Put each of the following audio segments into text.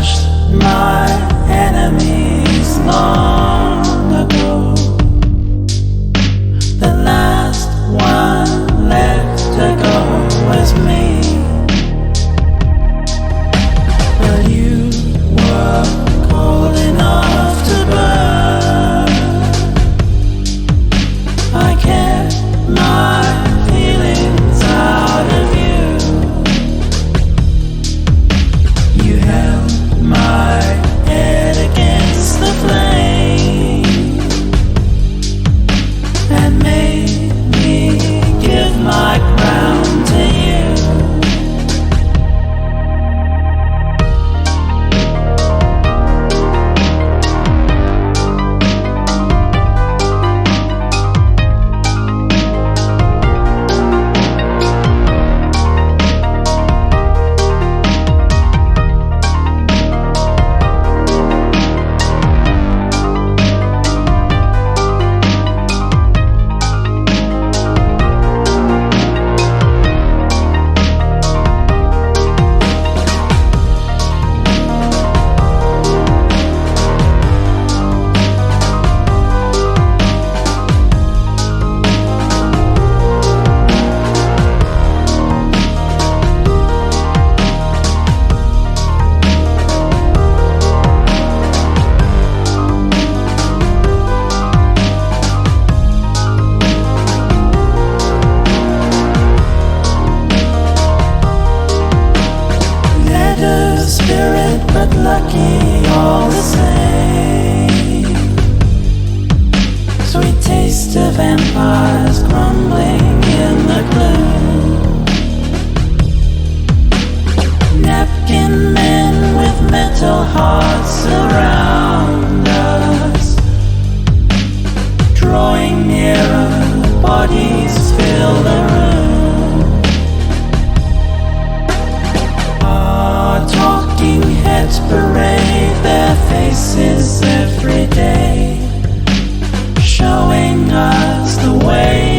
crushed my enemies long ago. The last one left to go was me. But you were cold enough to burn. I kept my feelings out of you. You held my head against the flame and made me give my crown to you. Spirit, but lucky all the same. Sweet taste of vampires crumbling in the gloom. Napkin men with metal hearts around us, drawing nearer, bodies fill the room. Talking heads parade their faces every day, showing us the way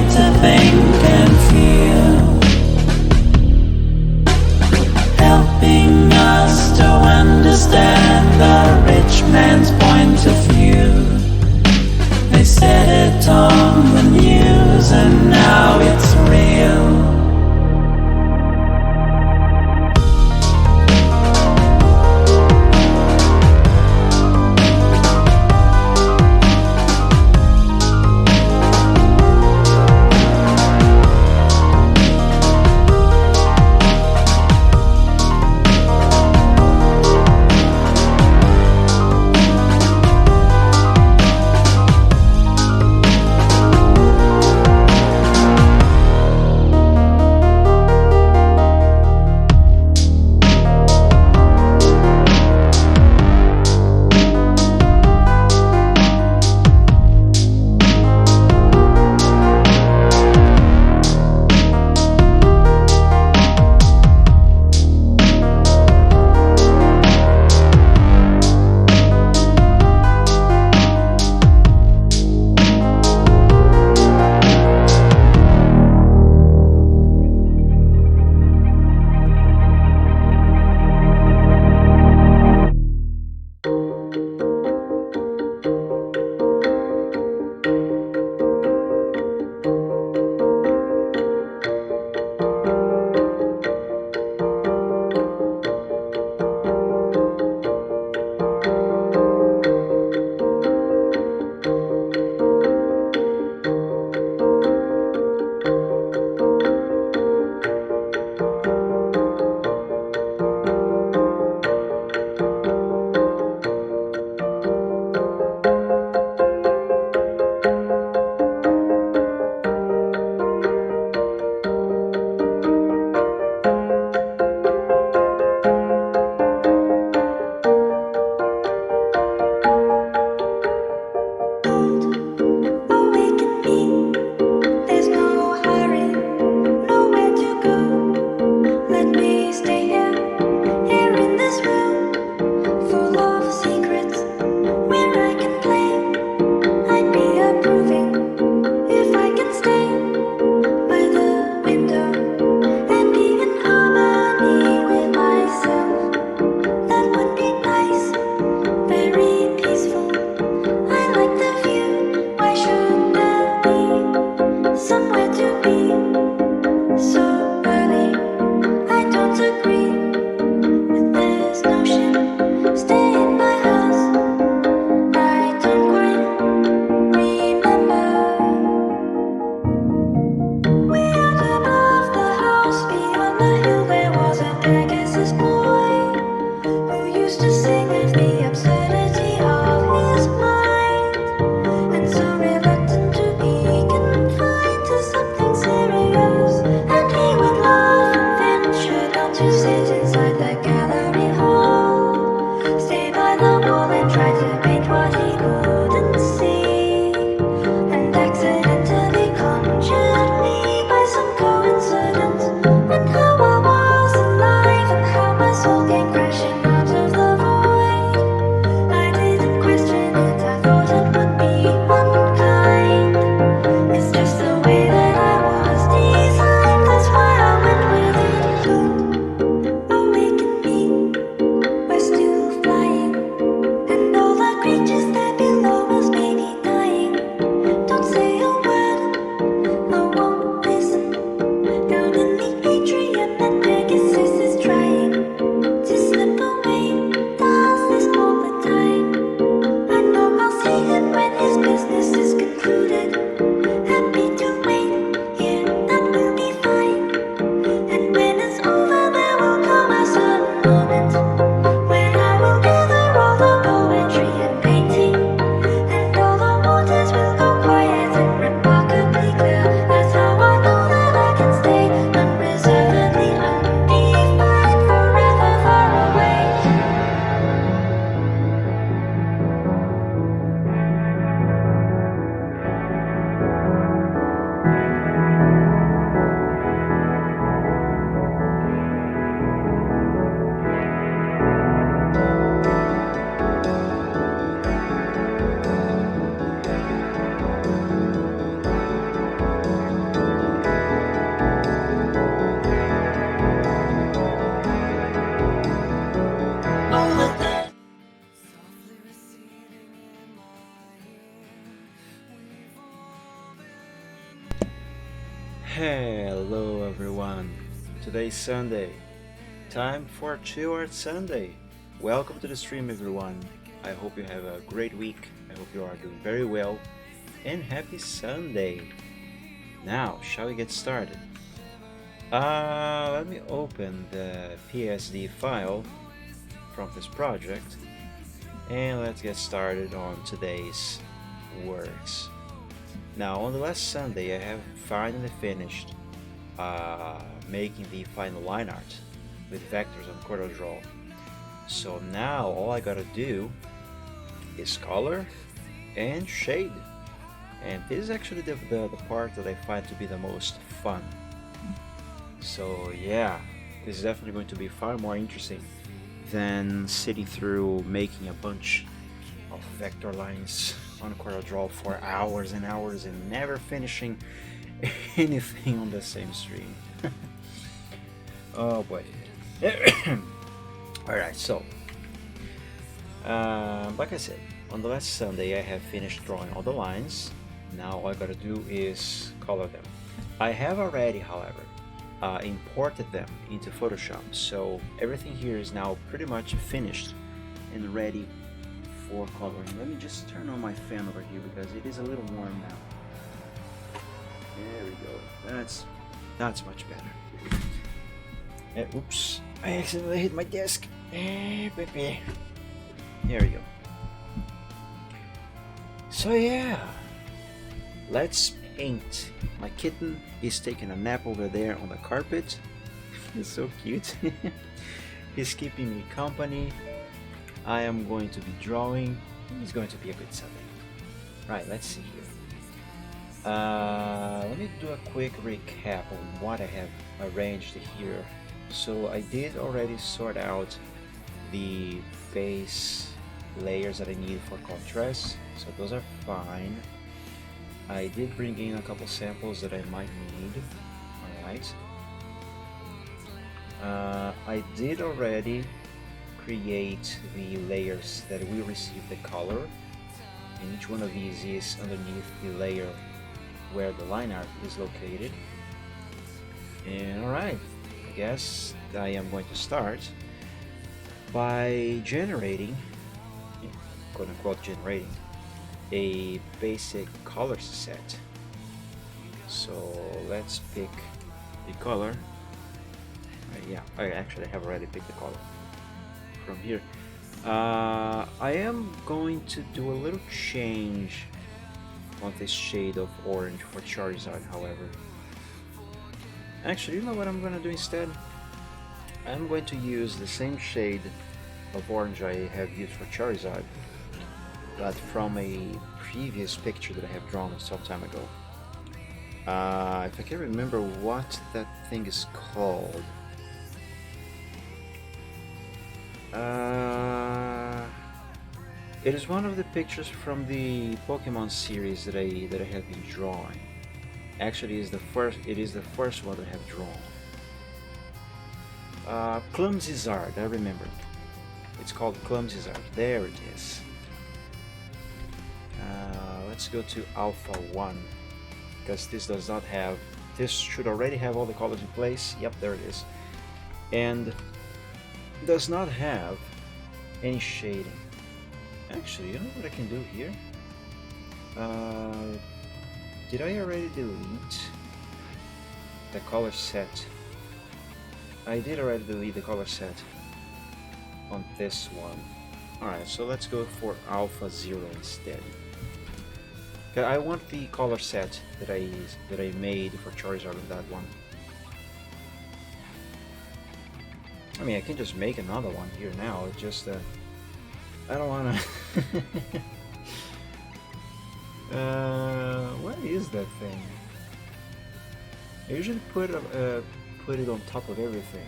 Hello everyone. Today's Sunday. Time for Chill Art Sunday. Welcome to the stream everyone. I hope you have a great week. I hope you are doing very well. And happy Sunday. Now, shall we get started? Let me open the PSD file from this project. And let's get started on today's works. Now, on the last Sunday, I have finally finished making the final line art with vectors on CorelDRAW. So now all I gotta do is color and shade. And this is actually the part that I find to be the most fun. So yeah, this is definitely going to be far more interesting than sitting through making a bunch of vector lines on CorelDRAW for hours and hours and never finishing anything on the same stream. Oh boy. Alright, so like I said, on the last Sunday I have finished drawing all the lines. Now all I gotta do is color them. I have already, however, imported them into Photoshop, so everything here is now pretty much finished and ready for coloring. Let me just turn on my fan over here because it is a little warm now. There we go. That's much better. Oops! I accidentally hit my desk. There we go. So yeah, let's paint. My kitten is taking a nap over there on the carpet. He's so cute. He's keeping me company. I am going to be drawing. It's going to be a good Sunday. Right, let's see here. Let me do a quick recap on what I have arranged here. So I did already sort out the base layers that I need for contrast, so those are fine. I did bring in a couple samples that I might need. Alright. I did already create the layers that will receive the color, and each one of these is underneath the layer where the line art is located. And alright, I guess I am going to start by generating, quote unquote generating, a basic color set. So let's pick the color. Yeah, I actually have already picked the color from here. I am going to do a little change on this shade of orange for Charizard, however. Actually, you know what I'm going to do instead? I'm going to use the same shade of orange I have used for Charizard, but from a previous picture that I have drawn some time ago. If I can remember what that thing is called. It is one of the pictures from the Pokemon series that I have been drawing. Actually, it is the first one I have drawn. Clumsy Zard, I remember. It's called Clumsy Zard. There it is. Let's go to Alpha 1, because this does not have. This should already have all the colors in place. Yep, there it is. And does not have any shading. Actually, you know what I can do here? Did I already delete the color set? I did already delete the color set on this one. Alright, so let's go for Alpha 0 instead. I want the color set that I made for Charizard on that one. I mean, I can just make another one here now. It's just I don't wanna. Where is that thing? I usually put it on top of everything.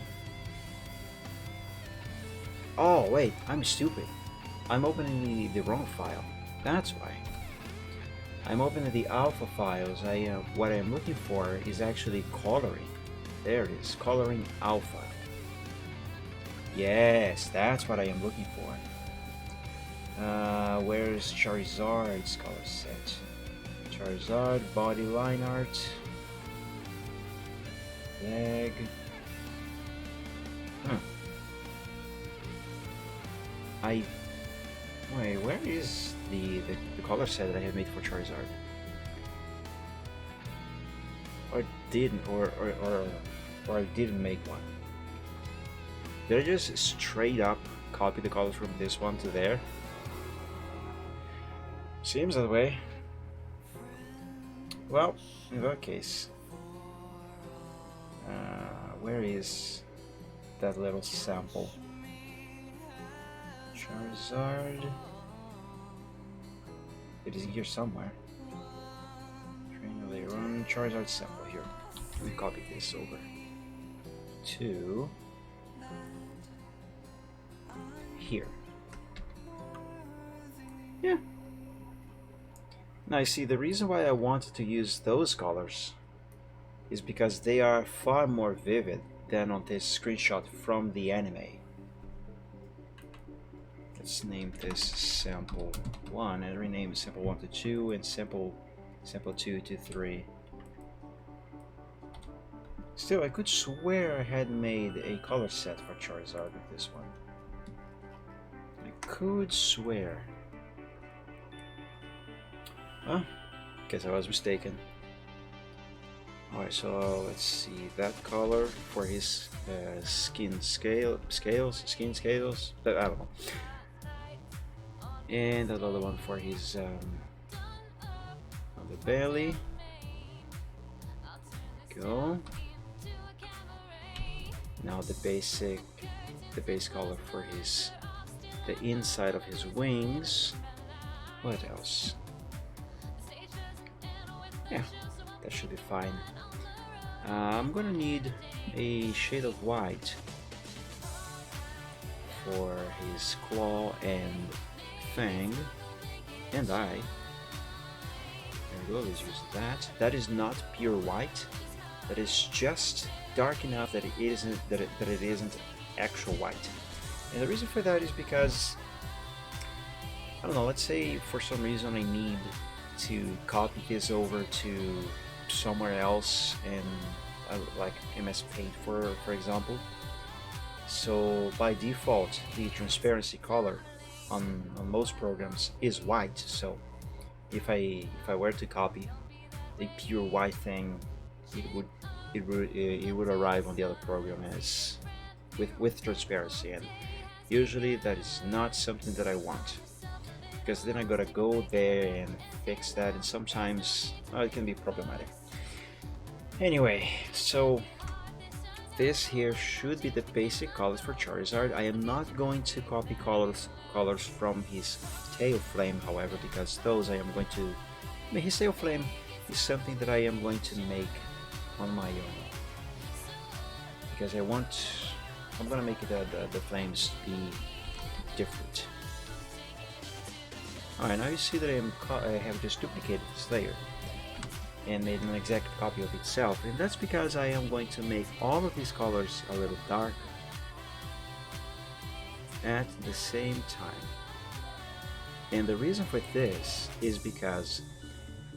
Oh wait, I'm stupid. I'm opening the wrong file. That's why. I'm opening the alpha files. What I'm looking for is actually coloring. There it is, coloring alpha. Yes, that's what I am looking for. Where's Charizard's color set? Charizard body line art. flag. Huh. Wait, where is the color set that I have made for Charizard? Or didn't, or I didn't make one. Did I just straight up copy the colors from this one to there? Seems that way. Well, in that case, where is that little sample? Charizard. It is here somewhere. Trainer later on. Charizard sample here. Let me copy this over to here. Yeah. Now you see, the reason why I wanted to use those colors is because they are far more vivid than on this screenshot from the anime. Let's name this sample 1 and rename sample 1 to 2 and sample 2 to 3. Still, I could swear I had made a color set for Charizard with this one. I could swear. Well, guess I was mistaken. Alright, so let's see that color for his skin scales. I don't know. And another one for his on the belly. Go. Now the base color for the inside of his wings. What else? Yeah, that should be fine. I'm gonna need a shade of white for his claw and fang and eye. There we go, let's use that. That is not pure white. That is just dark enough that it isn't actual white. And the reason for that is because, I don't know, let's say for some reason I need to copy this over to somewhere else and like MS Paint for example. So by default the transparency color on most programs is white, so if I were to copy a pure white thing, it would arrive on the other program as with transparency, and usually that is not something that I want, because then I gotta go there and fix that, and sometimes it can be problematic. Anyway, so this here should be the basic colors for Charizard. I am not going to copy colors from his tail flame, however, because those I am going to, I mean, his tail flame is something that I am going to make on my own, because I'm gonna make the flames be different. Alright, now you see that I have just duplicated this layer and made an exact copy of itself, and that's because I am going to make all of these colors a little darker at the same time. And the reason for this is because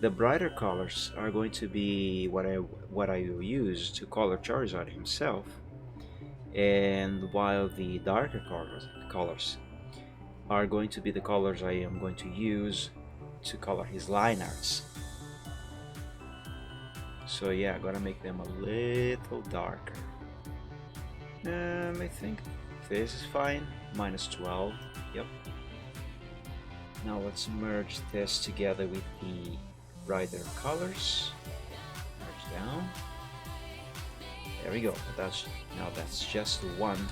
the brighter colors are going to be what I will use to color Charizard himself, and while the darker colors are going to be the colors I am going to use to color his line arts. So yeah, I'm gonna make them a little darker. I think this is fine. -12. Yep. Now let's merge this together with the brighter colors. Merge down. There we go. Now that's just one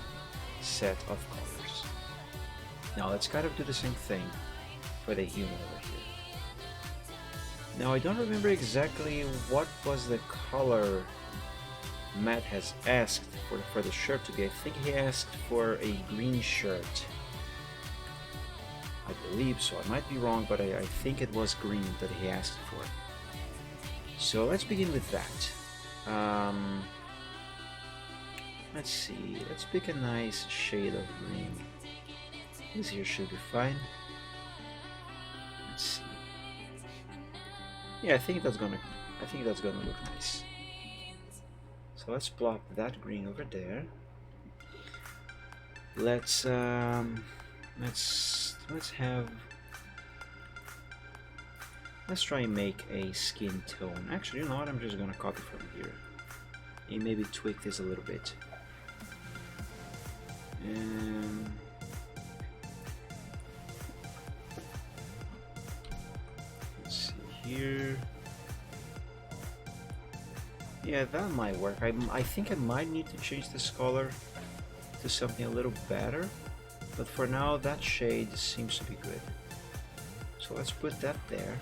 set of colors. Now let's kind of do the same thing for the human over here. Now I don't remember exactly what was the color Matt has asked for the shirt to be. I think he asked for a green shirt. I believe so. I might be wrong, but I think it was green that he asked for. So let's begin with that. Let's see. Let's pick a nice shade of green. This here should be fine. Let's see. Yeah, I think that's gonna look nice. So let's plop that green over there. Let's try and make a skin tone. Actually, you know what? I'm just gonna copy from here and maybe tweak this a little bit. And let's see here. Yeah, that might work. I think I might need to change this color to something a little better, but for now that shade seems to be good. So let's put that there.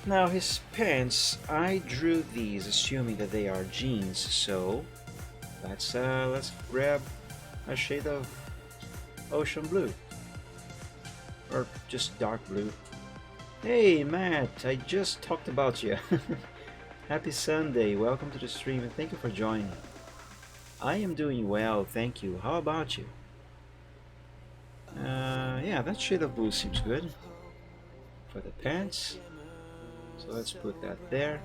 Now his pants, I drew these assuming that they are jeans, so let's grab a shade of ocean blue, or just dark blue. Hey Matt, I just talked about you. Happy Sunday, welcome to the stream and thank you for joining. I am doing well, thank you. How about you? Yeah, that shade of blue seems good for the pants. So let's put that there.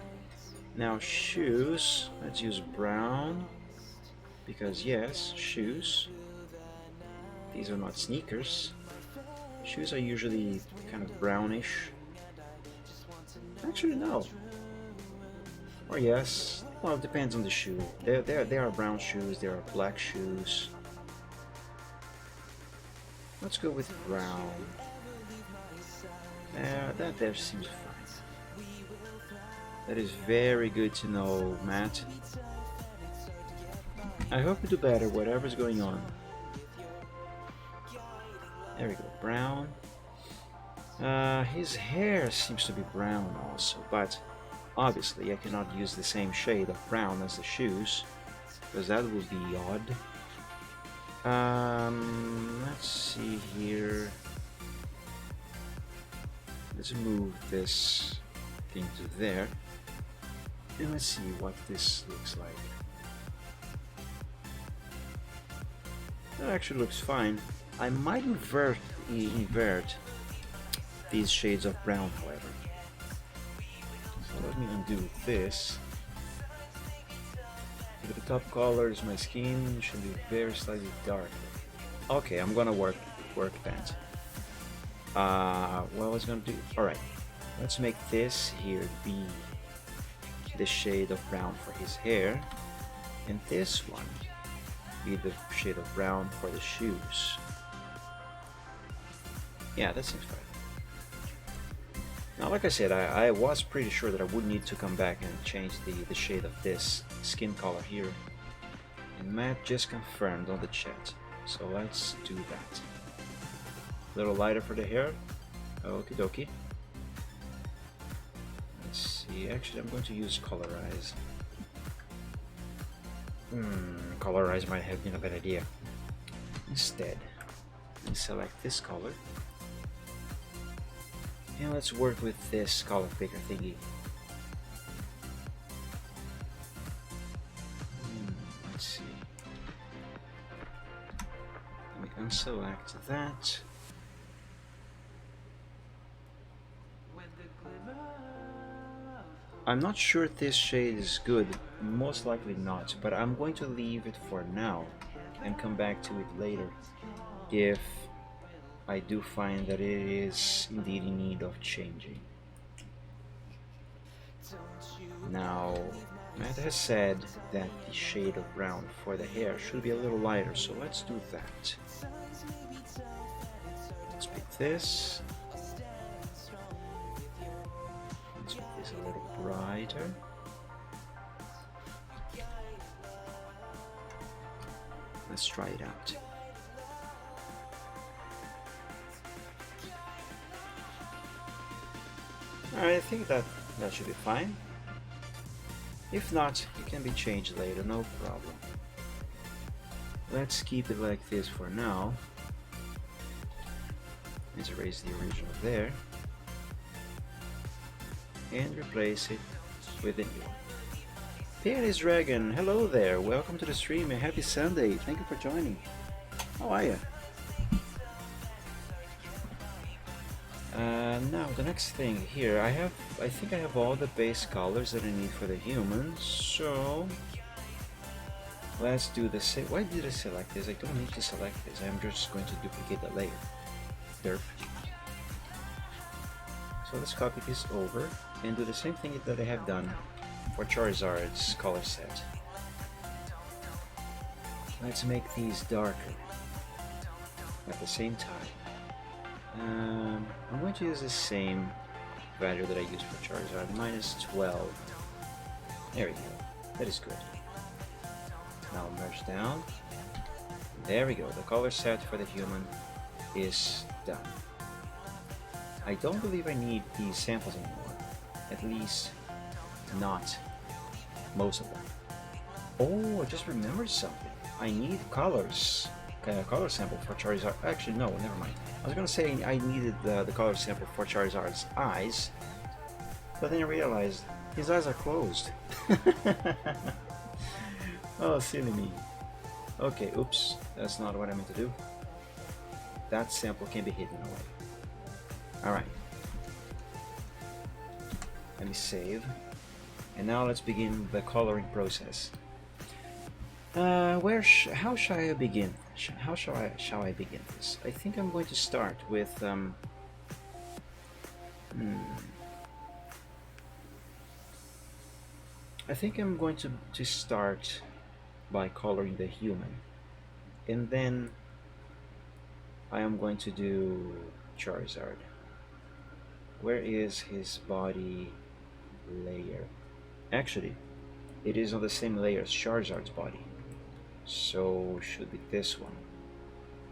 Now shoes, let's use brown, because yes, shoes. These are not sneakers. Shoes are usually kind of brownish. Actually, no. Or yes. Well, it depends on the shoe. There are brown shoes, there are black shoes. Let's go with brown. That there seems fine. That is very good to know, Matt. I hope you do better, whatever's going on. There we go, brown. His hair seems to be brown also, but obviously I cannot use the same shade of brown as the shoes, because that would be odd. Let's see here. Let's move this thing to there. And let's see what this looks like. That actually looks fine. I might invert these shades of brown, however. So let me undo this. If the top color is my skin, should be very slightly darker. Okay, I'm gonna work that. What I was gonna do? All right, let's make this here be the shade of brown for his hair, and this one be the shade of brown for the shoes. Yeah, that seems fine. Now, like I said, I was pretty sure that I would need to come back and change the shade of this skin color here, and Matt just confirmed on the chat, so let's do that. A little lighter for the hair. Okie dokie. Let's see, actually I'm going to use colorize. Colorize might have been a bad idea. Instead, let's select this color. And let's work with this color picker thingy. Let's see. Let me unselect that. I'm not sure if this shade is good, most likely not, but I'm going to leave it for now and come back to it later if I do find that it is indeed in need of changing. Now, Matt has said that the shade of brown for the hair should be a little lighter, so let's do that. Let's pick this. Let's make this a little brighter. Let's try it out. Alright, I think that should be fine. If not, it can be changed later, no problem. Let's keep it like this for now. Let's erase the original there. And replace it with the new one. Penis Dragon, hello there, welcome to the stream and happy Sunday, thank you for joining. How are you? Now the next thing here, I think I have all the base colors that I need for the humans, so Let's do the same. Why did I select this? I don't need to select this. I'm just going to duplicate the layer. Derp. So let's copy this over and do the same thing that I have done for Charizard's color set. Let's make these darker at the same time. I'm going to use the same value that I used for Charizard, -12. There we go. That is good. Now merge down. There we go. The color set for the human is done. I don't believe I need these samples anymore. At least not most of them. Oh, I just remembered something. I need colors. Color sample for Charizard. Actually, no, never mind. I was gonna say I needed the color sample for Charizard's eyes, but then I realized his eyes are closed. Oh, silly me. Okay, oops, that's not what I meant to do. That sample can be hidden away. Alright. Let me save. And now let's begin the coloring process. How shall I begin? How shall I begin this? I think I'm going to start with I think I'm going to start by coloring the human, and then I am going to do Charizard. Where is his body layer? Actually, it is on the same layer as Charizard's body, so should be this one.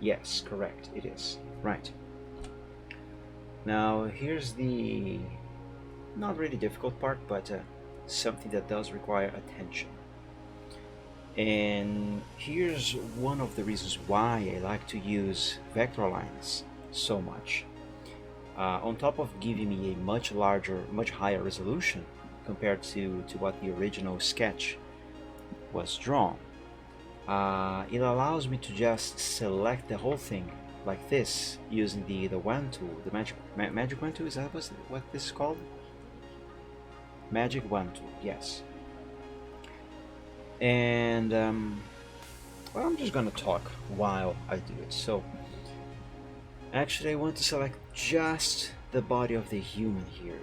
Yes, correct, it is. Right. Now here's the not really difficult part, but something that does require attention. And here's one of the reasons why I like to use vector lines so much. On top of giving me a much larger, much higher resolution compared to what the original sketch was drawn, it allows me to just select the whole thing like this using the wand tool, the magic wand tool. Is that what this is called? Magic wand tool, yes. And well, I'm just gonna talk while I do it. So actually I want to select just the body of the human here.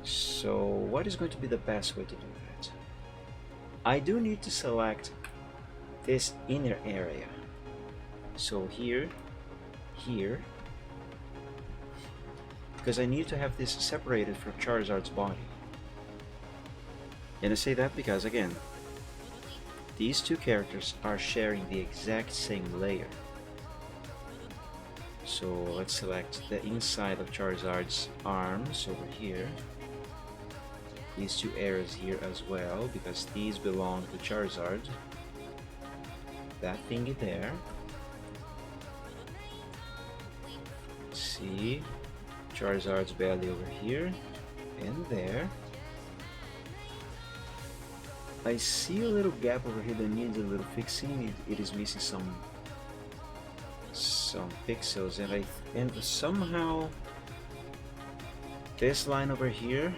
So what is going to be the best way to do that? I do need to select this inner area. So here, because I need to have this separated from Charizard's body. And I say that because, again, these two characters are sharing the exact same layer. So let's select the inside of Charizard's arms over here. These two areas here as well, because these belong to Charizard. That thingy there. See, Charizard's belly over here and there. I see a little gap over here that needs a little fixing. It is missing some pixels, and somehow this line over here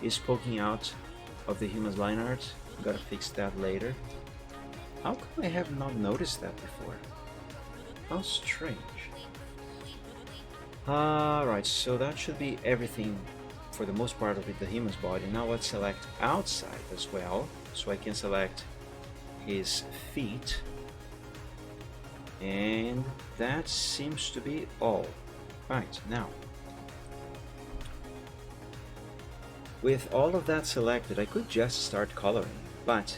is poking out of the human's line art. Gotta fix that later. How come I have not noticed that before? How strange. Alright, so that should be everything for the most part of it, the human's body. Now let's select outside as well, so I can select his feet. And that seems to be all. Right, now with all of that selected, I could just start coloring, but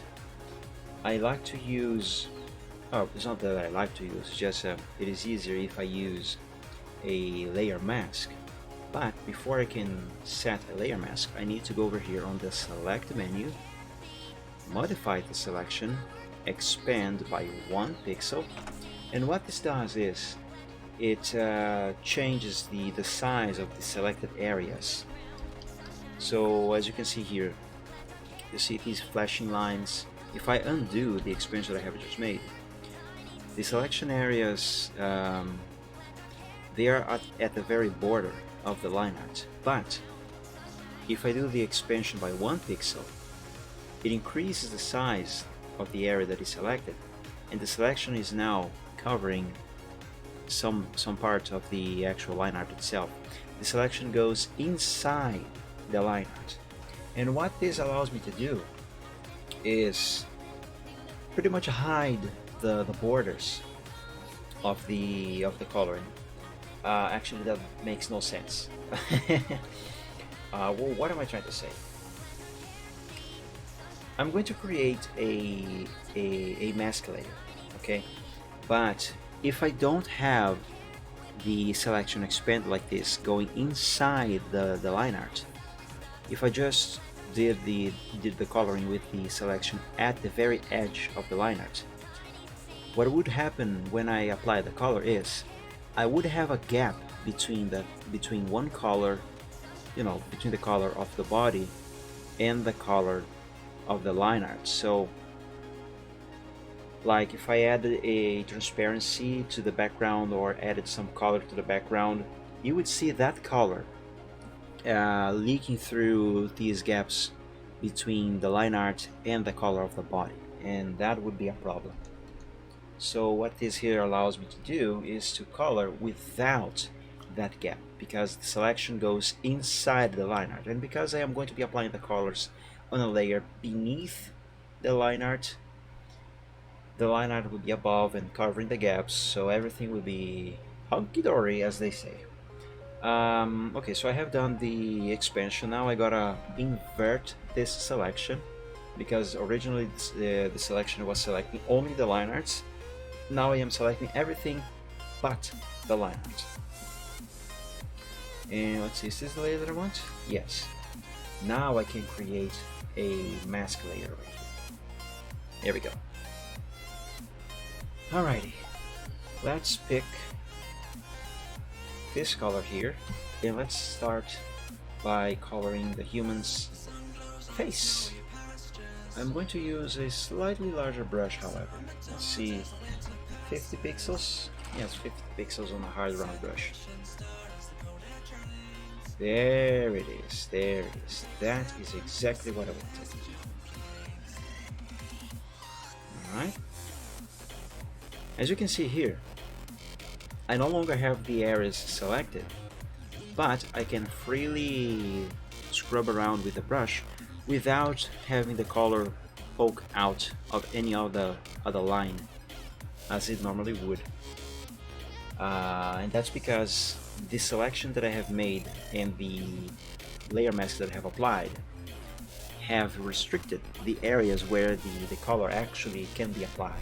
I like to use, oh, it's not that I like to use, it's just it is easier if I use a layer mask. But before I can set a layer mask, I need to go over here on the select menu, modify the selection, expand by 1 pixel, and what this does is it changes the size of the selected areas. So as you can see here, you see these flashing lines. If I undo the expansion that I have just made, the selection areas, they are at the very border of the line art. But if I do the expansion by 1 pixel, it increases the size of the area that is selected, and the selection is now covering some part of the actual line art itself. The selection goes inside the line art, and what this allows me to do is pretty much hide the borders of the coloring. Actually, that makes no sense. Well, what am I trying to say? I'm going to create a mask layer, okay? But if I don't have the selection expand like this going inside the line art, if I just did the coloring with the selection at the very edge of the line art, what would happen when I apply the color is I would have a gap between one color, you know, between the color of the body and the color of the line art. So like if I added a transparency to the background or added some color to the background, you would see that color leaking through these gaps between the line art and the color of the body, and that would be a problem. So what this here allows me to do is to color without that gap, because the selection goes inside the line art, and because I am going to be applying the colors on a layer beneath the line art will be above and covering the gaps, so everything will be hunky-dory, as they say. Okay, so I have done the expansion. Now I gotta invert this selection, because originally the selection was selecting only the line arts. Now I am selecting everything but the line art. And let's see, is this the layer that I want? Yes. Now I can create a mask layer right here. There we go. Alrighty, let's pick this color here, and let's start by coloring the human's face. I'm going to use a slightly larger brush, however. Let's see, 50 pixels? Yes, 50 pixels on a hard round brush. There it is, there it is. That is exactly what I wanted. Alright. As you can see here, I no longer have the areas selected, but I can freely scrub around with the brush without having the color poke out of any other line as it normally would. And that's because the selection that I have made and the layer mask that I have applied have restricted the areas where the color actually can be applied.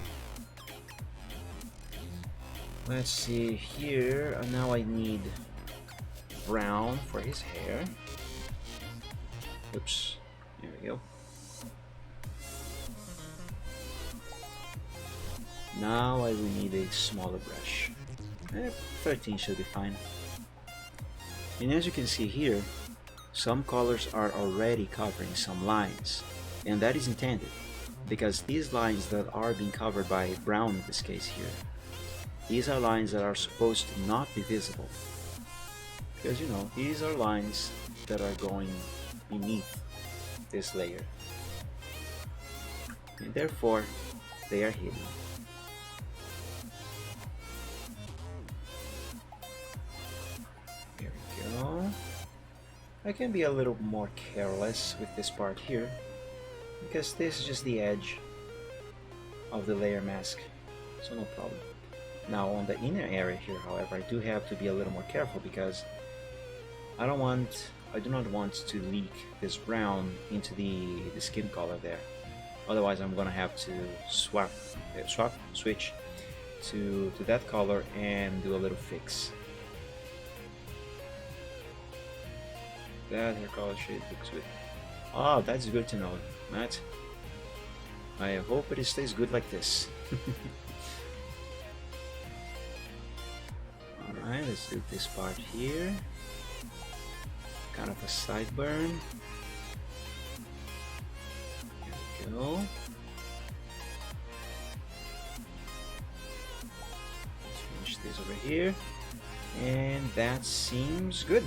Let's see here, now I need brown for his hair. Oops, there we go. Now I will need a smaller brush. 13 should be fine. And as you can see here, some colors are already covering some lines, and that is intended because these lines that are being covered by brown in this case here, these are lines that are supposed to not be visible, because you know, these are lines that are going beneath this layer, and therefore they are hidden. There we go. I can be a little more careless with this part here, because this is just the edge of the layer mask, so no problem. Now on the inner area here, however, I do have to be a little more careful because I do not want to leak this brown into the skin color there. Otherwise I'm gonna have to switch to that color and do a little fix. That hair color shade looks good. Oh, that's good to know, Matt. I hope it stays good like this. Alright, let's do this part here. Kind of a sideburn. There we go. Let's finish this over here. And that seems good.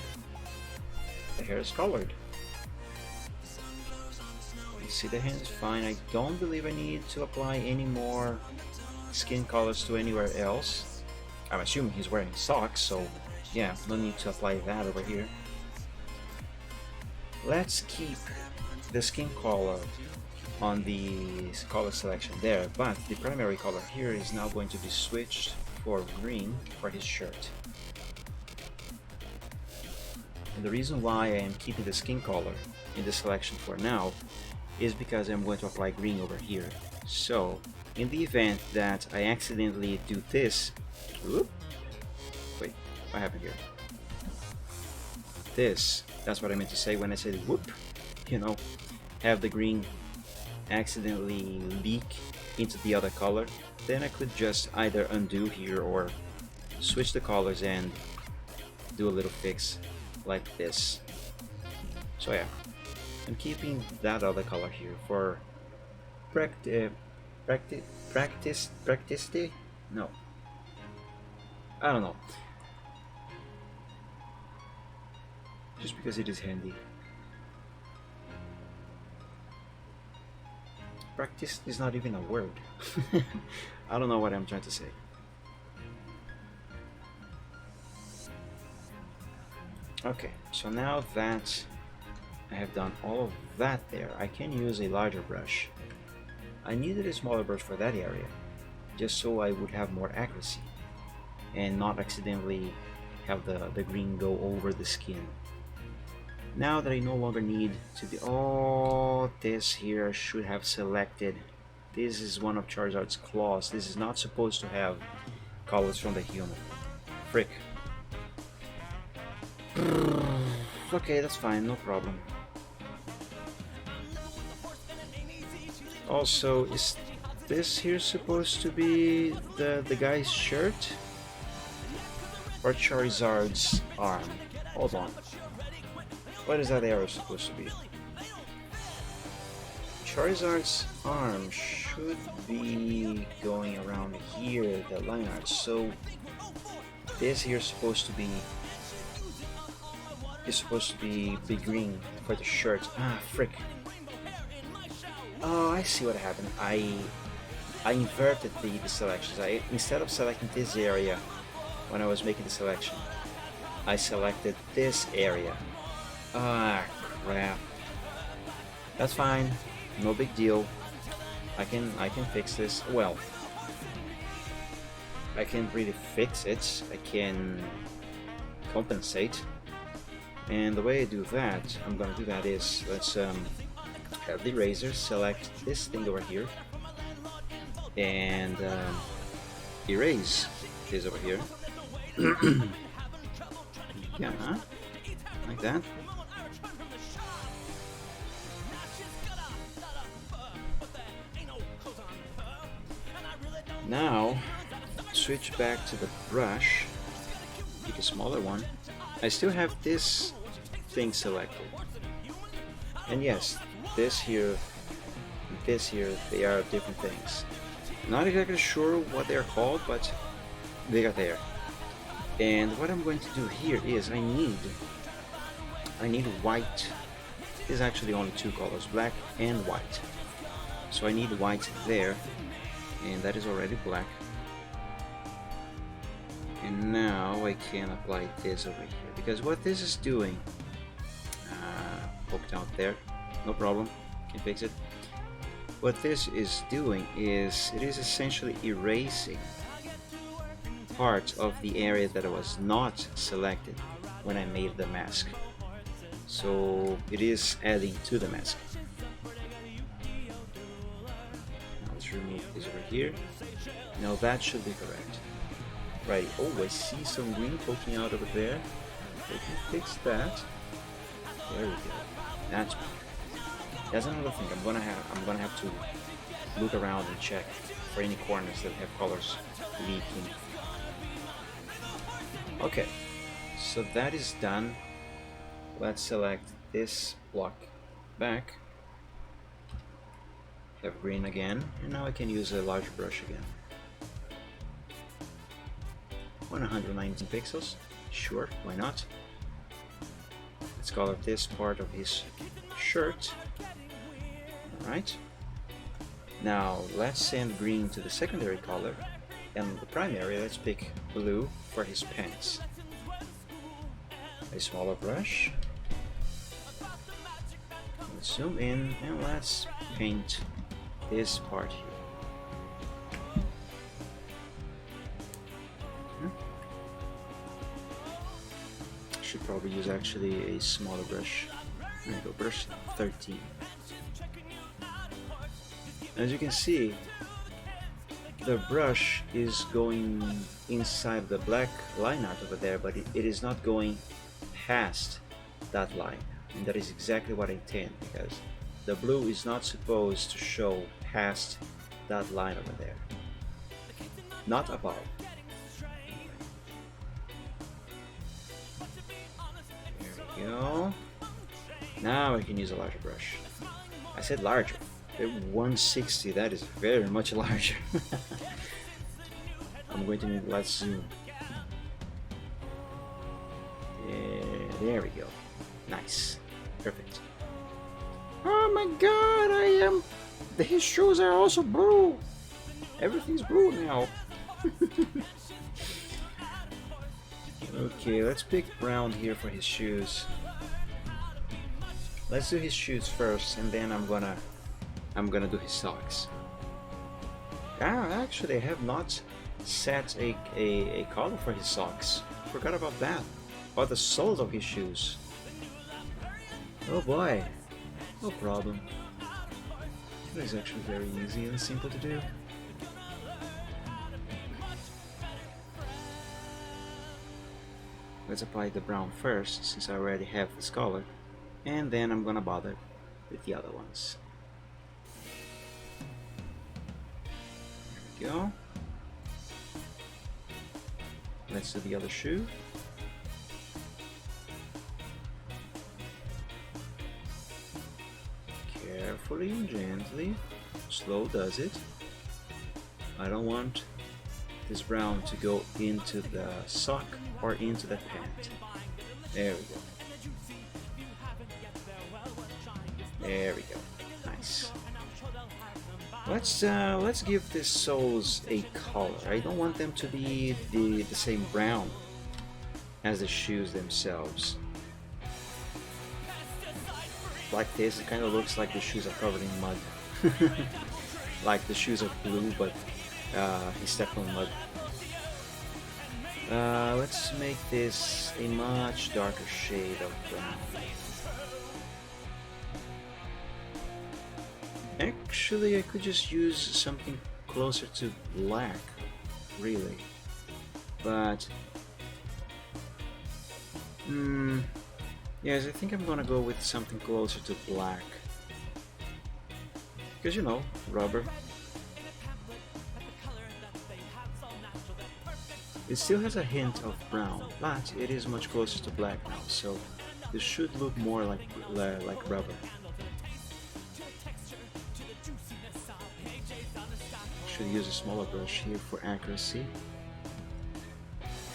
The hair is colored. see, the hand is fine. I don't believe I need to apply any more skin colors to anywhere else. I'm assuming he's wearing socks, so yeah, no need to apply that over here. Let's keep the skin color on the color selection there, but the primary color here is now going to be switched for green for his shirt. And the reason why I am keeping the skin color in the selection for now is because I'm going to apply green over here. So in the event that I accidentally do this, whoop, wait, what happened here? That's what I meant to say when I said whoop, you know, have the green accidentally leak into the other color, then I could just either undo here or switch the colors and do a little fix like this. So yeah, I'm keeping that other color here for practice. No, I don't know. Just because it is handy. Practice is not even a word. I don't know what I'm trying to say. Okay, so now that I have done all of that there, I can use a larger brush. I needed a smaller brush for that area, just so I would have more accuracy and not accidentally have the green go over the skin. Now that I no longer need to be, oh, this here I should have selected. This is one of Charizard's claws. This is not supposed to have colors from the human. Frick. Okay, that's fine, no problem. Also, is this here supposed to be the guy's shirt? Or Charizard's arm? Hold on. What is that arrow supposed to be? Charizard's arm should be going around here, the line art. So this here is supposed to be big green for the shirt. Ah, frick. Oh, I see what happened. I inverted the selections. Instead of selecting this area when I was making the selection, I selected this area. Ah, crap. That's fine. No big deal. I can fix this. Well, I can't really fix it. I can compensate. And the way I do that, I'm gonna do that is, let's have the eraser, select this thing over here, and erase this over here. Yeah, like that. Now, switch back to the brush, pick a smaller one. I still have this thing selected. And yes, this here, they are different things. Not exactly sure what they're called, but they are there. And what I'm going to do here is I need white. There's actually only two colors, black and white. So I need white there, and that is already black. And now I can apply this over here, because what this is doing, poked out there, no problem, can fix it. What this is doing is, it is essentially erasing part of the area that was not selected when I made the mask. So it is adding to the mask. Now let's remove this over here. Now that should be correct. Right, oh, I see some green poking out over there. We can fix that. There we go. That's another thing. I'm gonna have to look around and check for any corners that have colors leaking. Okay, so that is done. Let's select this block back. Have green again, and now I can use a large brush again. 119 pixels, sure, why not? Let's color this part of his shirt. right? Now let's send green to the secondary color, and the primary, let's pick blue for his pants. A smaller brush. Let's zoom in and let's paint this part here. Should probably use actually a smaller brush. There we go, brush 13. As you can see, the brush is going inside the black line art over there, but it is not going past that line. And that is exactly what I intend, because the blue is not supposed to show past that line over there. Not above. There we go. Now I can use a larger brush. I said larger. At 160, that is very much larger. I'm going to need less zoom. There we go. Nice. Perfect. Oh my god, his shoes are also blue. Everything's blue now. Okay, let's pick brown here for his shoes. Let's do his shoes first, and then I'm gonna do his socks. Actually, I have not set a color for his socks. Forgot about that. Or the soles of his shoes. Oh boy, no problem. That is actually very easy and simple to do. Let's apply the brown first, since I already have this color, and then I'm gonna bother with the other ones. There we go. Let's do the other shoe. Carefully and gently, slow does it. I don't want this brown to go into the sock or into the pant. There we go. There we go. Nice. Let's give the soles a color. I don't want them to be the same brown as the shoes themselves. Like this, it kind of looks like the shoes are covered in mud. Like the shoes are blue, but he stepped on mud. Let's make this a much darker shade of brown. Actually, I could just use something closer to black, really. But yes, I think I'm gonna go with something closer to black. Because, you know, rubber. It still has a hint of brown, but it is much closer to black now, so this should look more like rubber. Should use a smaller brush here for accuracy.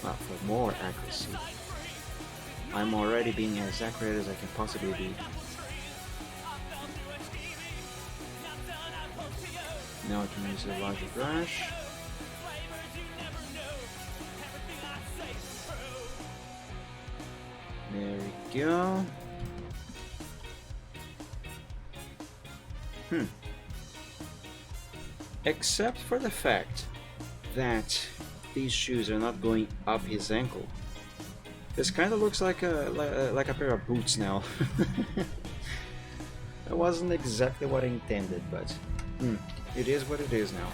Well, for more accuracy. I'm already being as accurate as I can possibly be. Now I can use a larger brush. There we go. Except for the fact that these shoes are not going up his ankle. This kind of looks like a pair of boots now. That wasn't exactly what I intended, but it is what it is now.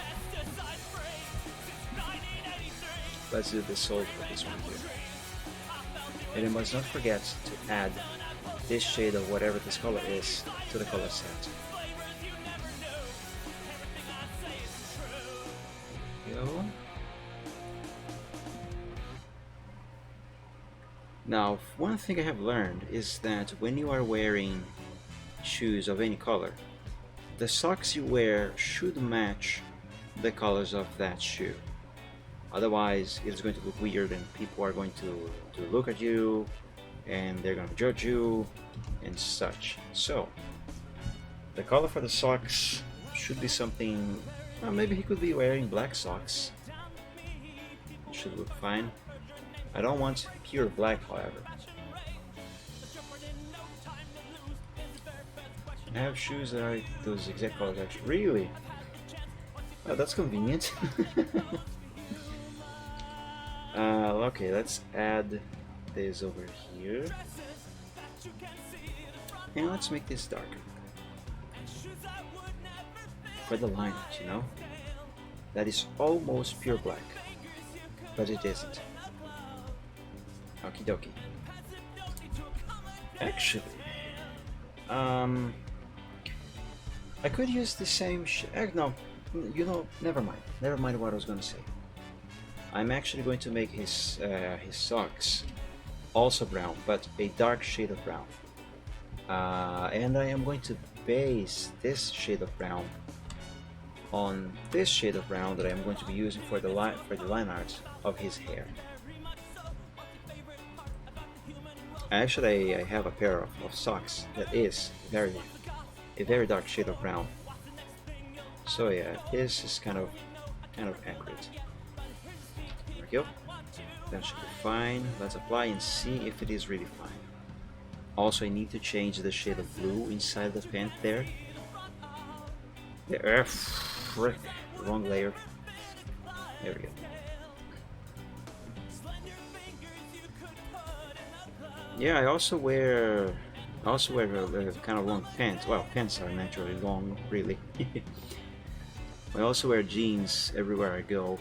Let's do the sole for this one here. And you must not forget to add this shade of whatever this color is to the color set. There we go. Now, one thing I have learned is that when you are wearing shoes of any color, the socks you wear should match the colors of that shoe. Otherwise, it's going to look weird and people are going to look at you and they're going to judge you and such. So, The color for the socks should be something. Well, maybe he could be wearing black socks. It should look fine. I don't want pure black, however. I have shoes that are those exact colors actually. Really? Oh, that's convenient. Okay, let's add this over here. And let's make this darker. For the lines, you know? That is almost pure black. But it isn't. Okie dokie. Actually, I could use the same no, you know, never mind. Never mind what I was gonna say. I'm actually going to make his socks also brown, but a dark shade of brown. And I am going to base this shade of brown on this shade of brown that I'm going to be using for the line art of his hair. Actually, I have a pair of socks that is a very dark shade of brown. So yeah, this is kind of accurate. There we go. That should be fine. Let's apply and see if it is really fine. Also, I need to change the shade of blue inside the pant there. There, frick, wrong layer. There we go. Yeah, I also wear kind of long pants. Well, pants are naturally long, really. I also wear jeans everywhere I go.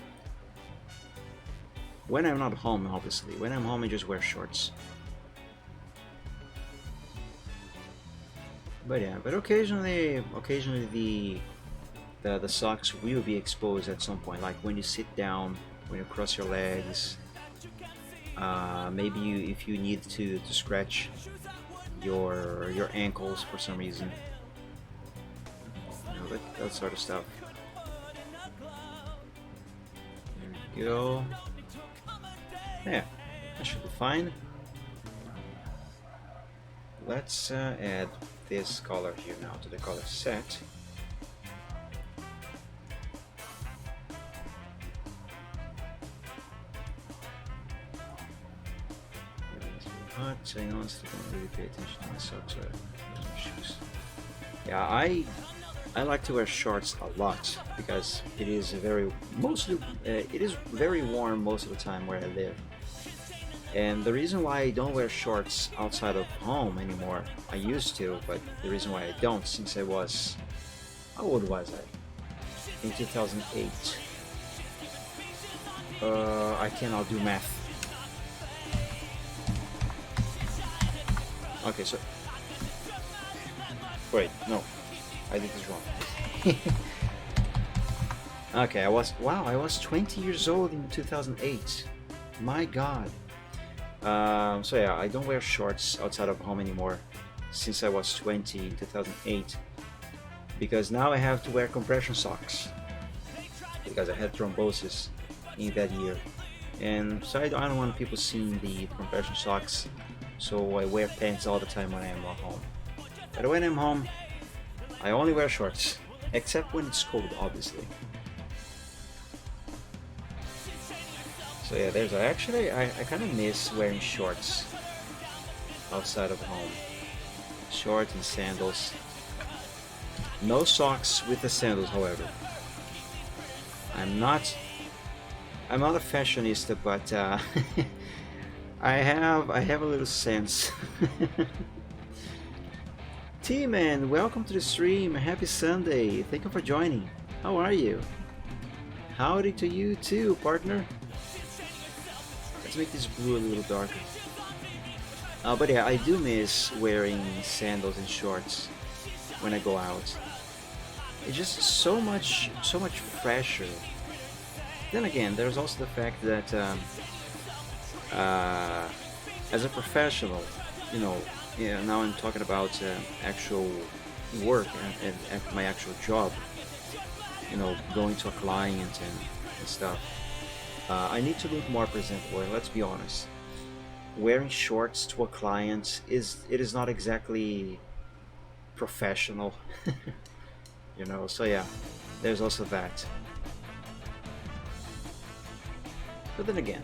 When I'm not home, obviously. When I'm home, I just wear shorts. But yeah, but occasionally the socks will be exposed at some point. Like when you sit down, when you cross your legs. Maybe if you need to scratch your ankles for some reason, you know, that sort of stuff. There we go. Yeah, that should be fine. Let's add this color here now to the color set. Hot, so I honestly don't really pay attention to my socks or my shoes. Yeah, I like to wear shorts a lot because it is very warm most of the time where I live. And the reason why I don't wear shorts outside of home anymore, I used to, but the reason why I don't, since I was, how old was I? In 2008. I cannot do math. Okay, so wait, no, I did this wrong. Okay, I was 20 years old in 2008. My God. So yeah, I don't wear shorts outside of home anymore since I was 20 in 2008 because now I have to wear compression socks because I had thrombosis in that year, and so I don't want people seeing the compression socks. So I wear pants all the time when I am at home. But when I'm home, I only wear shorts, except when it's cold, obviously. So yeah, there's actually I kind of miss wearing shorts outside of home. Shorts and sandals. No socks with the sandals, however. I'm not a fashionista, but I have a little sense. T-Man, welcome to the stream. Happy Sunday. Thank you for joining. How are you? Howdy to you too, partner. Let's make this blue a little darker. But yeah, I do miss wearing sandals and shorts when I go out. It's just so much fresher. Then again, there's also the fact that as a professional, you know, now I'm talking about actual work and my actual job, you know, going to a client and stuff. I need to look more presentable, and let's be honest, wearing shorts to a client is not exactly professional. You know, so yeah, there's also that. But then again,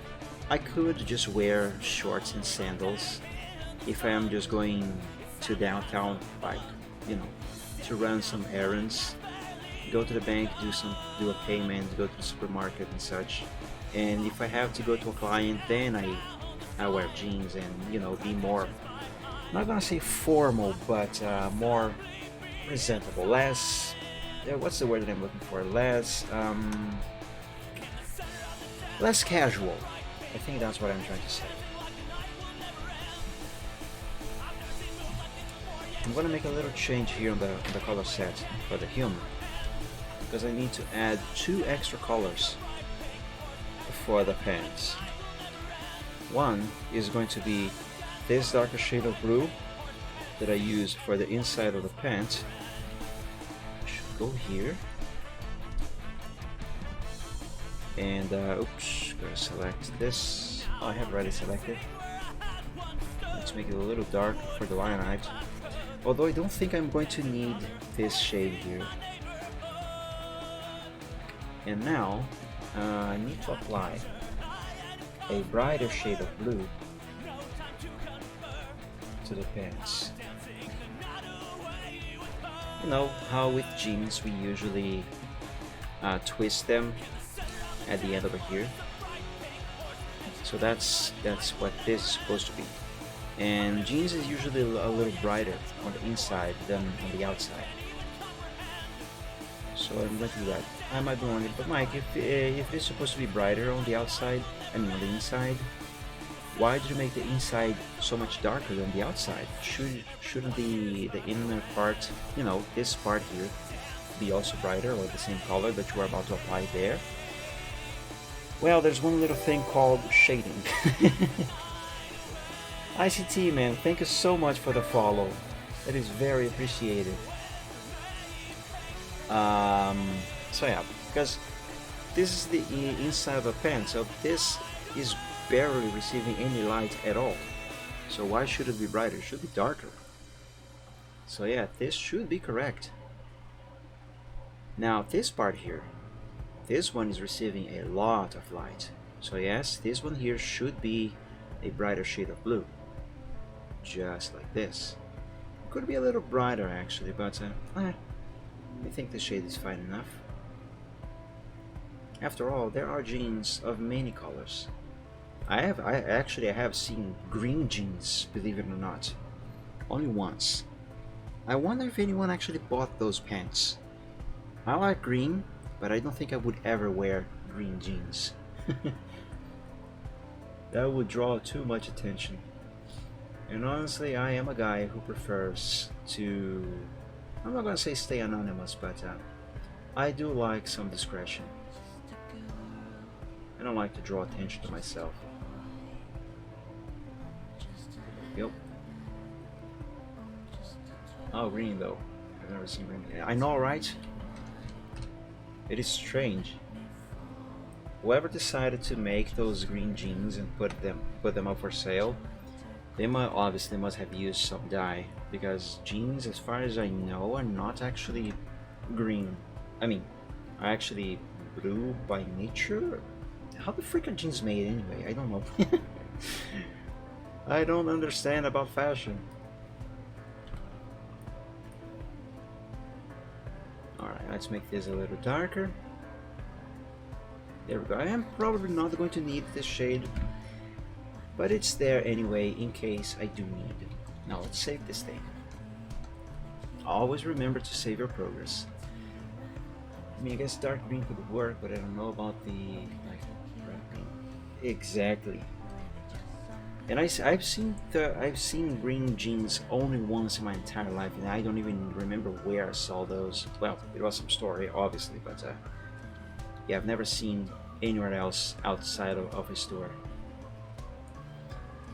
I could just wear shorts and sandals if I am just going to downtown, like, you know, to run some errands, go to the bank, do a payment, go to the supermarket and such. And if I have to go to a client, then I wear jeans and, you know, be more, I'm not gonna say formal, but more presentable, less. What's the word that I'm looking for? Less casual. I think that's what I'm trying to say. I'm gonna make a little change here on the color set for the human, because I need to add 2 extra colors for the pants. One is going to be this darker shade of blue that I use for the inside of the pants. Should go here. And oops, gotta select this. Oh, I have already selected. Let's make it a little dark for the line height. Although I don't think I'm going to need this shade here. And now I need to apply a brighter shade of blue to the pants. You know how with jeans we usually twist them at the end over here. So that's what this is supposed to be. And jeans is usually a little brighter on the inside than on the outside. So I'm going to do that. I might be wrong, but Mike, if it's supposed to be brighter on the outside, I mean on the inside, why did you make the inside so much darker than the outside? Shouldn't the inner part, you know, this part here, be also brighter or the same color that you are about to apply there? Well, there's one little thing called shading. ICT, man, thank you so much for the follow. That is very appreciated. So yeah, because this is the inside of a pen, so this is barely receiving any light at all. So why should it be brighter? It should be darker. So yeah, this should be correct. Now this part here, this one is receiving a lot of light. So yes, this one here should be a brighter shade of blue. Just like this. Could be a little brighter actually, but I think the shade is fine enough. After all, there are jeans of many colors. I have seen green jeans, believe it or not. Only once. I wonder if anyone actually bought those pants. I like green, but I don't think I would ever wear green jeans. That would draw too much attention. And honestly, I am a guy who prefers to, I'm not gonna say stay anonymous, but I do like some discretion. I don't like to draw attention to myself. Yep. Oh, green though. I've never seen green. I know, right? It is strange. Whoever decided to make those green jeans and put them up for sale, they obviously must have used some dye, because jeans, as far as I know, are not actually green. I mean, are actually blue by nature. How the frick are jeans made anyway? I don't know. I don't understand about fashion. Alright, let's make this a little darker. There we go. I am probably not going to need this shade, but it's there anyway in case I do need it. Now let's save this thing. Always remember to save your progress. I mean, I guess dark green could work, but I don't know about the like bright green. Exactly. And I've seen green jeans only once in my entire life, and I don't even remember where I saw those. Well, it was some story, obviously, but yeah, I've never seen anywhere else outside of a store.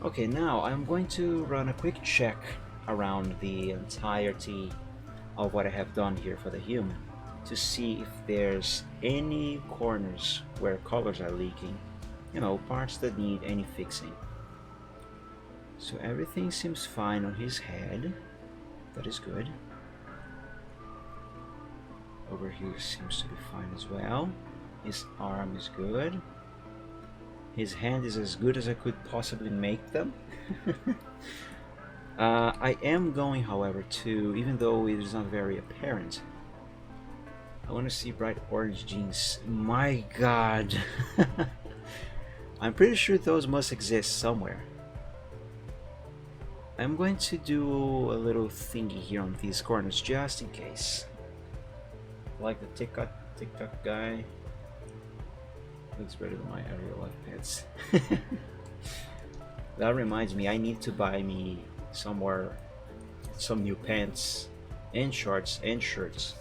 Okay, now I'm going to run a quick check around the entirety of what I have done here for the human to see if there's any corners where colors are leaking, you know, parts that need any fixing. So everything seems fine on his head. That is good. Over here seems to be fine as well. His arm is good. His hand is as good as I could possibly make them. I am going, however, to, even though it is not very apparent, I want to see bright orange jeans. My god! I'm pretty sure those must exist somewhere. I'm going to do a little thingy here on these corners just in case. Like the TikTok guy. Looks better than my aerial life pants. That reminds me, I need to buy me somewhere some new pants and shorts and shirts.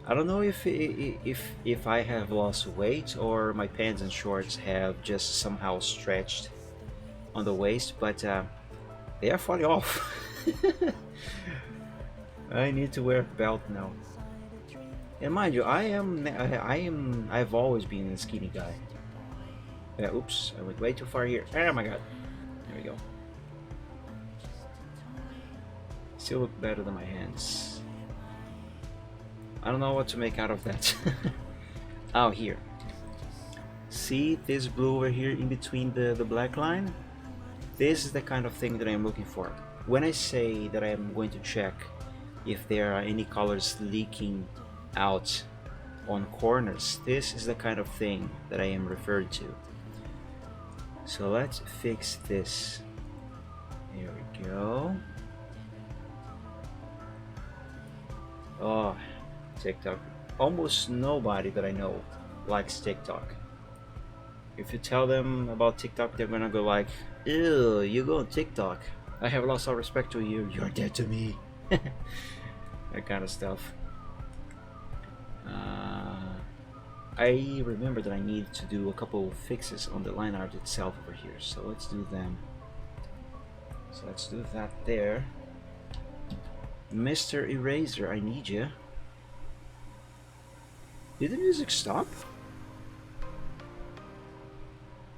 I don't know if I have lost weight or my pants and shorts have just somehow stretched on the waist, but they are falling off. I need to wear a belt now. And mind you, I've always been a skinny guy. Oops, I went way too far here. Oh my god. There we go. Still look better than my hands. I don't know what to make out of that. Oh, here. See this blue over here in between the black line? This is the kind of thing that I'm looking for. When I say that I am going to check if there are any colors leaking out on corners, this is the kind of thing that I am referred to. So let's fix this. Here we go. Oh, TikTok. Almost nobody that I know likes TikTok. If you tell them about TikTok, they're gonna go like, ew, you go on TikTok. I have lost all respect to you. You're dead to me. That kind of stuff. I remember that I need to do a couple fixes on the line art itself over here. So let's do them. So let's do that there. Mr. Eraser, I need you. Did the music stop?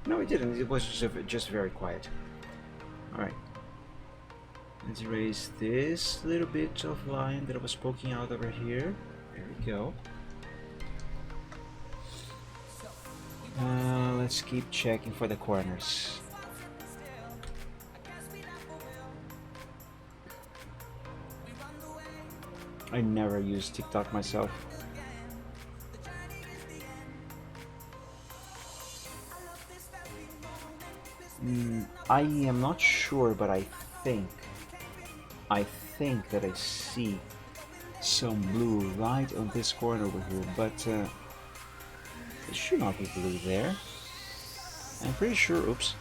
No, it didn't. It was just very quiet. Alright. Let's erase this little bit of line that was poking out over here. There we go. Let's keep checking for the corners. I never use TikTok myself. I am not sure, but I think that I see some blue right on this corner over here, but it should not be blue there. I'm pretty sure, oops,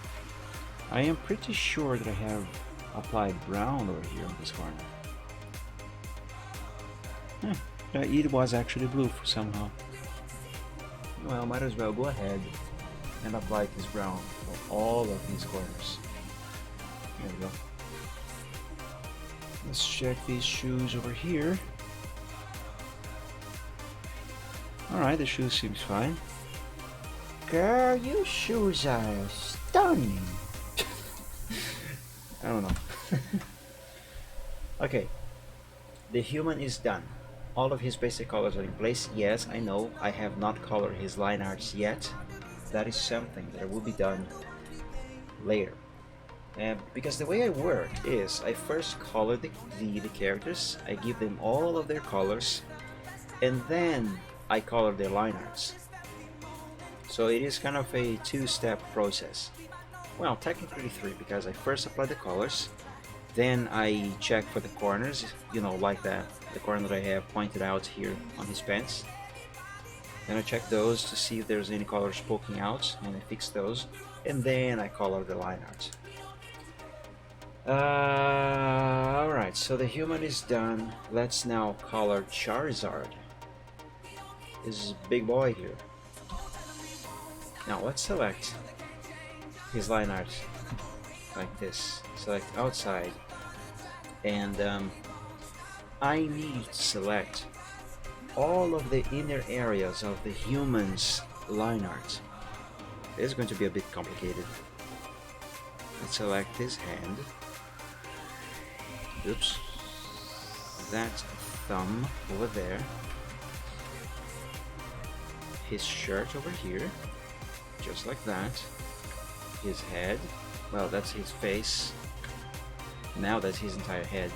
I am pretty sure that I have applied brown over here on this corner. It was actually blue for somehow. Well, might as well go ahead and apply this brown for all of these corners. There we go. Let's check these shoes over here. Alright, the shoe seems fine. Girl, your shoes are stunning. I don't know. Okay, the human is done. All of his basic colors are in place. Yes, I know I have not colored his line arts yet. That is something that will be done later. Because the way I work is I first color the characters, I give them all of their colors, and then I color their line arts. So it is kind of a two-step process. Well, technically three, because I first apply the colors, then I check for the corners, you know, like the corner that I have pointed out here on his pants. Then I check those to see if there's any colors poking out, and I fix those, and then I color the line art. Alright, so the human is done. Let's now color Charizard. This big boy here. Now let's select his line art like this. Select outside, and I need to select all of the inner areas of the human's line art. This is going to be a bit complicated. Let's select his hand. Oops. That thumb over there, his shirt over here, just like that, his head, well, that's his face, now that's his entire head.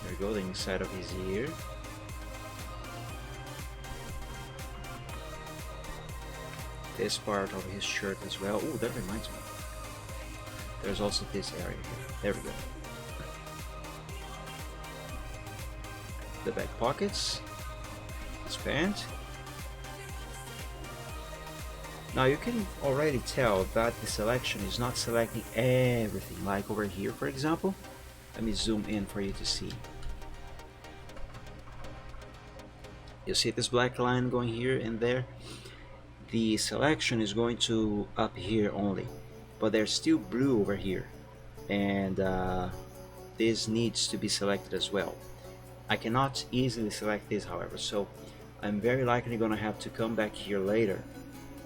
There we go, the inside of his ear, this part of his shirt as well. Oh, that reminds me, there's also this area here. There we go. The back pockets, his pant. Now you can already tell that the selection is not selecting everything, like over here for example. Let me zoom in for you to see. You see this black line going here and there? The selection is going to up here only, but there's still blue over here, and this needs to be selected as well. I cannot easily select this, however, so I'm very likely gonna have to come back here later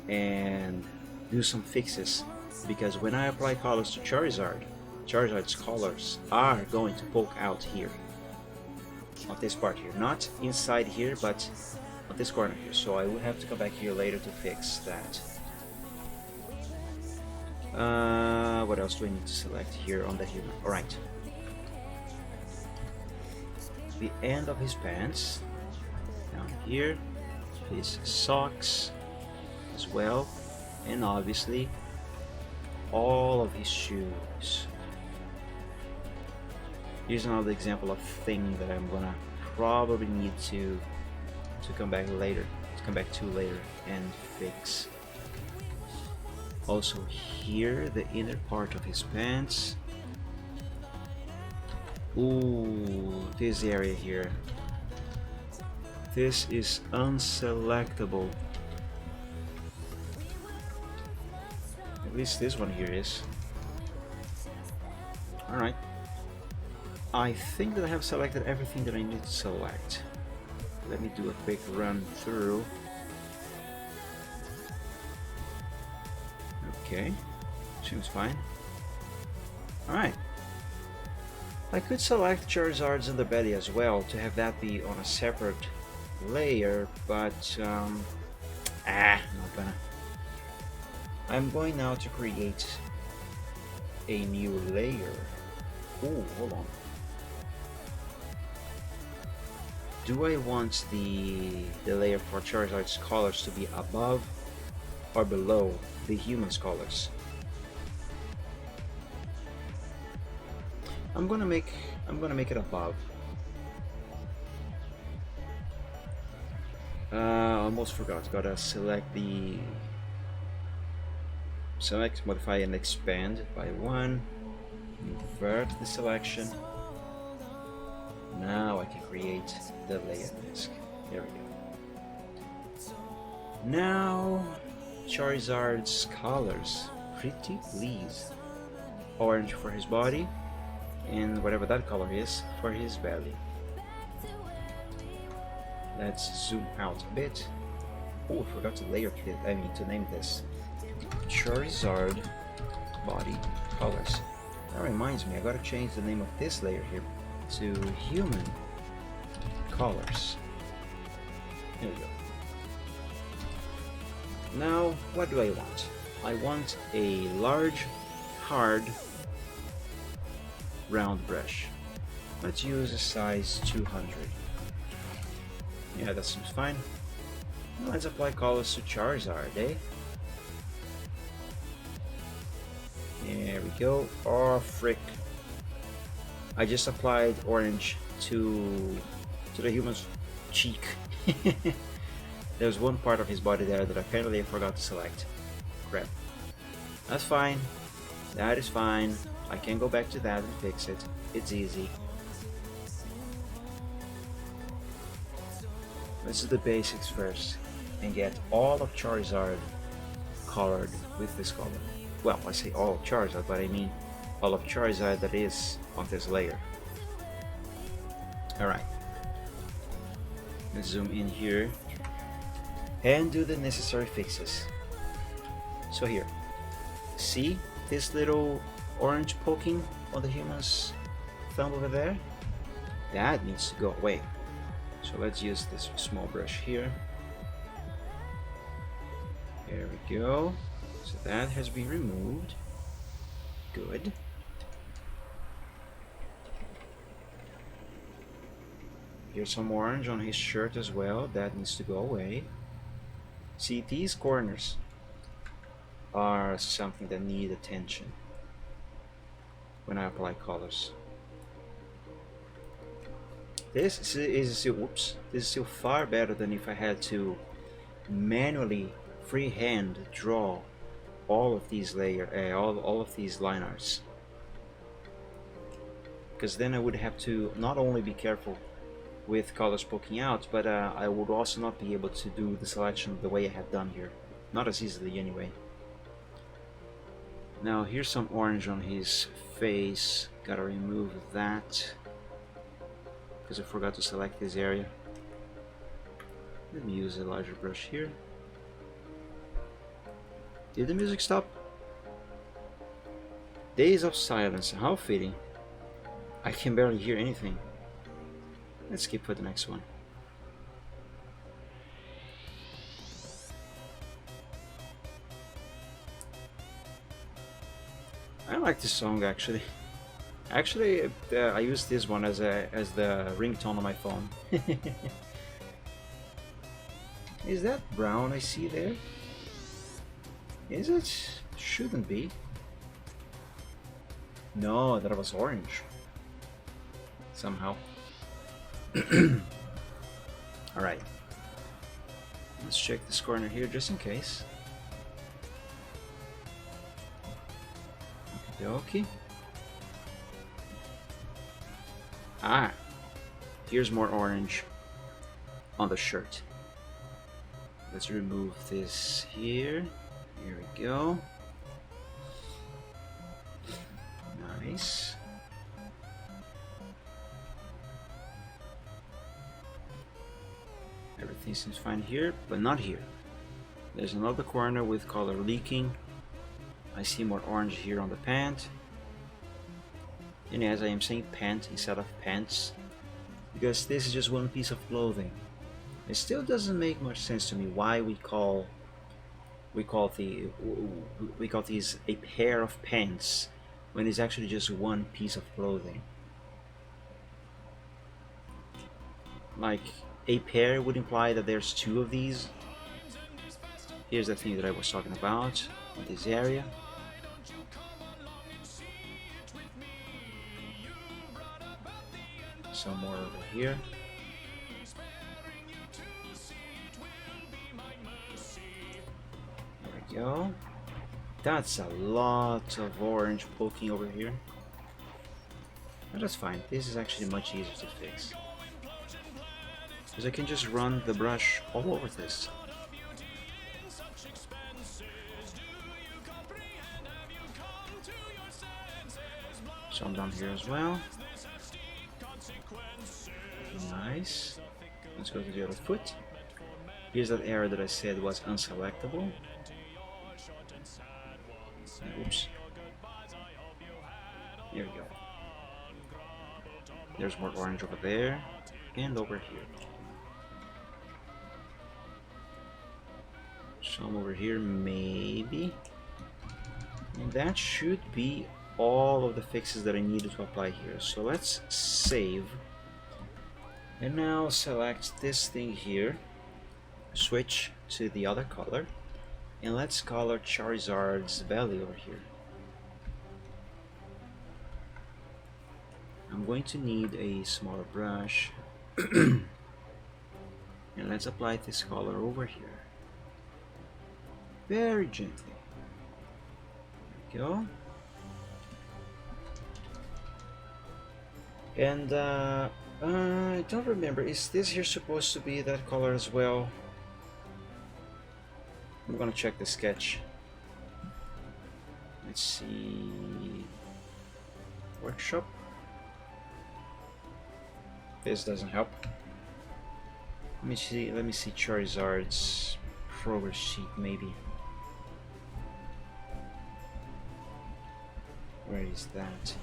and do some fixes, because when I apply colors to Charizard, Charizard's colors are going to poke out here on this part here, not inside here, but on this corner here, so I will have to come back here later to fix that. What else do I need to select here on the human? Alright, the end of his pants, down here, his socks as well, and obviously all of his shoes. Here's another example of thing that I'm gonna probably need to come back later, and fix. Also here, the inner part of his pants. Ooh, this area here. This is unselectable. At least this one here is. Alright. I think that I have selected everything that I need to select. Let me do a quick run through. Okay, seems fine. Alright. I could select Charizard's underbelly as well to have that be on a separate layer, but not gonna. I'm going now to create a new layer. Oh, hold on. Do I want the layer for Charizard's colors to be above or below the human's colors? I'm gonna make it above. Almost forgot. Gotta select, modify, and expand by 1. Invert the selection. Now I can create the layer disk. There we go. Now Charizard's colors. Pretty please. Orange for his body, and whatever that color is for his belly. Let's zoom out a bit. Oh, I forgot to to name this. Charizard body colors. That reminds me, I gotta change the name of this layer here to human colors. Here we go. Now, what do I want? I want a large, hard, round brush. Let's use a size 200. Yeah, that seems fine. Let's apply colors to Charizard, eh? There we go. Oh, frick. I just applied orange to the human's cheek. There's one part of his body there that apparently I forgot to select. Crap. That's fine. That is fine. I can go back to that and fix it. It's easy. Let's do the basics first and get all of Charizard colored with this color. Well, I say all of Charizard, but I mean all of Charizard that is on this layer. Alright. Let's zoom in here and do the necessary fixes. So here, see this little orange poking on the human's thumb over there? That needs to go away. So let's use this small brush here. There we go. So that has been removed. Good. Here's some orange on his shirt as well. That needs to go away. See, these corners are something that need attention when I apply colors. This is still, whoops, this is still far better than if I had to manually freehand draw all of these all of these line arts. Because then I would have to not only be careful with colors poking out, but I would also not be able to do the selection the way I have done here. Not as easily anyway. Now here's some orange on his face. Gotta remove that because I forgot to select this area. Let me use a larger brush here. Did the music stop? Days of silence, how fitting. I can barely hear anything. Let's skip for the next one. I like this song actually. Actually, I use this one as the ringtone on my phone. Is that brown I see there? Is it? Shouldn't be. No, that was orange. Somehow. Alright. Let's check this corner here just in case. Okie dokie. Ah, here's more orange on the shirt. Let's remove this here. Here we go. Nice. Everything seems fine here, but not here. There's another corner with color leaking. I see more orange here on the pant. And as I am saying pant instead of pants, because this is just one piece of clothing. It still doesn't make much sense to me why we call these a pair of pants when it's actually just one piece of clothing. Like, a pair would imply that there's two of these. Here's the thing that I was talking about in this area. Some more over here. There we go. That's a lot of orange poking over here. But that's fine. This is actually much easier to fix, because I can just run the brush all over this. Some down here as well. Nice. Let's go to the other foot. Here's that area that I said was unselectable. Oops. Here we go. There's more orange over there and over here. Some over here maybe. And that should be all of the fixes that I needed to apply here. So let's save. And now select this thing here, switch to the other color, and let's color Charizard's belly over here. I'm going to need a smaller brush, and let's apply this color over here, very gently. There we go. And I don't remember, is this here supposed to be that color as well? I'm gonna check the sketch. Let's see. Workshop. This doesn't help. Let me see Charizard's progress sheet maybe. Where is that?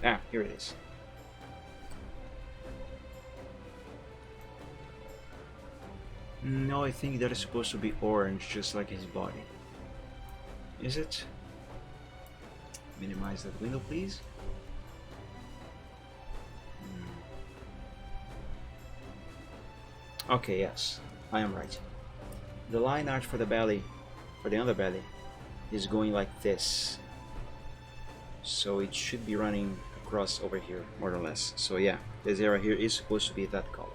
Ah, here it is. No, I think that is supposed to be orange, just like his body. Is it? Minimize that window, please. Okay, yes, I am right. The line art for the belly, for the underbelly, is going like this. So it should be running across over here, more or less. So yeah, this area here is supposed to be that color.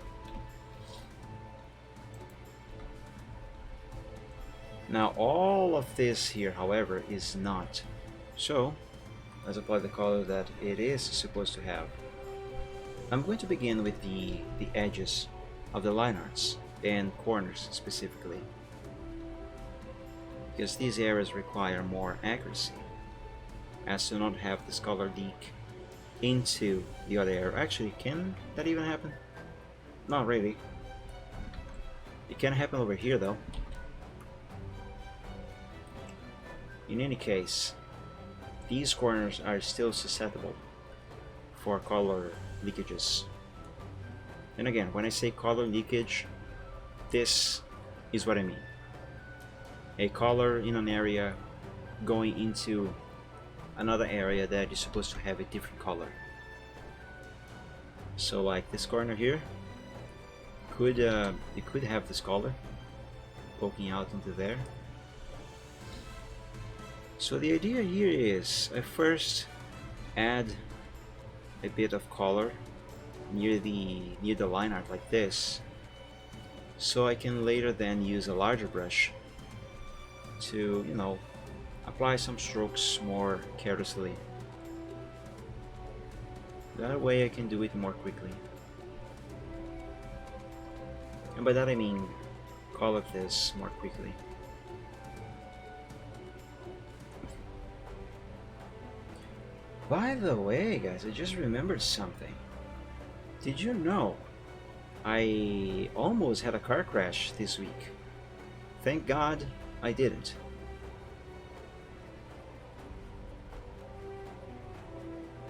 Now all of this here, however, is not. So let's apply the color that it is supposed to have. I'm going to begin with the edges of the line arts and corners specifically, because these areas require more accuracy as to not have this color leak into the other area. Actually, can that even happen? Not really. It can happen over here though. In any case, these corners are still susceptible for color leakages. And again, when I say color leakage, this is what I mean. A color in an area going into another area that is supposed to have a different color. So like this corner here, it could have this color poking out into there. So the idea here is I first add a bit of color near the line art like this, so I can later then use a larger brush to, you know, apply some strokes more carelessly. That way I can do it more quickly. And by that I mean color this more quickly. By the way, guys, I just remembered something. Did you know I almost had a car crash this week? Thank God I didn't.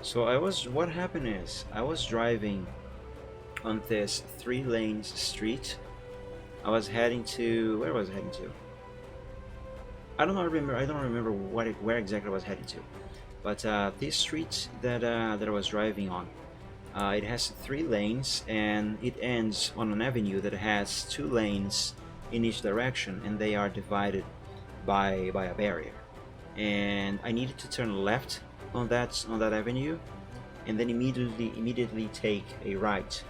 So what happened is I was driving on this 3-lane street. I was heading to, where was I heading to? I don't remember where exactly I was heading to. But this street that I was driving on, it has 3 lanes, and it ends on an avenue that has 2 lanes in each direction, and they are divided by a barrier. And I needed to turn left on that avenue, and then immediately take a right.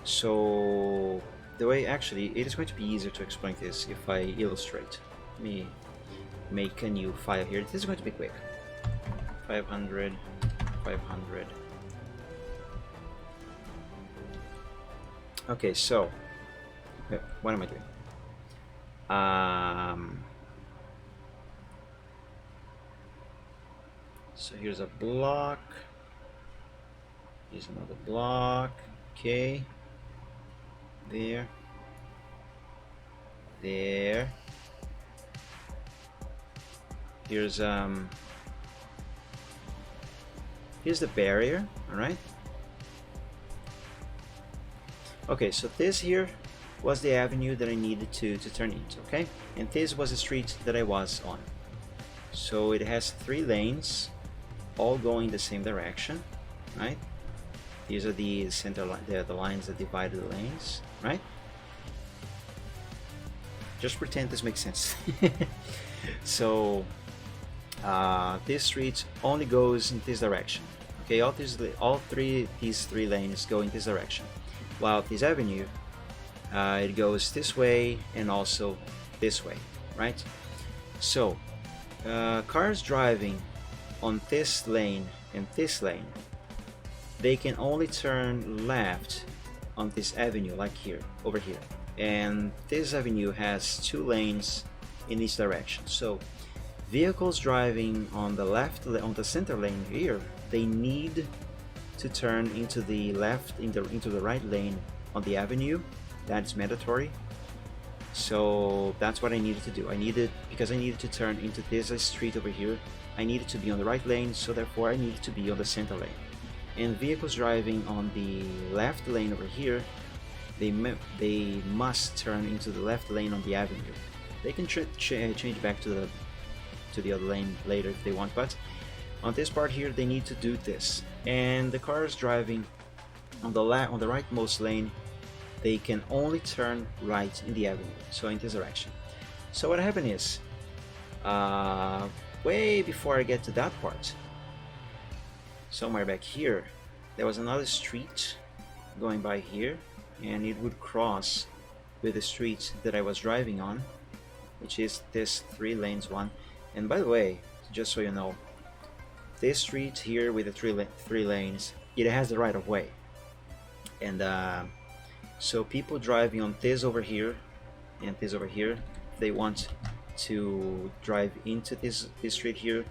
So the way, actually, it is going to be easier to explain this if I illustrate. Let me make a new file here. This is going to be quick. 500, 500. Okay, so what am I doing? So here's a block. Here's another block. Okay. There. There. Here's the barrier, all right? Okay, so this here was the avenue that I needed to turn into, okay? And this was the street that I was on. So it has 3 lanes, all going the same direction, right? These are the center the lines that divide the lanes, right? Just pretend this makes sense. So this street only goes in this direction. Okay, these three lanes go in this direction, while this avenue, it goes this way and also this way, right? So cars driving on this lane and this lane, they can only turn left on this avenue, like here, over here. And this avenue has 2 lanes in each direction. So vehicles driving on the center lane here, they need to turn into the into the right lane on the avenue. That's mandatory. So that's what I needed to do. Because I needed to turn into this street over here, I needed to be on the right lane, so therefore I needed to be on the center lane. And vehicles driving on the left lane over here, they must turn into the left lane on the avenue. They can change back to the other lane later if they want, but on this part here they need to do this. And the cars driving on the rightmost lane, they can only turn right in the avenue, so in this direction. So what happened is, way before I get to that part, somewhere back here, there was another street going by here, and it would cross with the street that I was driving on, which is this 3 lanes one. And by the way, just so you know, this street here with the three lanes, it has the right of way. And so people driving on this over here and this over here, they want to drive into this street here,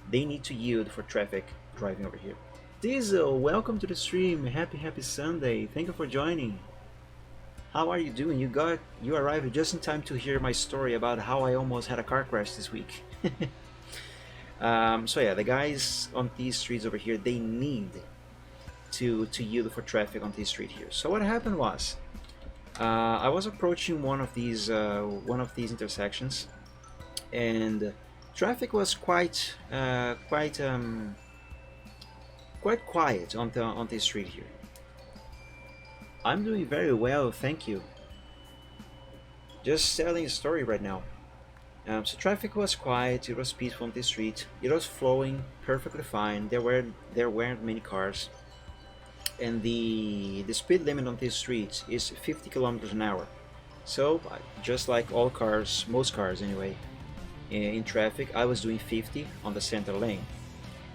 they need to yield for traffic driving over here. Diesel, welcome to the stream. Happy Sunday. Thank you for joining. How are you doing? You arrived just in time to hear my story about how I almost had a car crash this week. So yeah, the guys on these streets over here, they need to yield for traffic on this street here. So what happened was, I was approaching one of these intersections, and traffic was quite quiet on this street here. I'm doing very well, thank you. Just telling a story right now. So traffic was quiet, it was peaceful on this street, it was flowing perfectly fine, there weren't many cars, and the speed limit on this street is 50 kilometers an hour. So just like all cars, most cars anyway, in traffic, I was doing 50 on the center lane.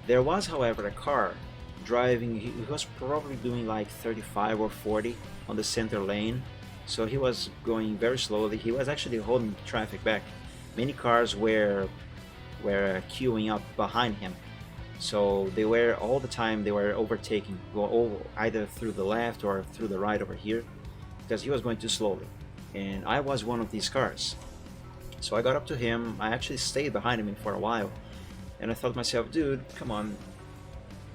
There was, however, a car driving, he was probably doing like 35 or 40 on the center lane, so he was going very slowly. He was actually holding traffic back. Many cars were queuing up behind him, so they were all the time overtaking, either through the left or through the right over here, because he was going too slowly, and I was one of these cars. So I got up to him. I actually stayed behind him for a while, and I thought to myself, dude, come on,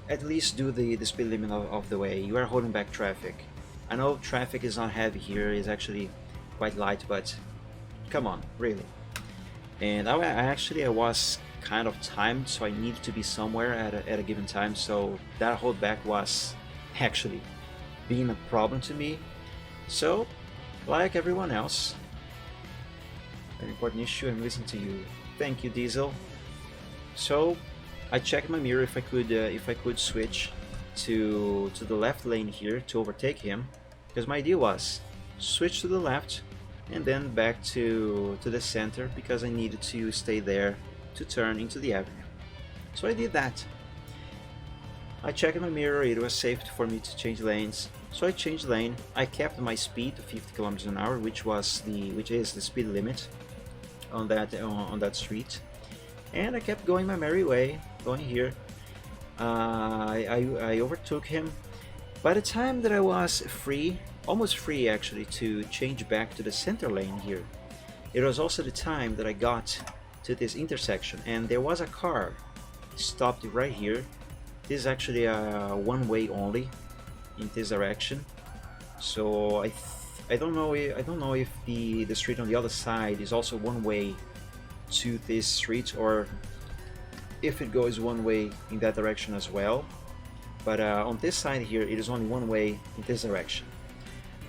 at least do the speed limit of the way. You are holding back traffic. I know traffic is not heavy here, it's actually quite light, but come on, really. And I was kind of timed, so I needed to be somewhere at a given time, so that holdback was actually being a problem to me. So, like everyone else, an important issue, I'm listening to you. Thank you, Diesel. So I checked my mirror if I could switch to the left lane here to overtake him, because my idea was switch to the left and then back to the center, because I needed to stay there to turn into the avenue. So I did that. I checked my mirror, it was safe for me to change lanes, so I changed lane. I kept my speed to 50 kilometers an hour, which is the speed limit on that street, and I kept going my merry way, going here. I overtook him. By the time that I was free, almost free actually, to change back to the center lane here, it was also the time that I got to this intersection, and there was a car stopped right here. This is actually a one-way only in this direction, so I don't know if the street on the other side is also one way to this street, or if it goes one way in that direction as well. But on this side here, it is only one way in this direction.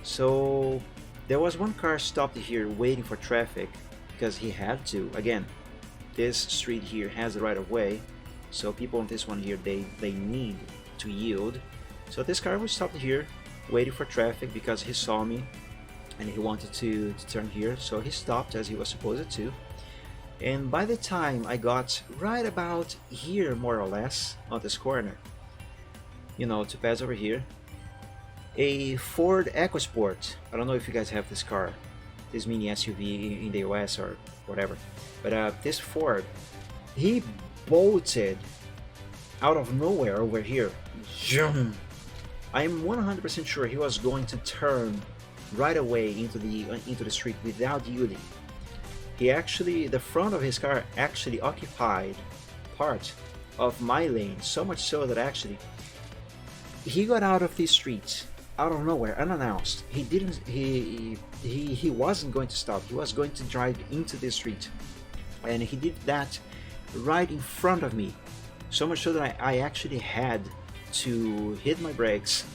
So there was one car stopped here waiting for traffic, because he had to. Again, this street here has the right of way, so people on this one here, they need to yield. So this car was stopped here waiting for traffic because he saw me and he wanted to turn here, so he stopped as he was supposed to. And by the time I got right about here, more or less, on this corner, to pass over here, a Ford EcoSport, I don't know if you guys have this car, this mini SUV in the US or whatever, but this Ford, he bolted out of nowhere over here. I am 100% sure he was going to turn right away into the street without yielding. The front of his car actually occupied part of my lane, so much so that actually he got out of the street out of nowhere, unannounced. He didn't. He wasn't going to stop. He was going to drive into the street, and he did that right in front of me. So much so that I actually had to hit my brakes,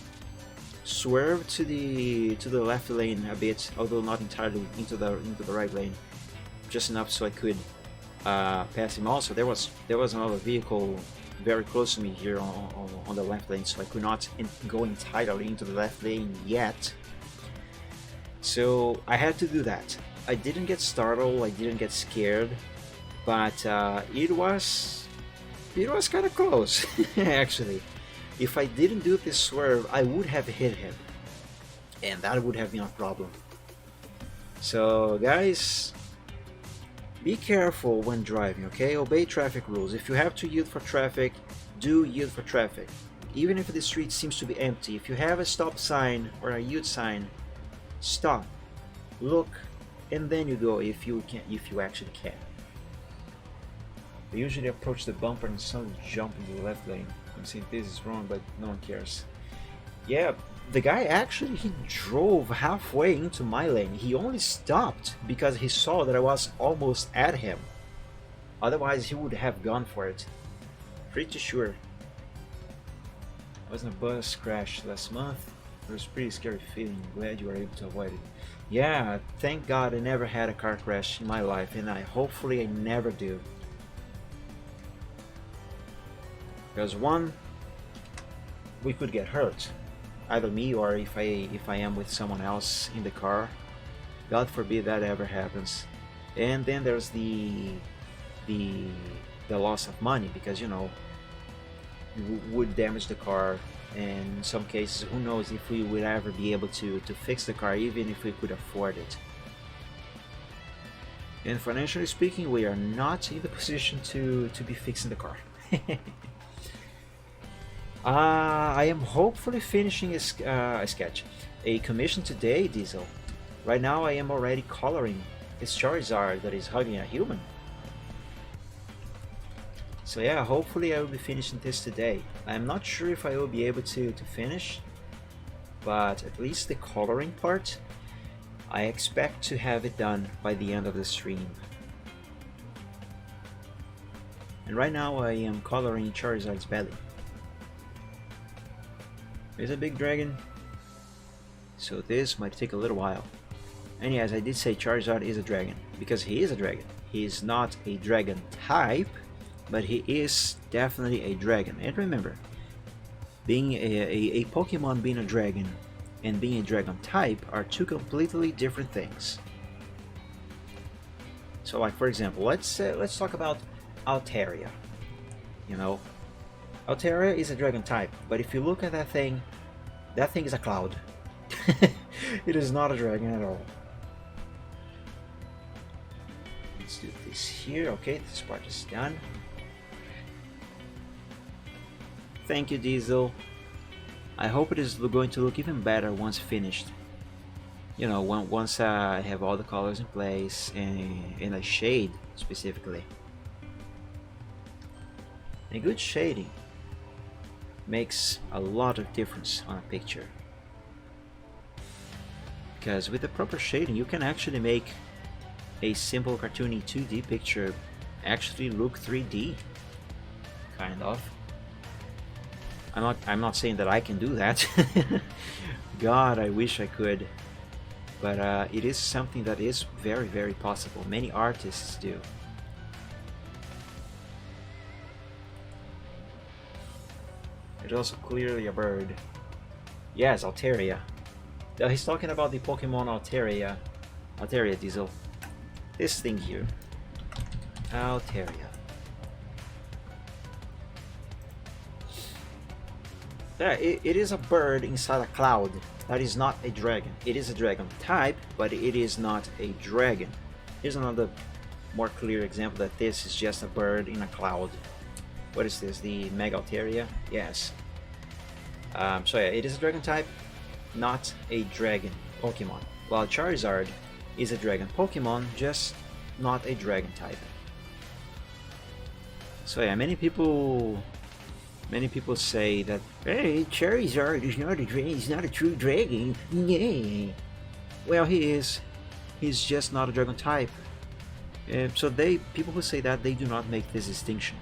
swerve to the left lane a bit, although not entirely into the right lane, just enough so I could pass him. Also, there was another vehicle very close to me here on the left lane, so I could not go entirely into the left lane yet. So I had to do that. I didn't get startled, I didn't get scared, but it was kind of close. Actually, if I didn't do this swerve, I would have hit him, and that would have been a problem. So guys, be careful when driving, okay? Obey traffic rules. If you have to yield for traffic, do yield for traffic. Even if the street seems to be empty, if you have a stop sign or a yield sign, stop, look, and then you go if you actually can. I usually approach the bumper and suddenly jump into the left lane. I'm saying this is wrong, but no one cares. Yeah, the guy actually, he drove halfway into my lane. He only stopped because he saw that I was almost at him. Otherwise, he would have gone for it. Pretty sure. I was in a bus crash last month. It was a pretty scary feeling. Glad you were able to avoid it. Yeah, thank God I never had a car crash in my life, and hopefully I never do. Because one, we could get hurt, either me or if I am with someone else in the car. God forbid that ever happens. And then there's the loss of money, because you would damage the car, and in some cases, who knows if we would ever be able to fix the car, even if we could afford it. And financially speaking, we are not in the position to be fixing the car. I am hopefully finishing a sketch, a commission today, Diesel. Right now I am already coloring this Charizard that is hugging a human. So yeah, hopefully I will be finishing this today. I'm not sure if I will be able to finish, but at least the coloring part, I expect to have it done by the end of the stream. And right now I am coloring Charizard's belly. There's a big dragon, so this might take a little while. And yes, I did say Charizard is a dragon, because he is a dragon. He is not a dragon type, but he is definitely a dragon. And remember, being a Pokemon being a dragon and being a dragon type are two completely different things. So like, for example, let's talk about Altaria. Altaria is a dragon type, but if you look at that thing is a cloud. It is not a dragon at all. Let's do this here. Okay, this part is done. Thank you, Diesel. I hope it is going to look even better once finished. Once I have all the colors in place and a shade specifically. A good shading makes a lot of difference on a picture, because with the proper shading you can actually make a simple cartoony 2D picture actually look 3D, kind of. I'm not saying that I can do that. God, I wish I could, but it is something that is very, very possible. Many artists do. It's also clearly a bird. Yes, Altaria. He's talking about the Pokemon Altaria. Altaria, Diesel. This thing here. Altaria. Yeah, it is a bird inside a cloud. That is not a dragon. It is a dragon type, but it is not a dragon. Here's another more clear example that this is just a bird in a cloud. What is this? The Mega Altaria? Yes. So yeah, it is a dragon type, not a dragon Pokemon. While Charizard is a dragon Pokemon, just not a dragon type. So yeah, many people Many people say that, hey, Charizard is not a true dragon. Yeah. Well, he is. He's just not a dragon type. So people who say that, they do not make this distinction.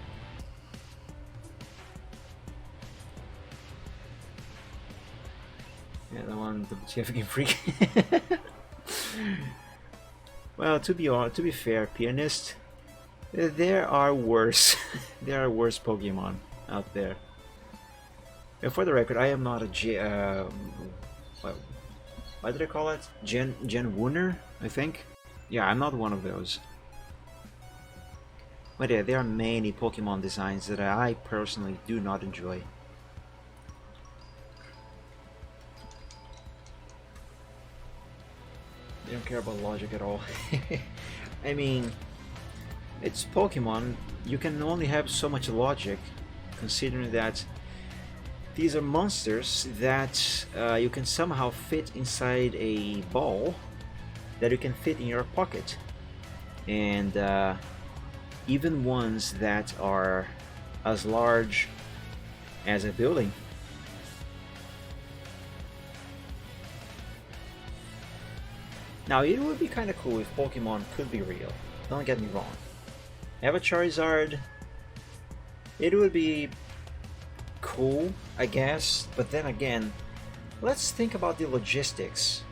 Yeah, the one, the Game Freak. Well, to be fair, Pianist, there are worse, there are worse Pokemon out there. And for the record, I am not a what did I call it? Gen Wooner, I think. Yeah, I'm not one of those. But yeah, there are many Pokemon designs that I personally do not enjoy. They don't care about logic at all. I mean, it's Pokemon. You can only have so much logic, considering that these are monsters that you can somehow fit inside a ball that you can fit in your pocket. And even ones that are as large as a building. Now, it would be kind of cool if Pokemon could be real. Don't get me wrong. Have a Charizard. It would be cool, I guess. But then again, let's think about the logistics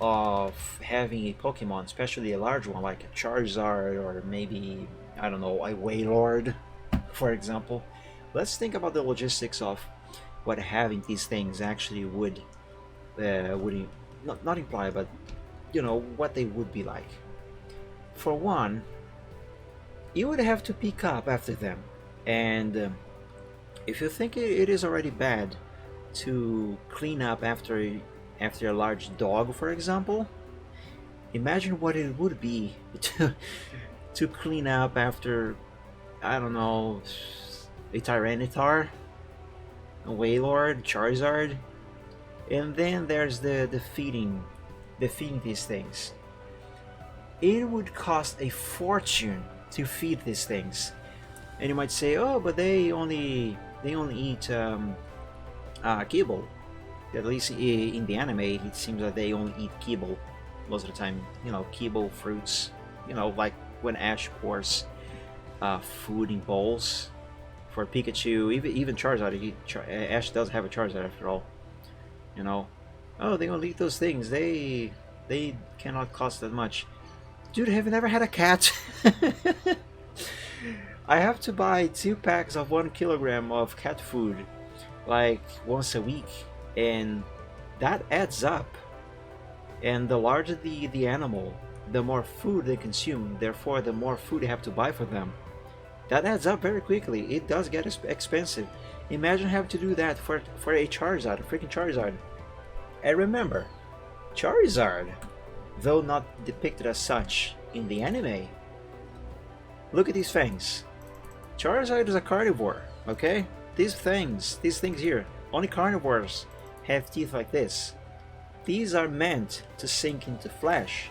of having a Pokemon, especially a large one like a Charizard or maybe, I don't know, a Wailord, for example. Let's think about the logistics of what having these things actually would not imply, but you know what they would be like. For one, you would have to pick up after them, and if you think it is already bad to clean up after a large dog, for example, imagine what it would be to clean up after, I don't know, a Tyranitar, a Wailord, Charizard, and then there's the feeding these things. It would cost a fortune to feed these things, and you might say, oh, but they only eat kibble. At least in the anime, it seems that they only eat kibble most of the time. You know, kibble fruits. You know, like when Ash pours food in bowls for Pikachu, even Charizard. Ash does have a Charizard after all. You know, oh, they only eat those things. They cannot cost that much. Dude, have you never had a cat? I have to buy 2 packs of 1 kilogram of cat food like once a week, and that adds up. And the larger the animal, the more food they consume, therefore the more food you have to buy for them. That adds up very quickly. It does get expensive. Imagine having to do that for a Charizard, a freaking Charizard. And remember, Charizard, though not depicted as such in the anime, look at these fangs. Charizard is a carnivore, okay? These things here, only carnivores have teeth like this. These are meant to sink into flesh.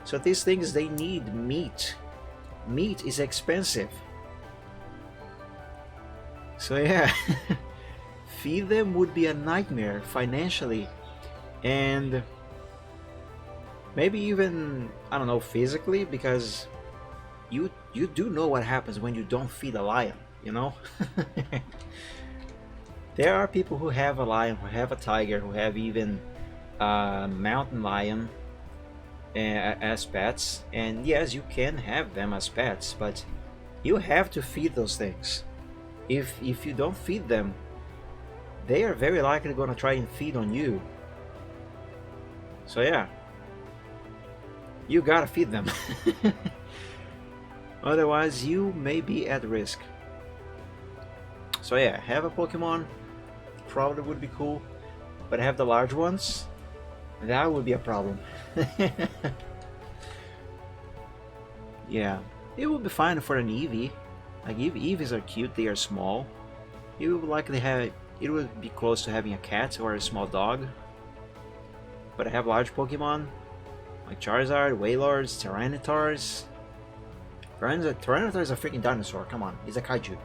So these things, they need meat. Meat is expensive. So yeah, feed them would be a nightmare financially, and maybe even, I don't know, physically, because you do know what happens when you don't feed a lion, you know? There are people who have a lion, who have a tiger, who have even a mountain lion as pets, and yes, you can have them as pets, but you have to feed those things. If you don't feed them, they are very likely going to try and feed on you. So yeah, you gotta feed them. Otherwise, you may be at risk. So yeah, have a Pokemon probably would be cool, but have the large ones, that would be a problem. Yeah, it would be fine for an Eevee. Like Eevees are cute, they are small. It would be close to having a cat or a small dog. But I have large Pokemon like Charizard, Wailords, Tyranitars. Tyranitar is a freaking dinosaur. Come on, he's a kaiju.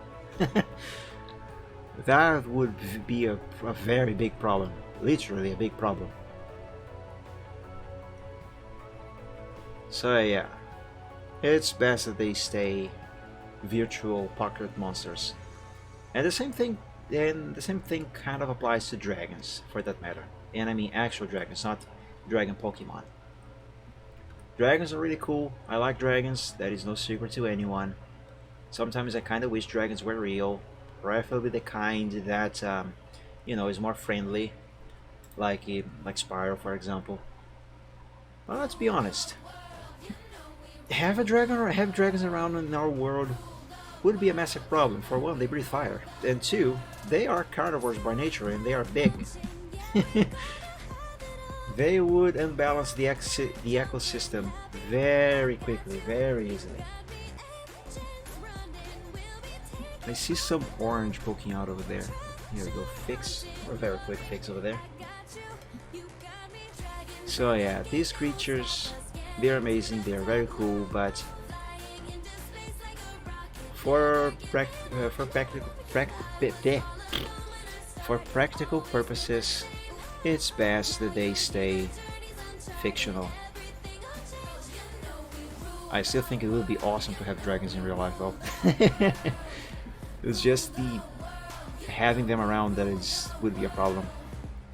That would be a very big problem. Literally a big problem. So yeah, it's best that they stay virtual pocket monsters. And the same thing kind of applies to dragons, for that matter. And I mean actual dragons, not dragon Pokemon. Dragons are really cool. I like dragons. That is no secret to anyone. Sometimes I kind of wish dragons were real, preferably the kind that is more friendly, like Spyro, for example. But let's be honest. Have a dragon or have dragons around in our world would be a massive problem. For one, they breathe fire, and two, they are carnivores by nature and they are big. They would unbalance the ecosystem very quickly, very easily. I see some orange poking out over there. Here we go, fix, or very quick fix over there. So yeah, these creatures, they're amazing, they're very cool, but for practical purposes, it's best that they stay fictional. I still think it would be awesome to have dragons in real life, though. It's just the having them around that would be a problem.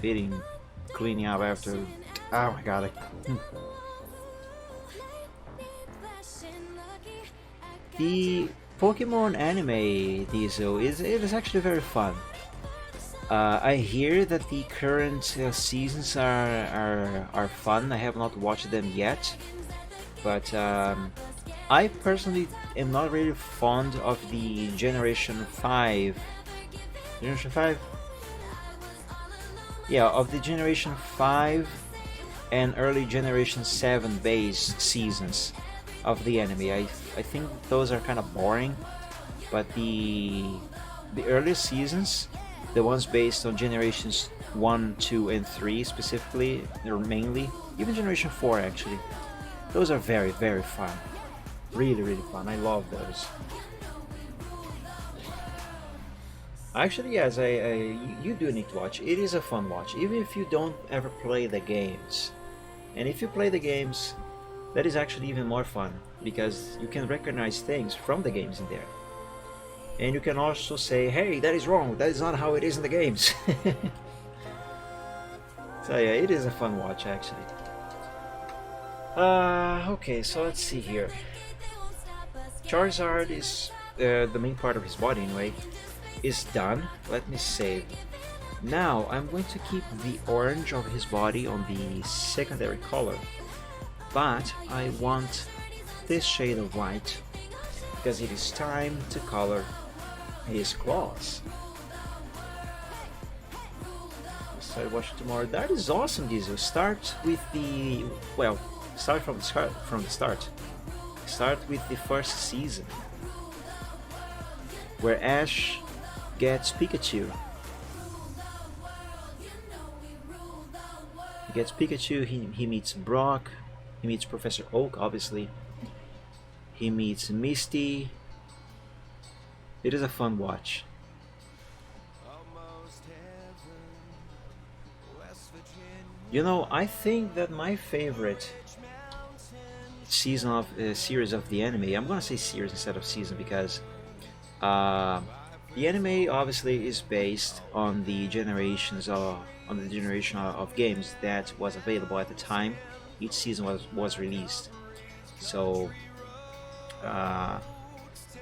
Feeding, cleaning up after. Oh my god. The Pokemon anime, Diesel, it is actually very fun. I hear that the current seasons are fun. I have not watched them yet, but I personally am not really fond of the Generation 5. Generation 5? Yeah, of the Generation 5 and early Generation 7 base seasons of the anime. I think those are kind of boring, but the early seasons, the ones based on Generations 1, 2, and 3 specifically, or mainly, even Generation 4 actually, those are very, very fun. Really, really fun. I love those. Actually, yes, you do need to watch. It is a fun watch, even if you don't ever play the games. And if you play the games, that is actually even more fun, because you can recognize things from the games in there. And you can also say, hey, that is wrong, that is not how it is in the games. So yeah, it is a fun watch actually. Okay, so let's see here. Charizard is the main part of his body anyway, is done. Let me save. Now I'm going to keep the orange of his body on the secondary color, but I want this shade of white because it is time to color his claws. Start watching tomorrow. That is awesome, Diesel. Start with the start from the start. Start with the first season, where Ash gets Pikachu. He gets Pikachu. He meets Brock. He meets Professor Oak, obviously. He meets Misty. It is a fun watch. You know, I think that my favorite season of series of the anime, I'm gonna say series instead of season because the anime obviously is based on the generation of games that was available at the time each season was released. So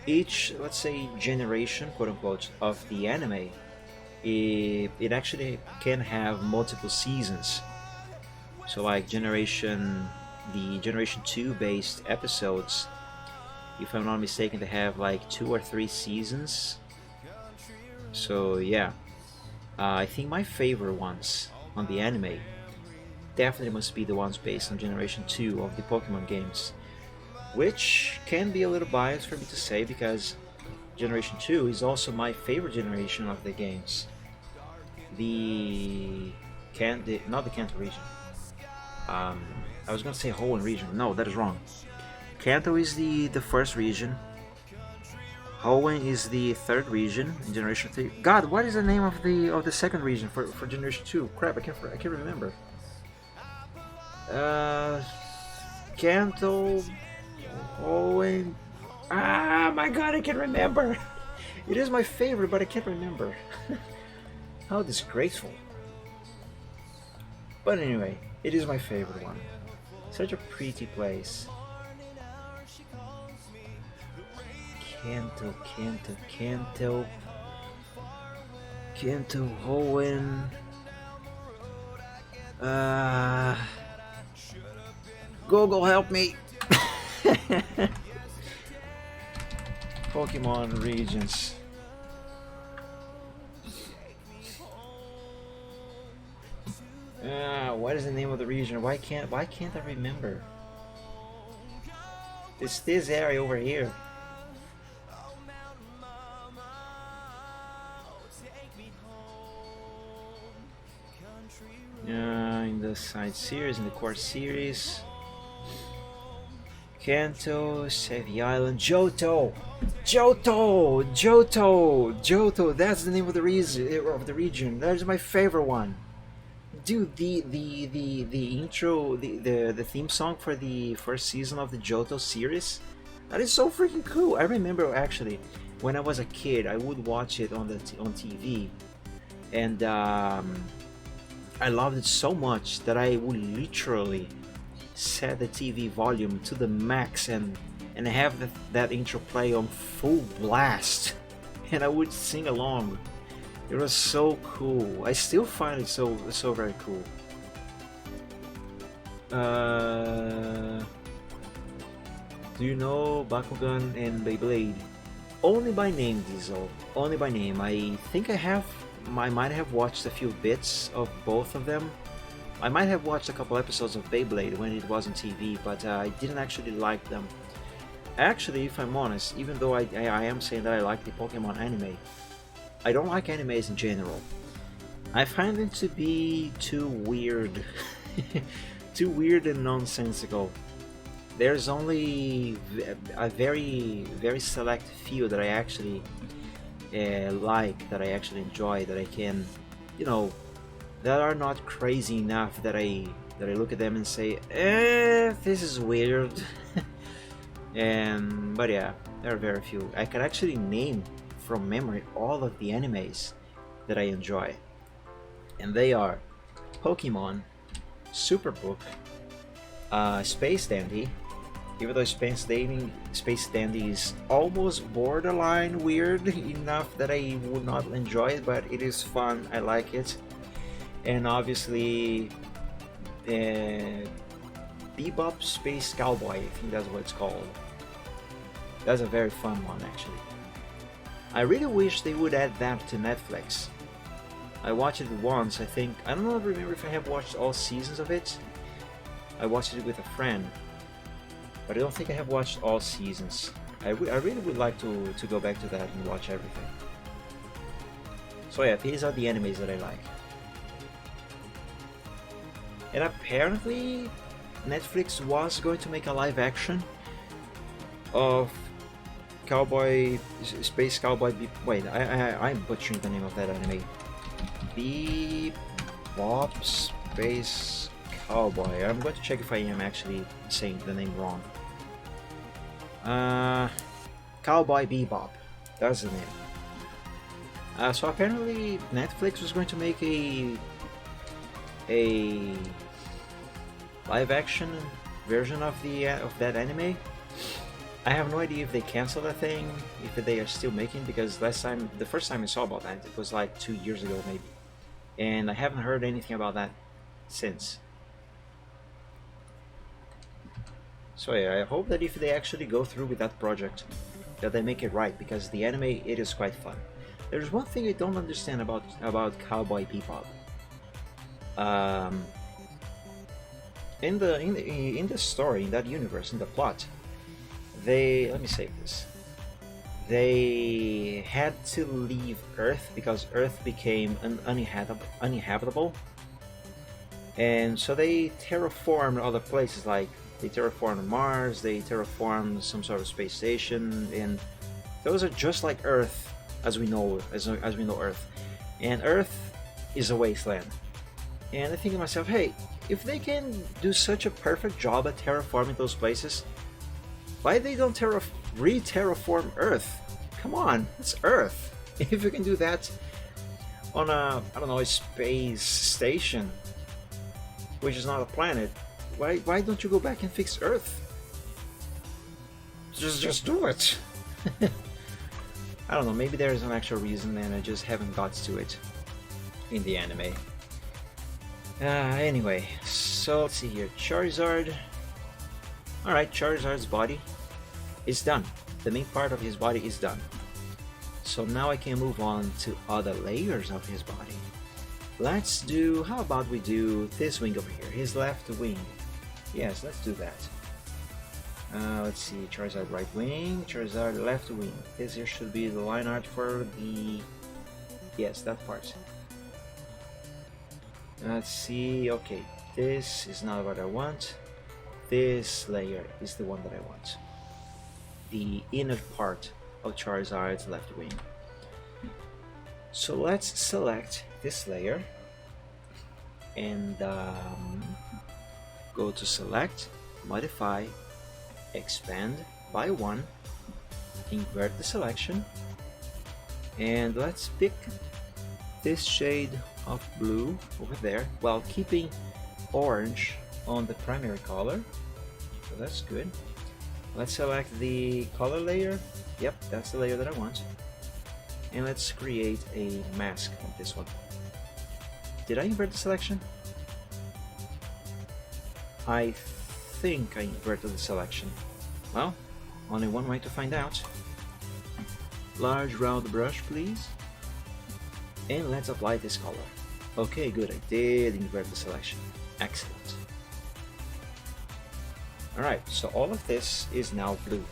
each, let's say, generation, quote unquote, of the anime, it actually can have multiple seasons. So like the Generation 2 based episodes, if I'm not mistaken, they have like 2 or 3 seasons. So yeah, I think my favorite ones on the anime definitely must be the ones based on Generation 2 of the Pokemon games, which can be a little biased for me to say because Generation 2 is also my favorite generation of the games. Not the Kanto region. I was gonna say Hoenn region. No, that is wrong. Kanto is the first region. Hoenn is the third region in Generation 3. God, what is the name of the second region for Generation 2? Crap, I can't remember. Kanto, Hoenn. Ah, my God, I can't remember. It is my favorite, but I can't remember. How disgraceful. But anyway, it is my favorite one. Such a pretty place. Kanto, Hoenn. Google, help me. Pokemon regions. What is the name of the region? Why can't I remember? It's this area over here. In the side series, in the core series. Kanto, Savvy Island, Johto, that's the name of the region. That is my favorite one. Dude, the intro, the theme song for the first season of the Johto series, that is so freaking cool. I remember actually when I was a kid, I would watch it on TV, and I loved it so much that I would literally set the TV volume to the max and have that intro play on full blast, and I would sing along. It was so cool. I still find it so very cool. Do you know Bakugan and Beyblade? Only by name, Diesel. Only by name. I think I might have watched a few bits of both of them. I might have watched a couple episodes of Beyblade when it was on TV, but I didn't actually like them. Actually, if I'm honest, even though I am saying that I like the Pokemon anime, I don't like animes in general. I find them to be too weird. Too weird and nonsensical. There's only a very select few that I actually like, that I actually enjoy, that I can, that are not crazy enough that I look at them and say, this is weird. But yeah, there are very few. I can actually name from memory all of the animes that I enjoy, and they are Pokemon, Superbook, Space Dandy. Even though Space Dandy is almost borderline weird enough that I would not enjoy it, but it is fun. I like it. And obviously Bebop Space Cowboy, I think that's what it's called. That's a very fun one, actually. I really wish they would add that to Netflix. I watched it once, I think. I don't remember if I have watched all seasons of it. I watched it with a friend, but I don't think I have watched all seasons. I really would like to go back to that and watch everything. So yeah, these are the animes that I like. And apparently Netflix was going to make a live action of Space Cowboy. Wait, I'm butchering the name of that anime. Bebop Space Cowboy. I'm going to check if I am actually saying the name wrong. Cowboy Bebop. That's the name. So apparently Netflix was going to make a live action version of that anime. I have no idea if they canceled that thing, if they are still making, because the first time I saw about that, it was like 2 years ago maybe, and I haven't heard anything about that since. So yeah, I hope that if they actually go through with that project, that they make it right, because the anime, it is quite fun. There's one thing I don't understand about Cowboy Bebop. In the story, in that universe, in the plot, let me say this. They had to leave Earth because Earth became uninhabitable, and so they terraformed other places. Like they terraformed Mars, they terraformed some sort of space station, and those are just like Earth as we know Earth, and Earth is a wasteland. And I think to myself, hey, if they can do such a perfect job at terraforming those places, why they don't re-terraform Earth? Come on, it's Earth. If you can do that on a, I don't know, a space station, which is not a planet, why don't you go back and fix Earth? Just do it. I don't know, maybe there is an actual reason and I just haven't got to it in the anime. Anyway, so let's see here. Charizard. Alright, Charizard's body is done. The main part of his body is done. So now I can move on to other layers of his body. Let's do, how about we do this wing over here, his left wing. Yes, let's do that. Let's see, Charizard right wing, Charizard left wing. This here should be the line art for the, yes, that part. Let's see, okay, this is not what I want. This layer is the one that I want. The inner part of Charizard's left wing. So let's select this layer and go to select, modify, expand by 1, invert the selection, and let's pick this shade of blue over there while keeping orange on the primary color. So that's good. Let's select the color layer. Yep, that's the layer that I want. And let's create a mask of this one. Did I invert the selection? I think I inverted the selection. Well, only one way to find out. Large round brush, please. And let's apply this color. Okay, good, I did invert the selection. Excellent. Alright, so all of this is now blue.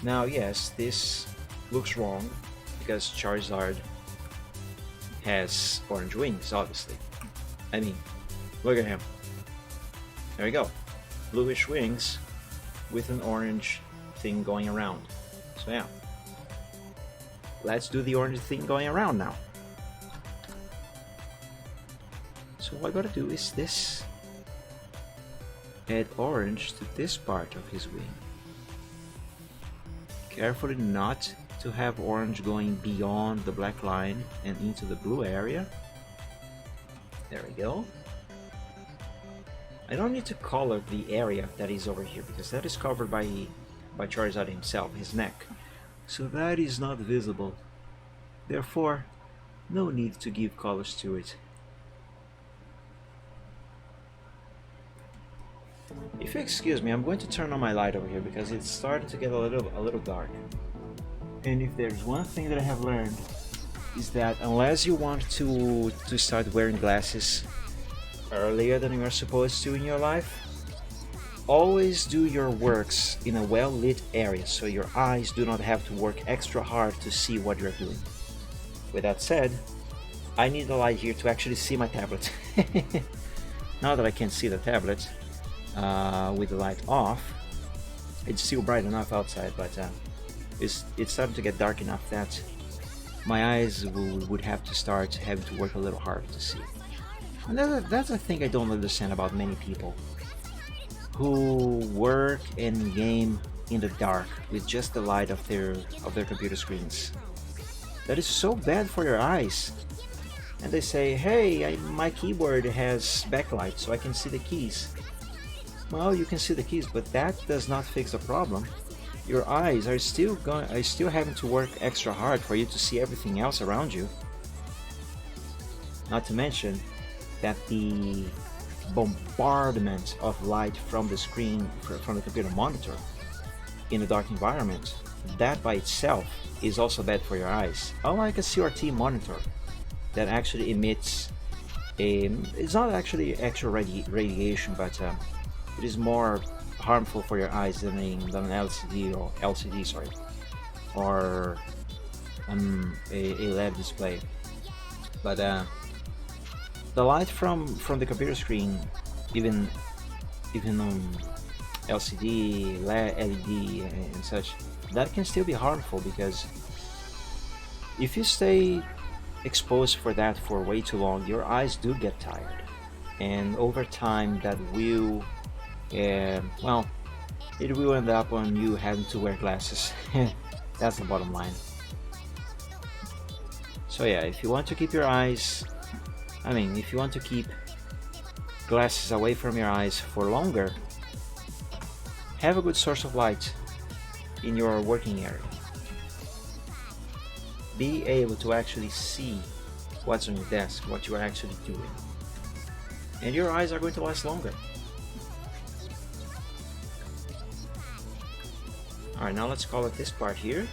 Now, yes, this looks wrong because Charizard has orange wings, obviously. I mean, look at him. There we go. Bluish wings with an orange thing going around. So yeah. Let's do the orange thing going around now. So what I gotta do is this. Add orange to this part of his wing. Carefully not to have orange going beyond the black line and into the blue area. There we go. I don't need to color the area that is over here because that is covered by Charizard himself, his neck. So that is not visible. Therefore, no need to give colors to it. If you excuse me, I'm going to turn on my light over here because it's starting to get a little dark. And if there's one thing that I have learned is that unless you want to start wearing glasses earlier than you are supposed to in your life, always do your works in a well-lit area so your eyes do not have to work extra hard to see what you're doing. With that said, I need the light here to actually see my tablet. Now that I can see the tablet with the light off, it's still bright enough outside, but it's starting to get dark enough that my eyes would have to start having to work a little harder to see. And that's a thing I don't understand about many people who work and game in the dark with just the light of their computer screens. That is so bad for your eyes. And they say, hey, my keyboard has backlight so I can see the keys. Well, you can see the keys, but that does not fix the problem. Your eyes are still having to work extra hard for you to see everything else around you. Not to mention that the bombardment of light from the screen, from the computer monitor in a dark environment, that by itself is also bad for your eyes. Unlike a CRT monitor that actually emits it's not actually actual radiation, but it is more harmful for your eyes than an LCD or a LED display. But the light from the computer screen, even LCD, LED, and such, that can still be harmful, because if you stay exposed for that for way too long, your eyes do get tired, and over time that will, well, it will end up on you having to wear glasses. That's the bottom line. So yeah, if you want to keep your eyes, if you want to keep glasses away from your eyes for longer, have a good source of light in your working area. Be able to actually see what's on your desk, what you are actually doing, and your eyes are going to last longer. Alright, now let's color this part here,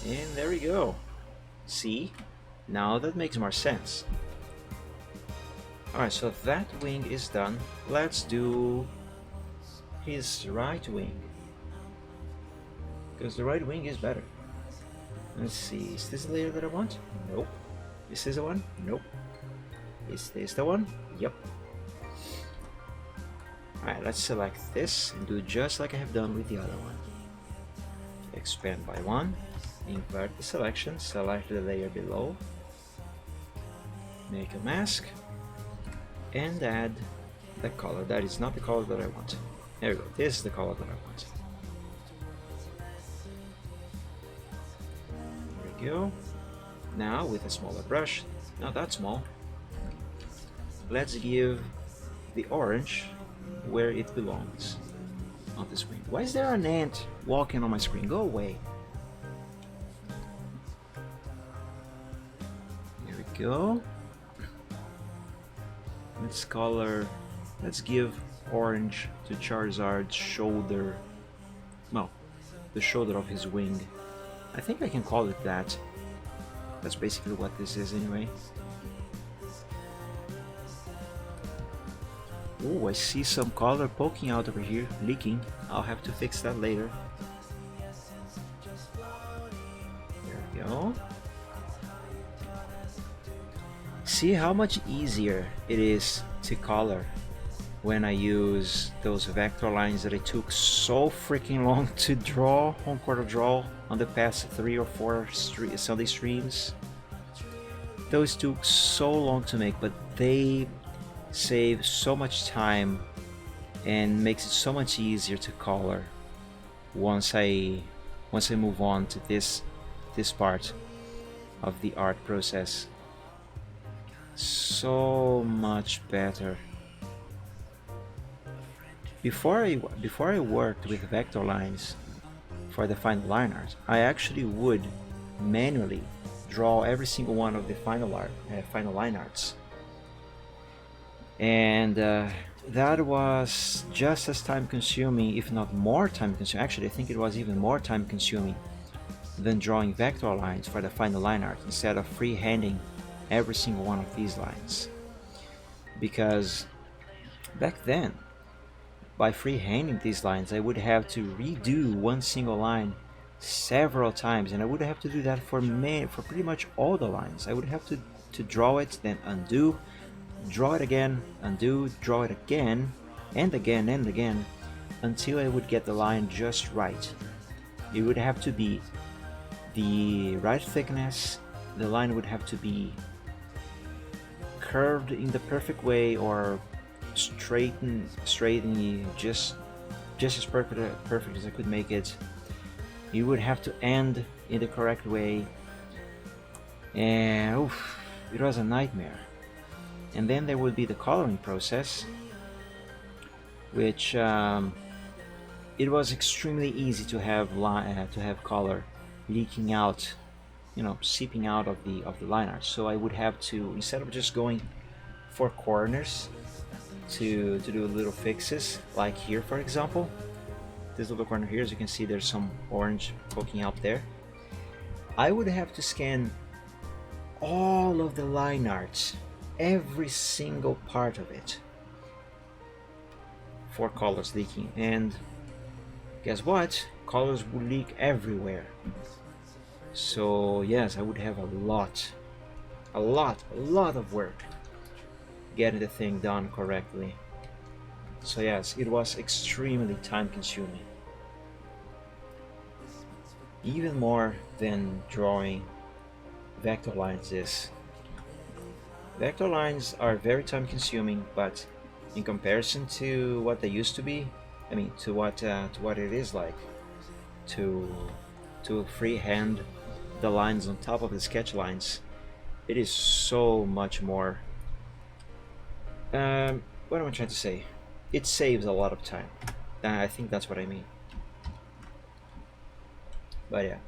and there we go. See? Now that makes more sense. Alright, so that wing is done. Let's do his right wing, because the right wing is better. Let's see, is this the layer that I want? Nope. Is this the one? Nope. Is this the one? Yep. Alright, let's select this and do just like I have done with the other one. Expand by 1, invert the selection, select the layer below, make a mask, and add the color. That is not the color that I want. There we go, this is the color that I want. There we go. Now with a smaller brush, not that small, let's give the orange where it belongs on the screen. Why is there an ant walking on my screen? Go away. There we go. Let's give orange to Charizard's shoulder. Well, the shoulder of his wing. I think I can call it that. That's basically what this is anyway. Oh, I see some color poking out over here, leaking. I'll have to fix that later. There we go. See how much easier it is to color when I use those vector lines that it took so freaking long to draw on CorelDRAW on the past 3 or 4 Sunday streams. Those took so long to make, but they save so much time and makes it so much easier to color once I move on to this part of the art process. So much better. Before I worked with vector lines for the final line art, I actually would manually draw every single one of the final line arts, and that was just as time consuming, if not more time consuming. Actually, I think it was even more time consuming than drawing vector lines for the final line art, instead of freehanding every single one of these lines. Because back then, by freehanding these lines, I would have to redo one single line several times, and I would have to do that for pretty much all the lines. I would have to draw it, then undo, draw it again, undo, draw it again, and again and again, until I would get the line just right. It would have to be the right thickness, the line would have to be curved in the perfect way, or straighten just as perfect as I could make it. You would have to end in the correct way, and it was a nightmare. And then there would be the coloring process, which it was extremely easy to have color leaking out, seeping out of the line art. So I would have to, instead of just going for corners to do little fixes, like here for example, this little corner here, as you can see there's some orange poking out there, I would have to scan all of the line arts, every single part of it, for colors leaking. And guess what? Colors would leak everywhere. So yes, I would have a lot of work getting the thing done correctly. So yes, it was extremely time consuming. even more than drawing vector lines is. Vector lines are very time consuming, but in comparison to what they used to be, I mean to what it is like to freehand the lines on top of the sketch lines, it is so much more. What am I trying to say? It saves a lot of time. I think that's what I mean. But yeah,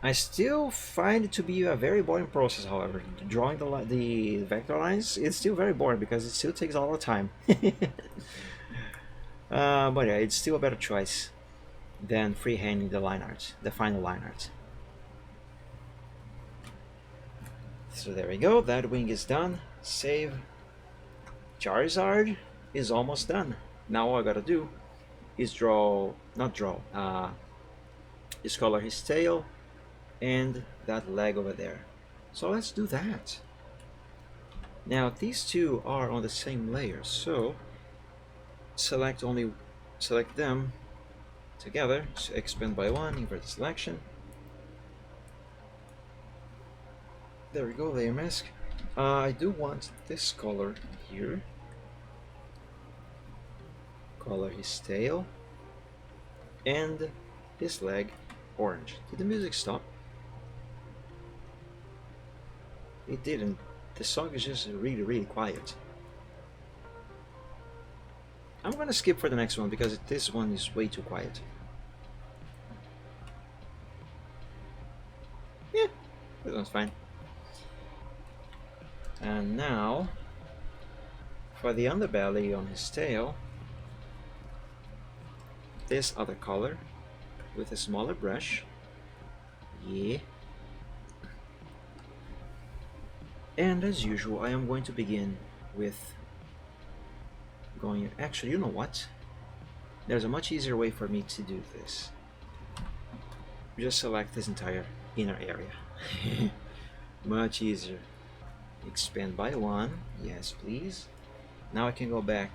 I still find it to be a very boring process. However, drawing the vector lines, it's still very boring because it still takes a lot of time. But yeah, it's still a better choice than freehanding the line art, the final line art. So there we go, that wing is done. Save. Charizard is almost done. Now all I gotta do is is color his tail and that leg over there. So let's do that. Now these two are on the same layer, so select them together. So expand by one, invert the selection. There we go, layer mask. I do want this color here. Color his tail and his leg orange. Did the music stop? It didn't. The song is just really quiet. I'm gonna skip for the next one because this one is way too quiet. Yeah, this one's fine. And now for the underbelly on his tail, this other color with a smaller brush. Yeah. And as usual, I am going to begin with actually, you know what? There's a much easier way for me to do this. Just select this entire inner area. Much easier. Expand by one. Yes, please. Now I can go back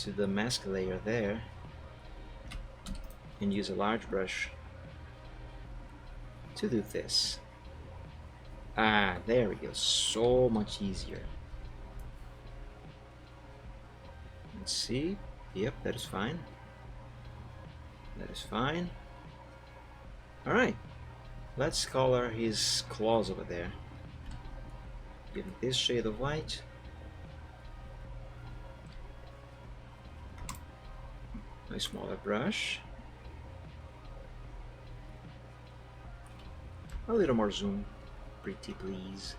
to the mask layer there and use a large brush to do this. Ah, there we go. So much easier. Let's see. Yep, that is fine. That is fine. Alright. Let's color his claws over there. Give it this shade of white. A smaller brush. A little more zoom, pretty please.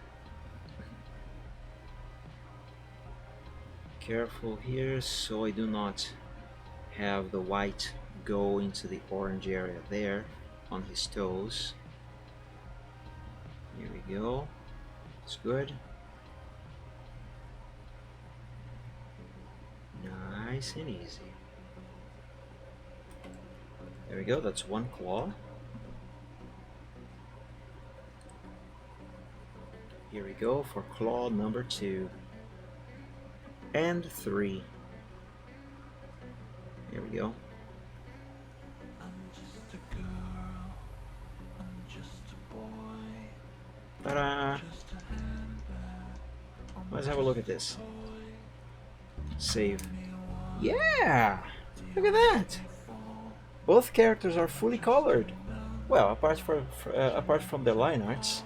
Careful here so I do not have the white go into the orange area there on his toes. Here we go. It's good. Nice and easy. There we go, that's one claw. Here we go for claw number 2 and 3. Here we go. Ta-da! Let's have a look at this. Save. Yeah! Look at that! Both characters are fully colored. Well, apart from the line arts.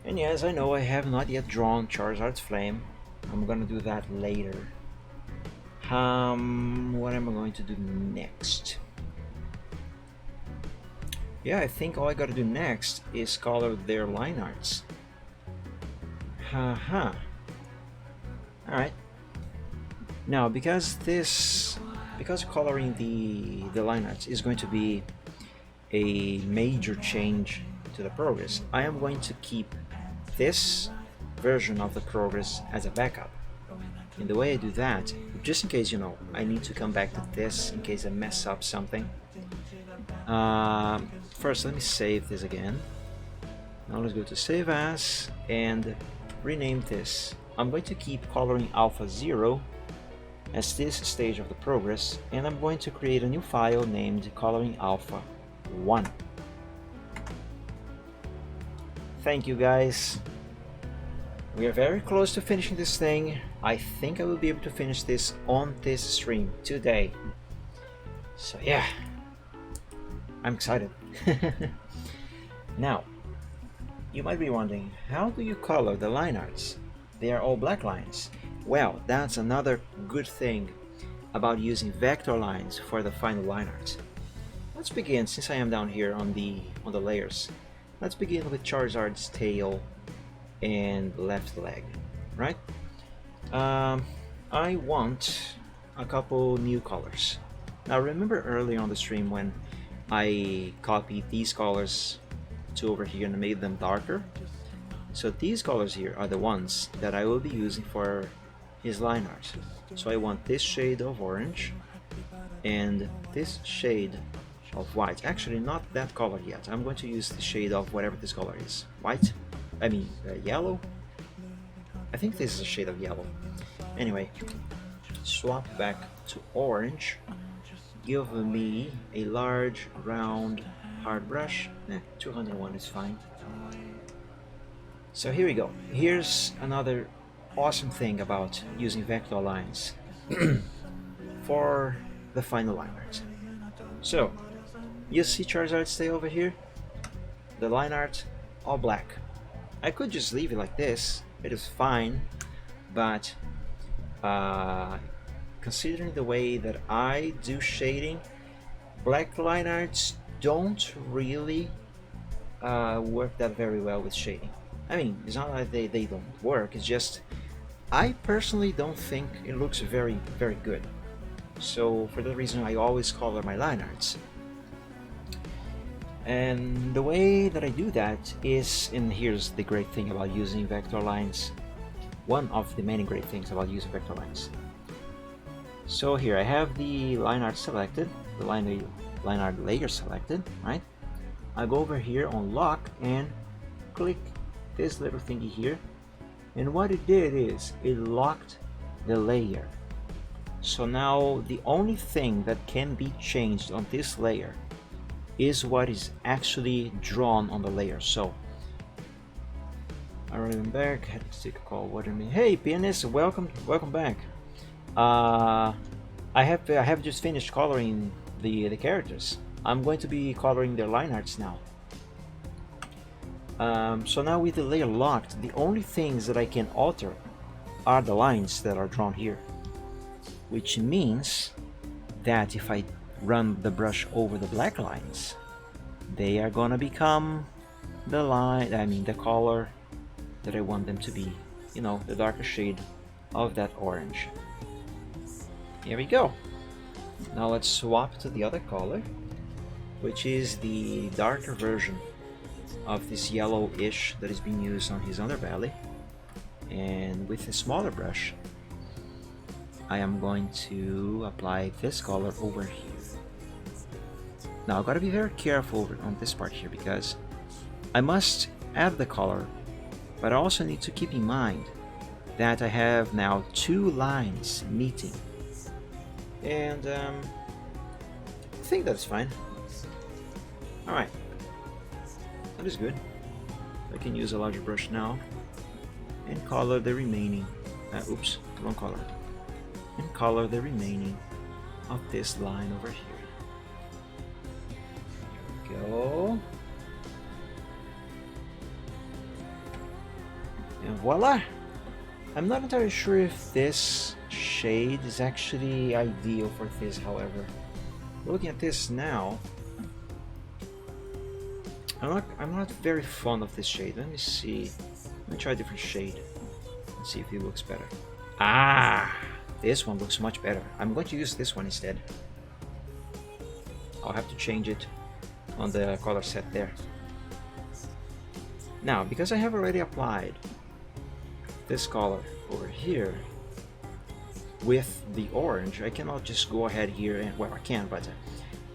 And yes, I know I have not yet drawn Charizard's Flame. I'm gonna do that later. What am I going to do next? Yeah, I think all I gotta do next is color their line arts. Haha. Alright. Now, because coloring the line arts is going to be a major change to the progress, I am going to keep this version of the progress as a backup. And the way I do that, just in case, I need to come back to this in case I mess up something. First, let me save this again. Now let's go to Save As and rename this. I'm going to keep coloring Alpha 0 as this stage of the progress, and I'm going to create a new file named Coloring Alpha 1. Thank you guys. We are very close to finishing this thing. I think I will be able to finish this on this stream today. So yeah, I'm excited. Now, you might be wondering, how do you color the line arts? They are all black lines. Well, that's another good thing about using vector lines for the final line arts. Let's begin, since I am down here on the layers. Let's begin with Charizard's tail and left leg, right? I want a couple new colors. Now remember earlier on the stream when I copied these colors to over here and made them darker? So these colors here are the ones that I will be using for his line art. So I want this shade of orange and this shade of white. Actually, not that color yet. I'm going to use the shade of whatever this color is. White? I mean, yellow? I think this is a shade of yellow. Anyway, swap back to orange. Give me a large, round, hard brush. 201 is fine. So here we go. Here's another awesome thing about using vector lines for the final line art. So, you see Charizard stay over here? The line art, all black. I could just leave it like this, it is fine, but considering the way that I do shading, black line arts don't really work that very well with shading. I mean, it's not like they don't work, it's just I personally don't think it looks very good. So for that reason I always color my line arts. And the way that I do that is, and here's the great thing about using vector lines, one of the many great things about using vector lines. So here I have the line art selected, the line art layer selected, right? I go over here on lock and click this little thingy here, and what it did is it locked the layer. So now the only thing that can be changed on this layer is what is actually drawn on the layer. So I am back. I had to take a call. What do you mean? Hey, pianist, welcome back. I have just finished coloring the characters. I'm going to be coloring their line arts now. So now with the layer locked, the only things that I can alter are the lines that are drawn here, which means that if I run the brush over the black lines, they are gonna become the line, I mean the color that I want them to be, you know, the darker shade of that orange. Here we go. Now let's swap to the other color, which is the darker version of this yellowish that is being used on his underbelly. And with a smaller brush, I am going to apply this color over here. Now I've got to be very careful on this part here because I must add the color, but I also need to keep in mind that I have now two lines meeting, and I think that's fine. Alright, that is good. I can use a larger brush now and color the remaining, oops, wrong color, and color the remaining of this line over here. Here we go. And voila! I'm not entirely sure if this shade is actually ideal for this, however. Looking at this now, I'm not very fond of this shade. Let me see. Let me try a different shade and see if it looks better. Ah! This one looks much better. I'm going to use this one instead. I'll have to change it on the color set there. Now, because I have already applied this color over here with the orange, I cannot just go ahead here and, well, I can, but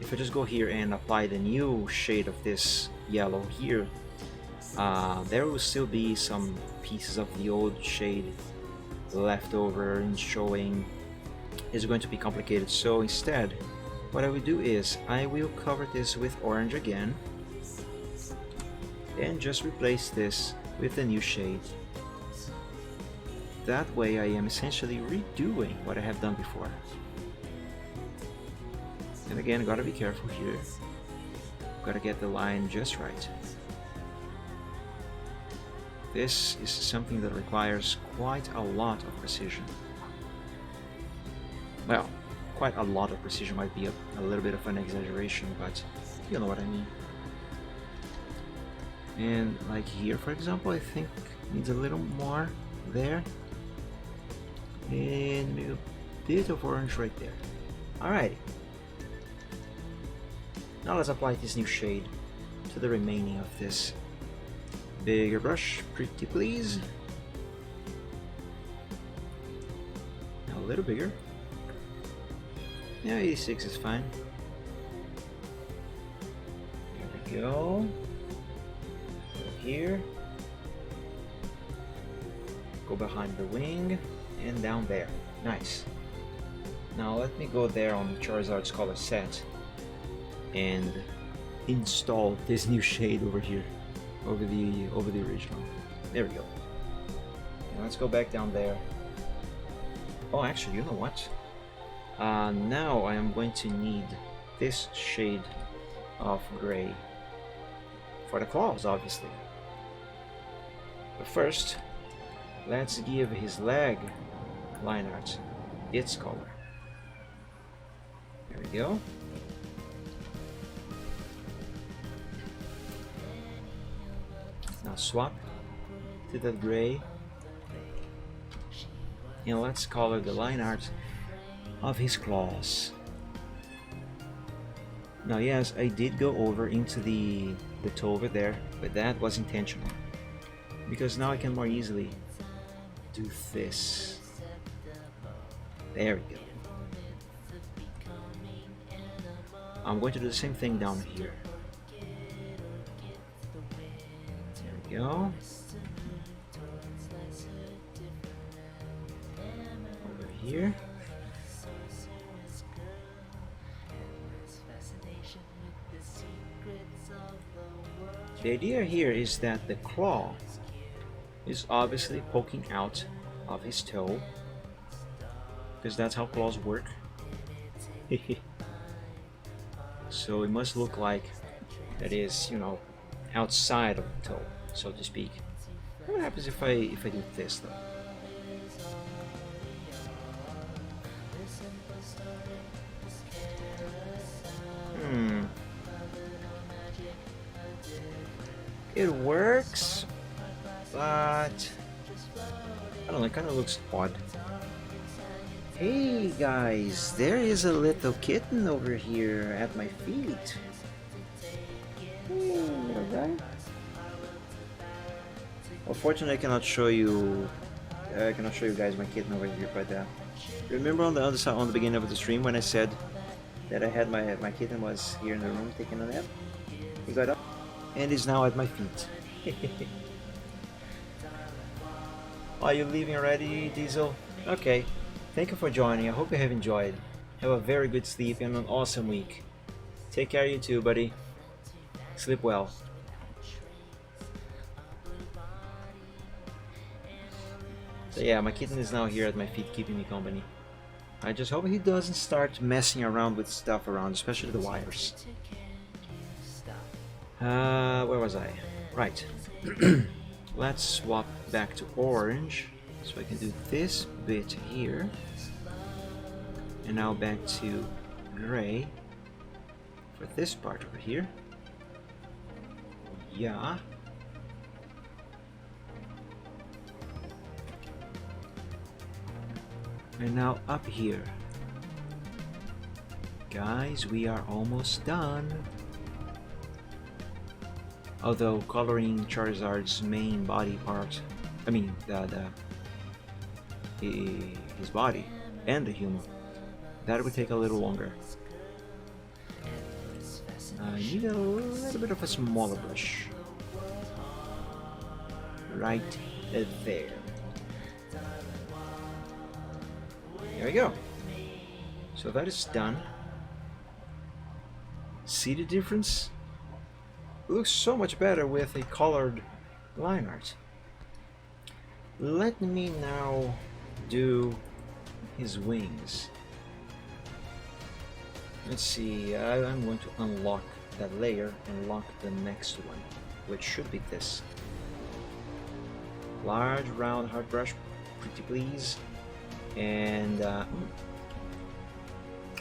if I just go here and apply the new shade of this yellow here, there will still be some pieces of the old shade left over and showing. Is going to be complicated. So instead, what I will do is I will cover this with orange again and just replace this with a new shade. That way I am essentially redoing what I have done before. And again, gotta be careful here. Gotta get the line just right. This is something that requires quite a lot of precision. Well, quite a lot of precision might be a little bit of an exaggeration, but you know what I mean. And like here, for example, I think needs a little more there. And maybe a bit of orange right there. Alright. Now let's apply this new shade to the remaining of this. Bigger brush, pretty please. A little bigger. Yeah, 86 is fine. There we go. Go here. Go behind the wing and down there. Nice. Now let me go there on Charizard's color set and install this new shade over here, over the original. There we go. And let's go back down there. Oh, actually, you know what? Now I am going to need this shade of gray for the claws, obviously. But first, let's give his leg line art its color. There we go. Now swap to the gray and let's color the line art of his claws. Now yes, I did go over into the toe over there, but that was intentional because now I can more easily do this. There we go. I'm going to do the same thing down here. There we go. Over here. The idea here is that the claw is obviously poking out of his toe, because that's how claws work. So it must look like that is, you know, outside of the toe, so to speak. What happens if I do this though? It works, but I don't know, it kind of looks odd. Hey guys, there is a little kitten over here at my feet. Hey, little guy. Unfortunately, I cannot show you guys my kitten over here, but remember on the other side, on the beginning of the stream, when I said that I had my kitten was here in the room taking a nap? He got up and is now at my feet. Are you leaving already, Diesel? Okay. Thank you for joining. I hope you have enjoyed. Have a very good sleep and an awesome week. Take care of you too, buddy. Sleep well. So yeah, my kitten is now here at my feet keeping me company. I just hope he doesn't start messing around with stuff around, especially the wires. Where was I? Right. Let's swap back to orange. So I can do this bit here. And now back to gray for this part over here. Yeah. And now up here. Guys, we are almost done. Although coloring Charizard's main body part, I mean his body and the human, that would take a little longer. I need a little bit of a smaller brush. Right there. There we go. So that is done. See the difference? It looks so much better with a colored line art. Let me now do his wings. Let's see, I'm going to unlock that layer and lock the next one, which should be this. Large round hard brush, pretty please. And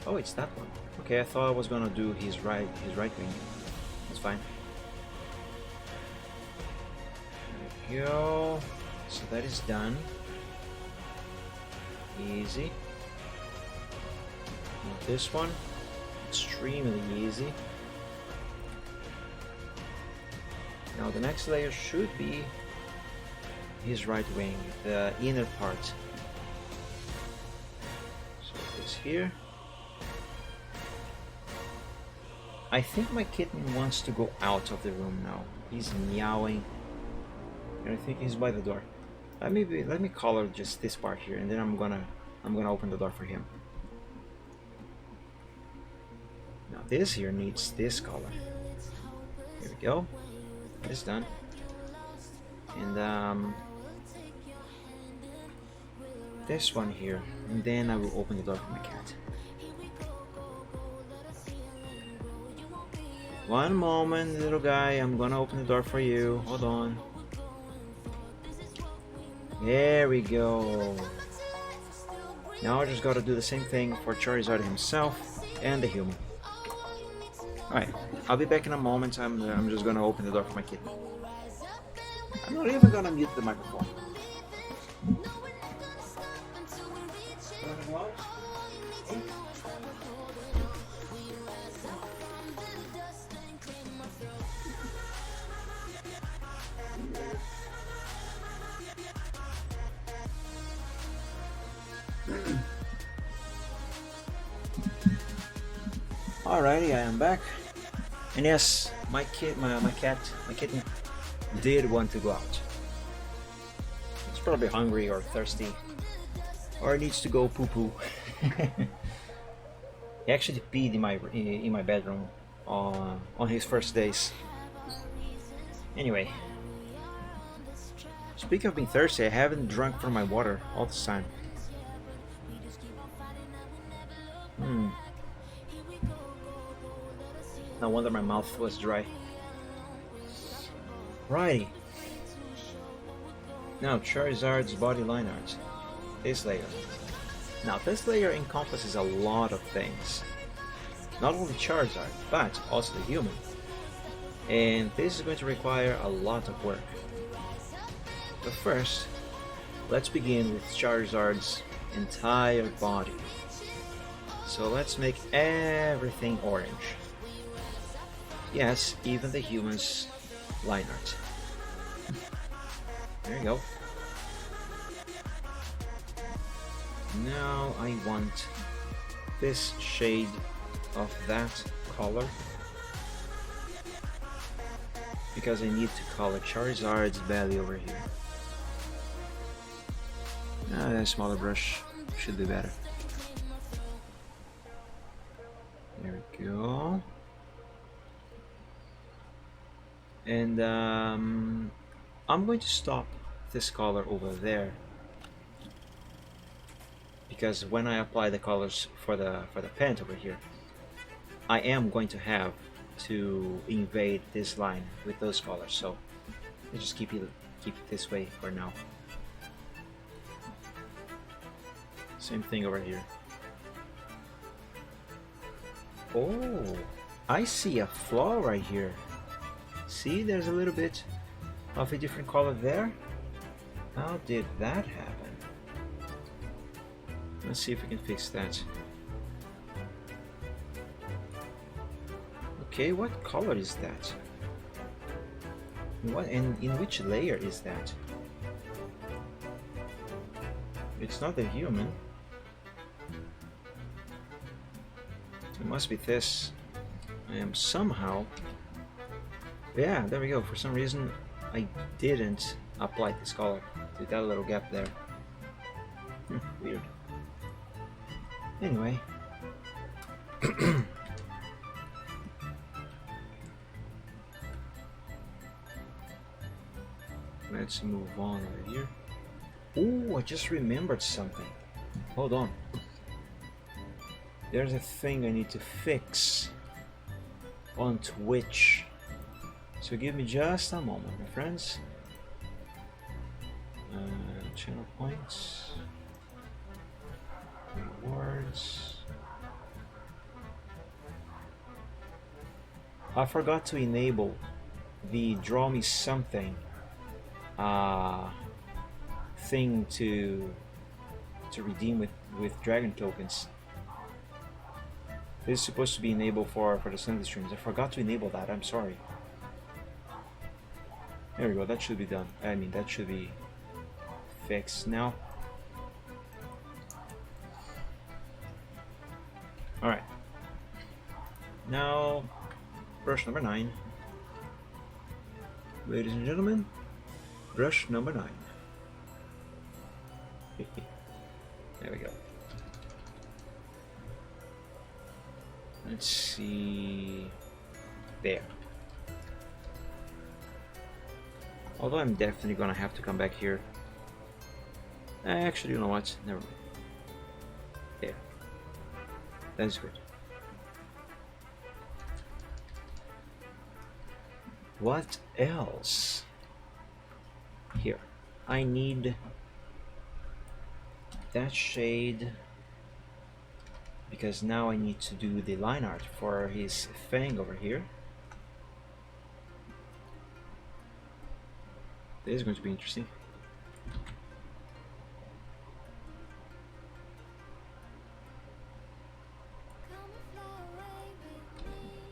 oh, it's that one. Okay, I thought I was gonna do his right wing. That's fine. There we go. So that is done. Easy. Now this one, extremely easy. Now the next layer should be his right wing, the inner part. So this here. I think my kitten wants to go out of the room now. He's meowing, and I think he's by the door. Let me color just this part here, and then I'm gonna open the door for him. Now this here needs this color. Here we go. It's done. And this one here, and then I will open the door for my cat. One moment, little guy, I'm gonna open the door for you. Hold on. There we go. Now I just gotta do the same thing for Charizard himself and the human. Alright, I'll be back in a moment. I'm just gonna open the door for my kitten. I'm not even gonna mute the microphone. Alrighty, I am back. And yes, my kitten did want to go out. It's probably hungry or thirsty, or needs to go poo poo. He actually peed in my bedroom on his first days. Anyway, speaking of being thirsty, I haven't drunk from my water all this time. No wonder my mouth was dry. Righty. Now Charizard's body line art. This layer. Now this layer encompasses a lot of things. Not only Charizard, but also the human. And this is going to require a lot of work. But first, let's begin with Charizard's entire body. So let's make everything orange. Yes, even the human's line art. There you go. Now I want this shade of that color, because I need to color Charizard's belly over here. A smaller brush should be better. There we go. And I'm going to stop this color over there, because when I apply the colors for the pant over here, I am going to have to invade this line with those colors. So I just keep it this way for now. Same thing over here. Oh, I see a flaw right here. See, there's a little bit of a different color there. How did that happen? Let's see if we can fix that. Okay, what color is that? What, and in which layer is that? It's not the human. It must be this. I am somehow... Yeah, there we go. For some reason, I didn't apply this color to that little gap there. Weird. Anyway. Let's move on over here. Oh, I just remembered something. Hold on. There's a thing I need to fix on Twitch. So give me just a moment, my friends. Channel points. Rewards. I forgot to enable the draw me something thing to redeem with dragon tokens. This is supposed to be enabled for the Sunday streams. I forgot to enable that. I'm sorry. There we go. That should be done. I mean, that should be fixed now. All right. Now, brush number 9. Ladies and gentlemen, brush number 9. There we go. Let's see. There. Although I'm definitely gonna have to come back here. Actually, you know what? Never mind. There. That's good. What else? Here. I need that shade because now I need to do the line art for his fang over here. This is going to be interesting.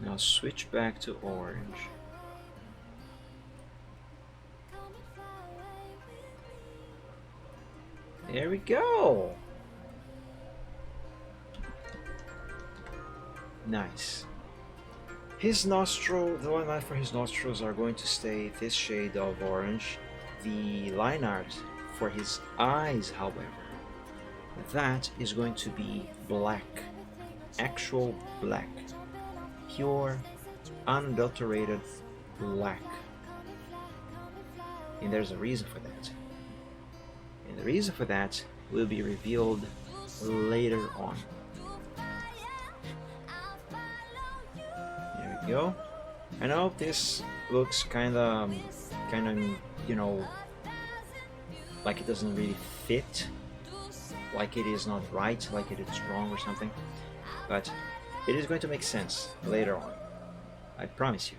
Now switch back to orange. There we go. Nice. His nostril, the line art for his nostrils are going to stay this shade of orange. The line art for his eyes, however, that is going to be black. Actual black. Pure, unadulterated black. And there's a reason for that. And the reason for that will be revealed later on. There we go. I know this looks kind of, you know, like it doesn't really fit, like it is not right, like it is wrong or something, but it is going to make sense later on. I promise you.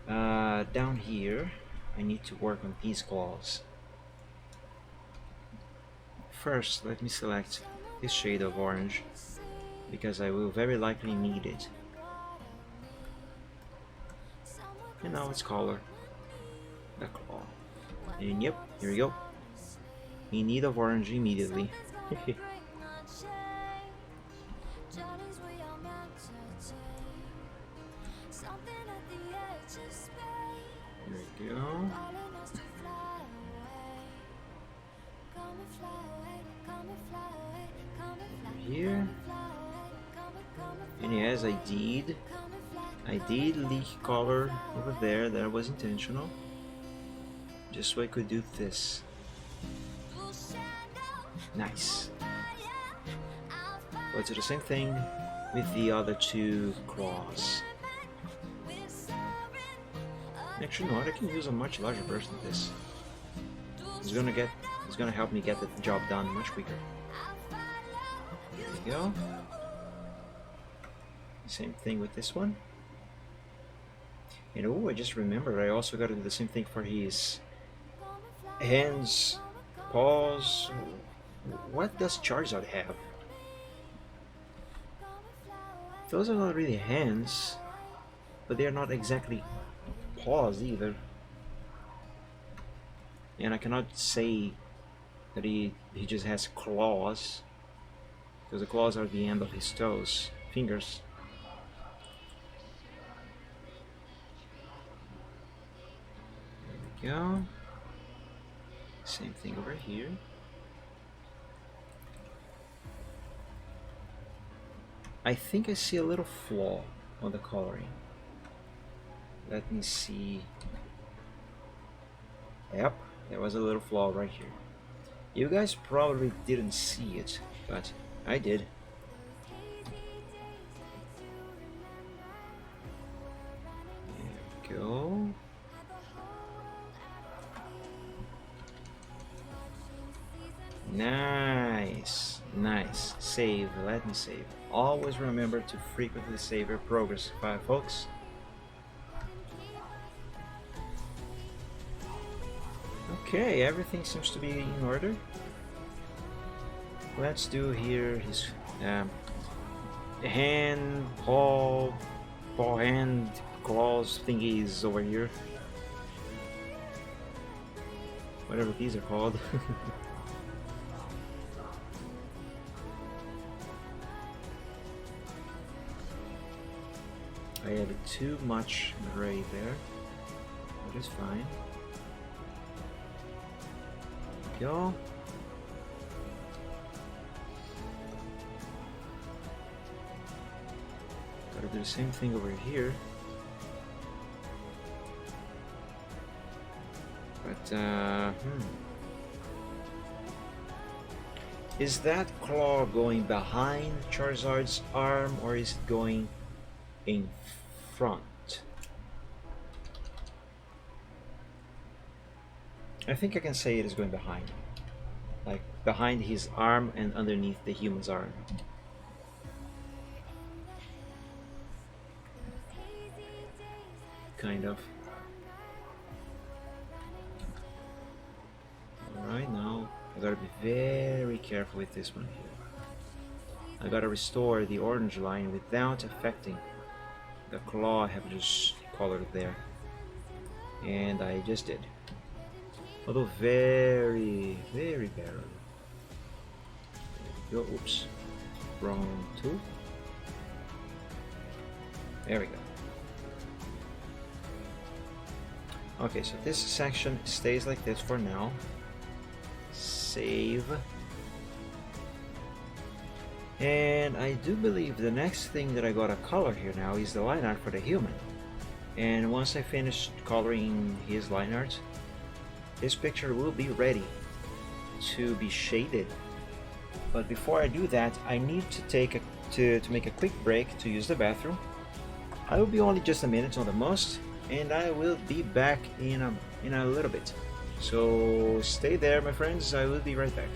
Down here, I need to work on these claws. First, let me select this shade of orange, because I will very likely need it. And now let's color the claw. And yep, here we go. In need of orange immediately. There we go. Here. And yes, I did leak color over there. That was intentional. Just so I could do this. Nice. Let's do the same thing with the other two claws. Actually, no, I can use a much larger brush than this. It's gonna help me get the job done much quicker. There we go. Same thing with this one. And oh, I just remembered, I also got to do the same thing for his hands, paws. What does Charizard have? Those are not really hands, but they are not exactly paws either. And I cannot say that he just has claws, because the claws are the end of his toes, fingers. There we go. Same thing over here. I think I see a little flaw on the coloring. Let me see. Yep, there was a little flaw right here. You guys probably didn't see it, but I did. There we go. Nice, nice. Save, let me save. Always remember to frequently save your progress file, folks. Okay, everything seems to be in order. Let's do here his hand, paw, hand, claws thingies over here. Whatever these are called. I added too much gray there, but it's fine. There we go. Gotta do the same thing over here. But, is that claw going behind Charizard's arm or is it going in front? I think I can say it is going behind. Like behind his arm and underneath the human's arm. Kind of. Alright, now I gotta be very careful with this one here. I gotta restore the orange line without affecting the claw I have just colored there. And I just did. Although very, very barely. There we go. Oops. Wrong tool. There we go. Okay, so this section stays like this for now. Save. And I do believe the next thing that I gotta color here now is the line art for the human. And once I finish coloring his line art, this picture will be ready to be shaded. But before I do that, I need to take to make a quick break to use the bathroom. I will be only just a minute on the most, and I will be back in a little bit. So stay there, my friends. I will be right back.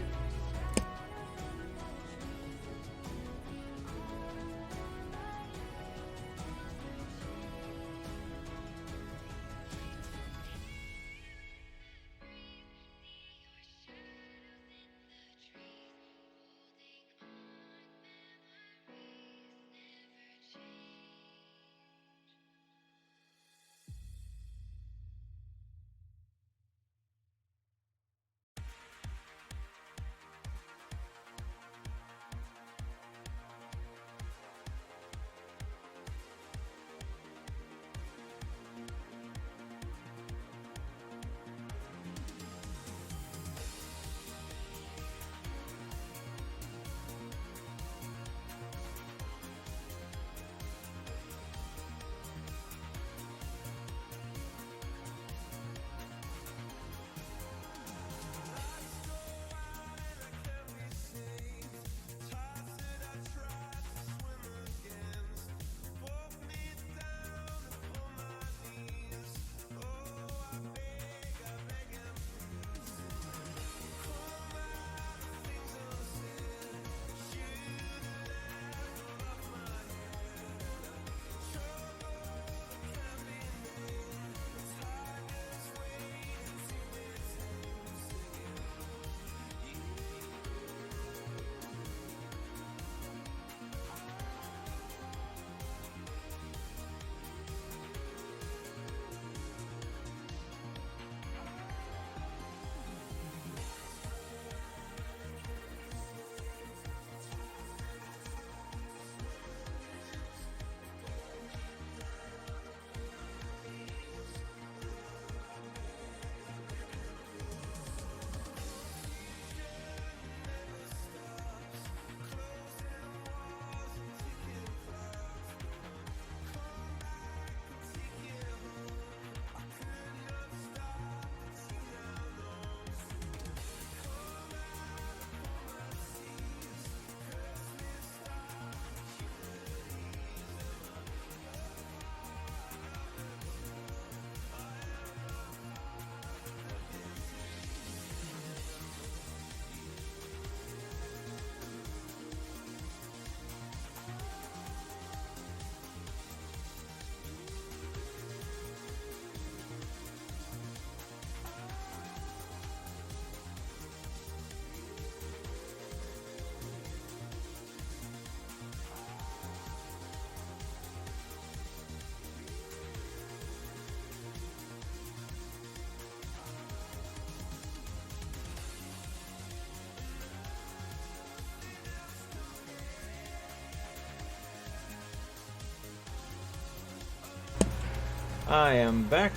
I am back,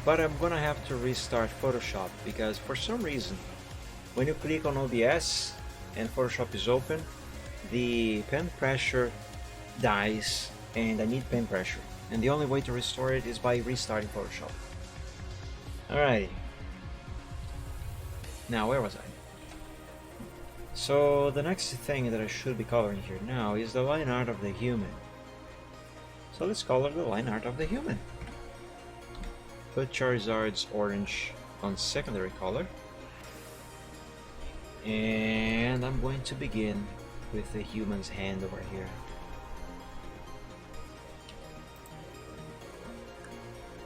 but I'm gonna have to restart Photoshop because for some reason when you click on OBS and Photoshop is open, the pen pressure dies and I need pen pressure, and the only way to restore it is by restarting Photoshop. Alrighty, now where was I? So the next thing that I should be coloring here now is the line art of the human. So let's color the line art of the human. Put Charizard's orange on secondary color. And I'm going to begin with the human's hand over here.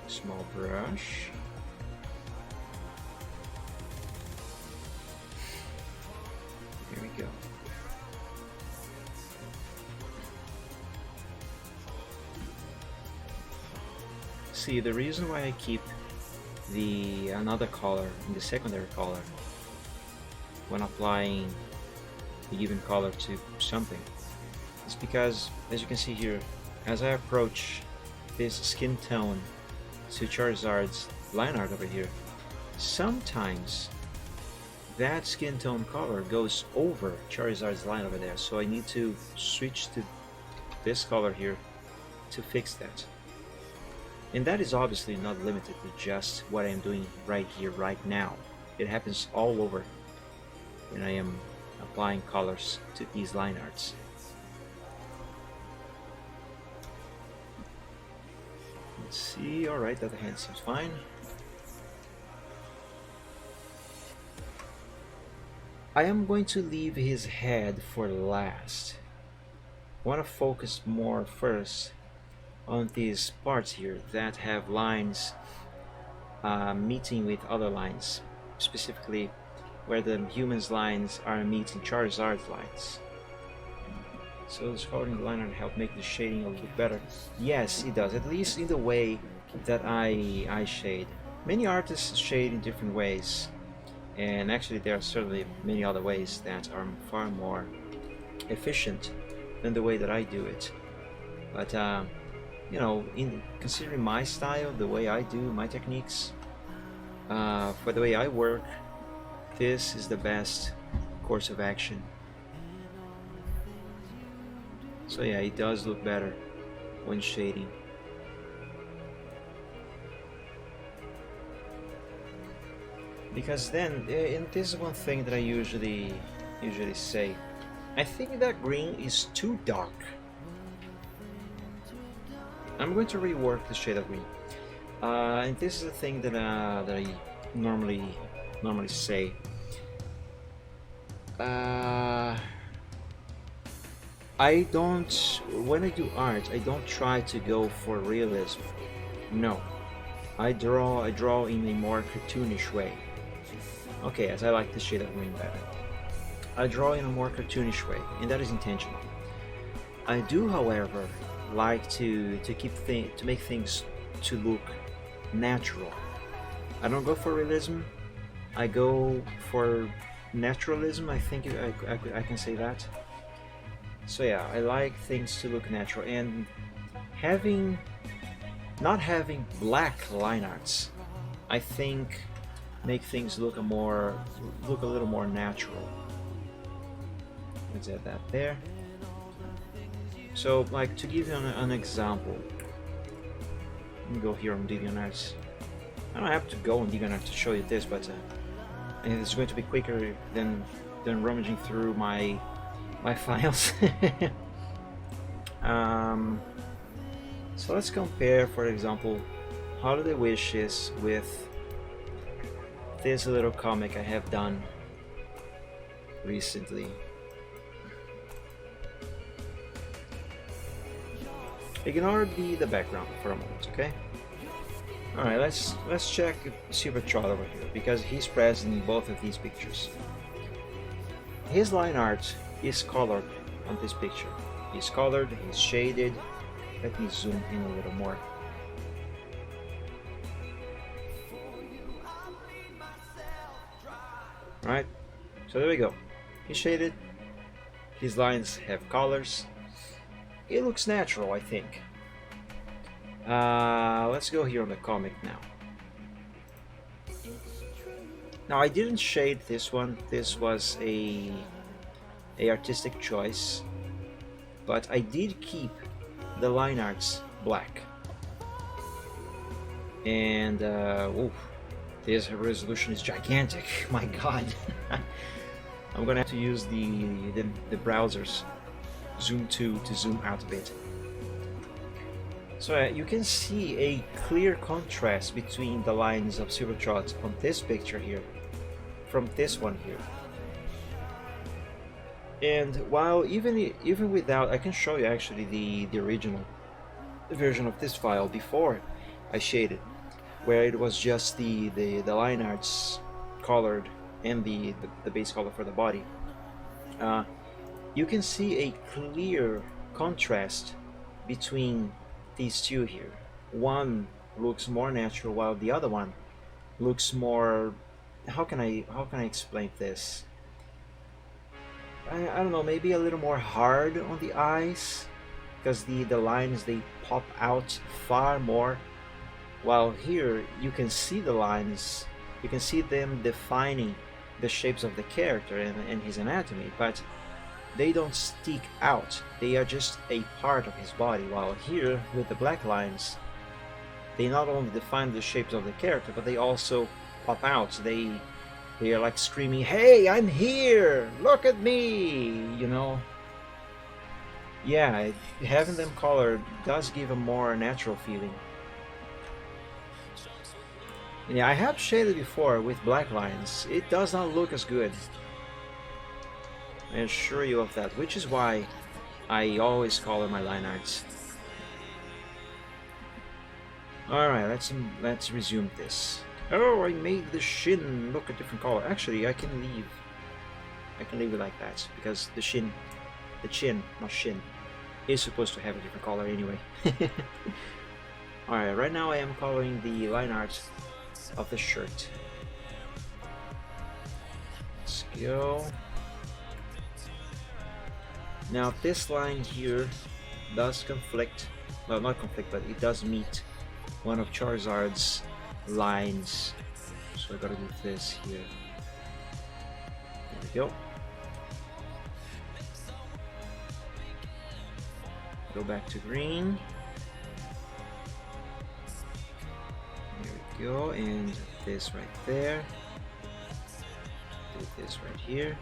Small brush. There we go. See, the reason why I keep the another color in the secondary color when applying the given color to something is because, as you can see here, as I approach this skin tone to Charizard's line art over here, sometimes that skin tone color goes over Charizard's line over there, so I need to switch to this color here to fix that. And that is obviously not limited to just what I am doing right here, right now. It happens all over when I am applying colors to these line arts. Let's see, alright, that hand seems fine. I am going to leave his head for last. I want to focus more first on these parts here that have lines meeting with other lines, specifically where the human's lines are meeting Charizard's lines. So this coloring the line art help make the shading a little bit better. Yes, it does, at least in the way that I shade. Many artists shade in different ways, and actually there are certainly many other ways that are far more efficient than the way that I do it. But you know, in considering my style, the way I do my techniques, for the way I work, this is the best course of action. So yeah, it does look better when shading. Because then, and this is one thing that I usually say, I think that green is too dark. I'm going to rework the shade of green, and this is the thing that I normally say. I don't, when I do art, I don't try to go for realism. No, I draw in a more cartoonish way. Okay, as I like the shade of green better. I draw in a more cartoonish way, and that is intentional. I do, however, like to make things to look natural. I don't go for realism. I go for naturalism. I think I can say that. So yeah, I like things to look natural, and not having black line arts, I think make things look a little more natural. Let's add that there. So, like, to give you an example, let me go here on DeviantArt. I don't have to go on DeviantArt to show you this, but it's going to be quicker than rummaging through my files. So let's compare, for example, Holiday Wishes with this little comic I have done recently. Ignore the background for a moment, okay? Alright, let's check Super Troll over here, because he's present in both of these pictures. His line art is colored on this picture. He's colored, he's shaded. Let me zoom in a little more. Right, so there we go. He's shaded, his lines have colors. It looks natural, I think. Let's go here on the comic now. Now I didn't shade this one. This was a artistic choice, but I did keep the line arts black. And oof, this resolution is gigantic. My God, I'm gonna have to use the browser's zoom to zoom out a bit. So you can see a clear contrast between the lines of Silvertrot on this picture here from this one here. And while even without, I can show you actually the original version of this file before I shaded, where it was just the line arts colored and the base color for the body. You can see a clear contrast between these two here. One looks more natural while the other one looks more, how can I explain this? I don't know, maybe a little more hard on the eyes, because the lines, they pop out far more, while here you can see the lines, you can see them defining the shapes of the character and his anatomy, but they don't stick out. They are just a part of his body, while here with the black lines, they not only define the shapes of the character, but they also pop out. They are like screaming, "Hey, I'm here! Look at me!" You know? Yeah, having them colored does give a more natural feeling. And yeah, I have shaded before with black lines. It does not look as good. I assure you of that, which is why I always color my line arts. Alright, let's resume this. Oh, I made the shin look a different color. Actually, I can leave it like that, because the chin, not shin, is supposed to have a different color anyway. Alright, right now I am coloring the line art of the shirt. Let's go. Now this line here does conflict, well, not conflict, but it does meet one of Charizard's lines, so I gotta do this here. There we go. Go back to green. There we go, and this right there. Do this right here.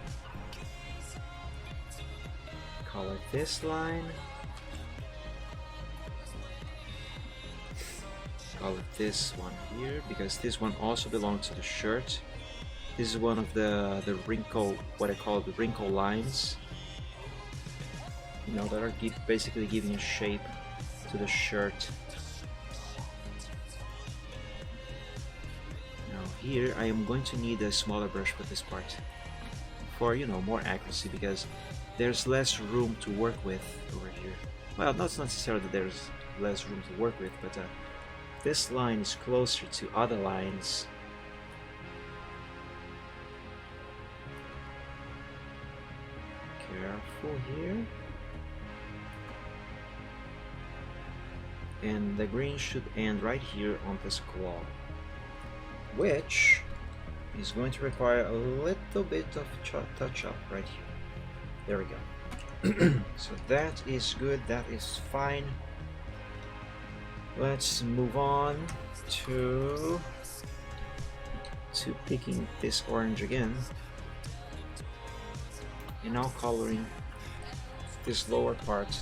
Color this line. Color this one here, because this one also belongs to the shirt. This is one of the wrinkle, what I call the wrinkle lines, you know, that are basically giving a shape to the shirt. Now here I am going to need a smaller brush for this part, for, you know, more accuracy, because there's less room to work with over here. Well, not necessarily that there's less room to work with, but this line is closer to other lines. Careful here. And the green should end right here on this claw, which is going to require a little bit of touch up right here. There we go. So that is good, that is fine. Let's move on to picking this orange again, and now coloring this lower part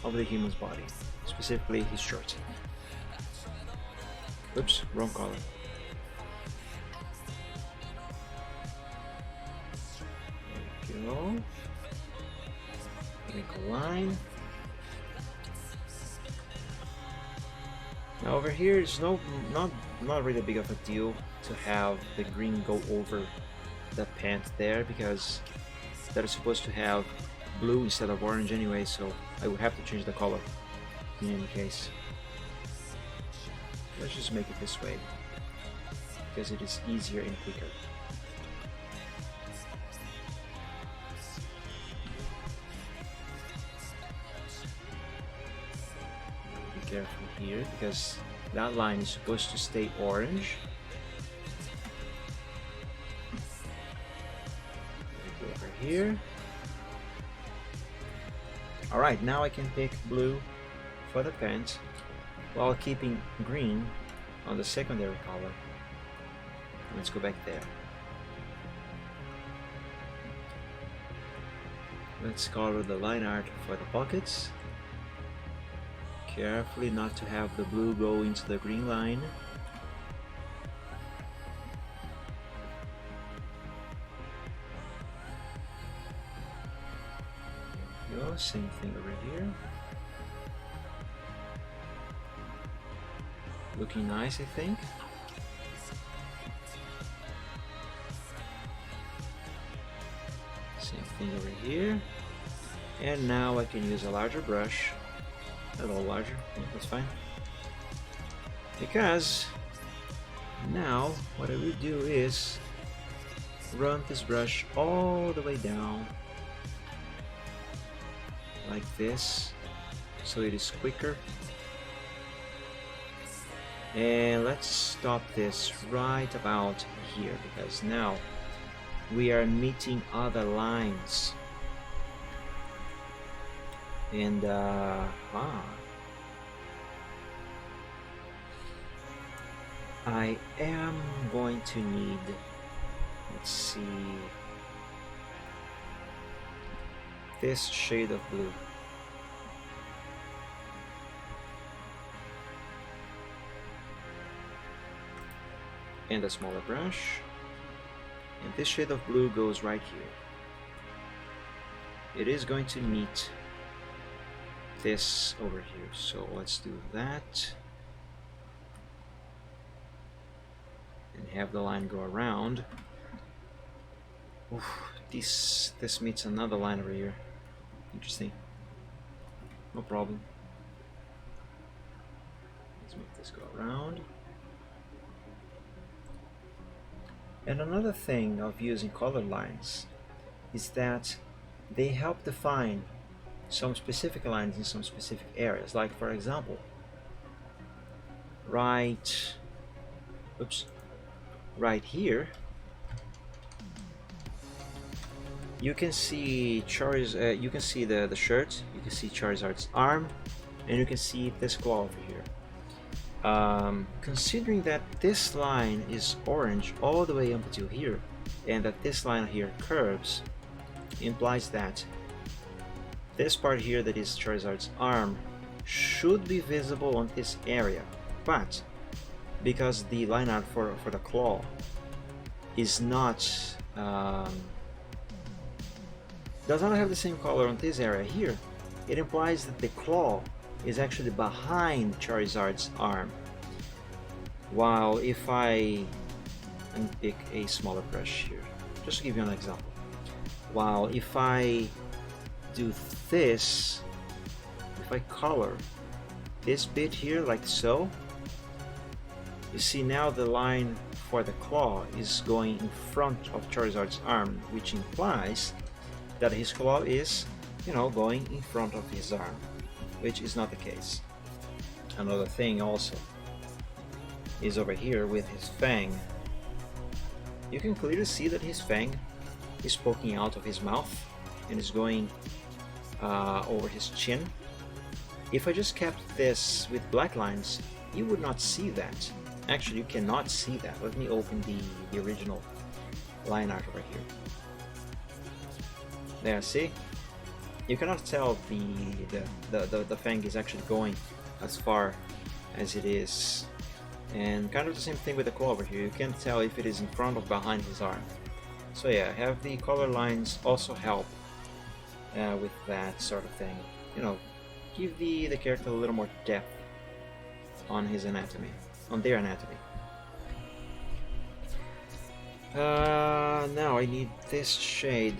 of the human's body, specifically his shirt. Oops, wrong color. There we go. Make a line. Now over here it's not really big of a deal to have the green go over the pant there, because that is supposed to have blue instead of orange anyway, so I would have to change the color in any case. Let's just make it this way, because it is easier and quicker. Be careful. here because that line is supposed to stay orange. Go over here. Alright, now I can pick blue for the pants while keeping green on the secondary color. Let's go back there. Let's color the line art for the pockets. Carefully not to have the blue go into the green line. There we go, same thing over here. Looking nice, I think. Same thing over here. And now I can use a larger brush. A little larger, yeah, that's fine. Because now what I will do is run this brush all the way down like this, so it is quicker. And let's stop this right about here, because now we are meeting other lines. And I am going to need, let's see, this shade of blue. And a smaller brush. And this shade of blue goes right here. It is going to meet this over here, so let's do that and have the line go around. Oof, this meets another line over here. Interesting. No problem. Let's make this go around. And another thing of using color lines is that they help define some specific lines in some specific areas. Like for example, right here, you can see you can see the shirt, you can see Charizard's arm, and you can see this claw over here. Considering that this line is orange all the way up until here, and that this line here curves, implies that this part here that is Charizard's arm should be visible on this area, but because the line art for the claw is not does not have the same color on this area here, it implies that the claw is actually behind Charizard's arm. While if I pick a smaller brush here, just to give you an example, while if I do this, if I color this bit here like so, you see now the line for the claw is going in front of Charizard's arm, which implies that his claw is, you know, going in front of his arm, which is not the case. Another thing also is over here with his fang. You can clearly see that his fang is poking out of his mouth and is going over his chin. If I just kept this with black lines, you would not see that. Actually, you cannot see that. Let me open the original line art over here. There, see? You cannot tell the fang is actually going as far as it is. And kind of the same thing with the claw over here. You can't tell if it is in front or behind his arm. So yeah, have the color lines also help with that sort of thing. You know, give the character a little more depth on his anatomy, on their anatomy. Now I need this shade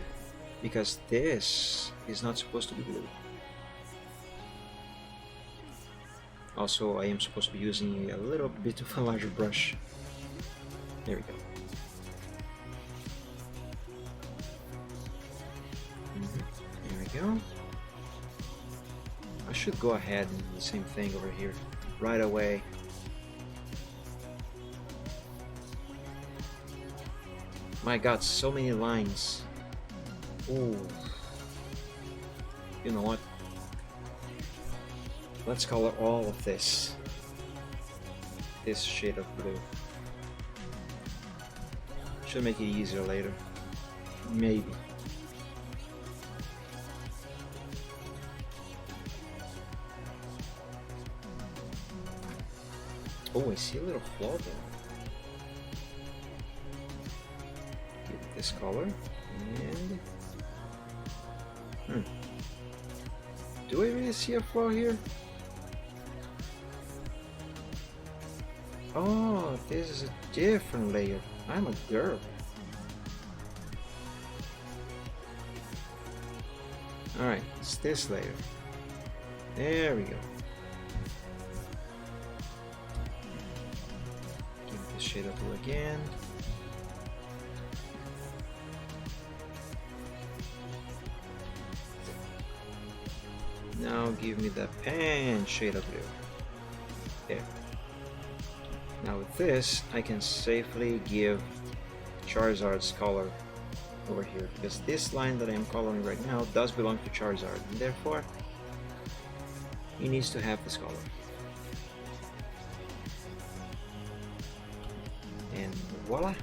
because this is not supposed to be blue. Also, I am supposed to be using a little bit of a larger brush. There we go. There we go. I should go ahead and do the same thing over here. right away. My god, so many lines. Ooh. You know what? Let's color all of this shade of blue. Should make it easier later. Maybe. Oh, I see a little flaw there. Give it this color and do I really see a flaw here? Oh, this is a different layer. I'm a girl. Alright, it's this layer. There we go. Give it the shade of blue again. Now give me the pan shade of blue. There. Now with this, I can safely give Charizard's color over here, because this line that I'm coloring right now does belong to Charizard, and therefore he needs to have this color. And voila!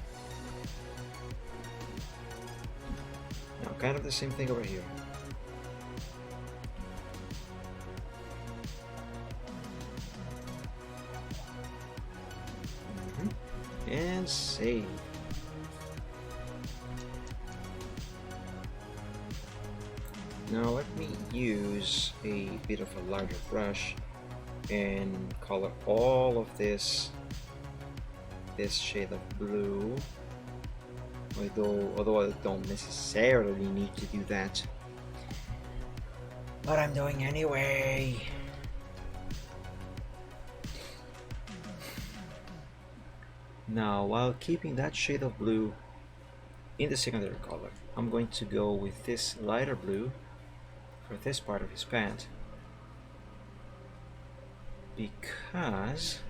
Now kind of the same thing over here. And save. Now let me use a bit of a larger brush and color all of this shade of blue, although I don't necessarily need to do that, but I'm doing anyway. Now, while keeping that shade of blue in the secondary color, I'm going to go with this lighter blue for this part of his pant, because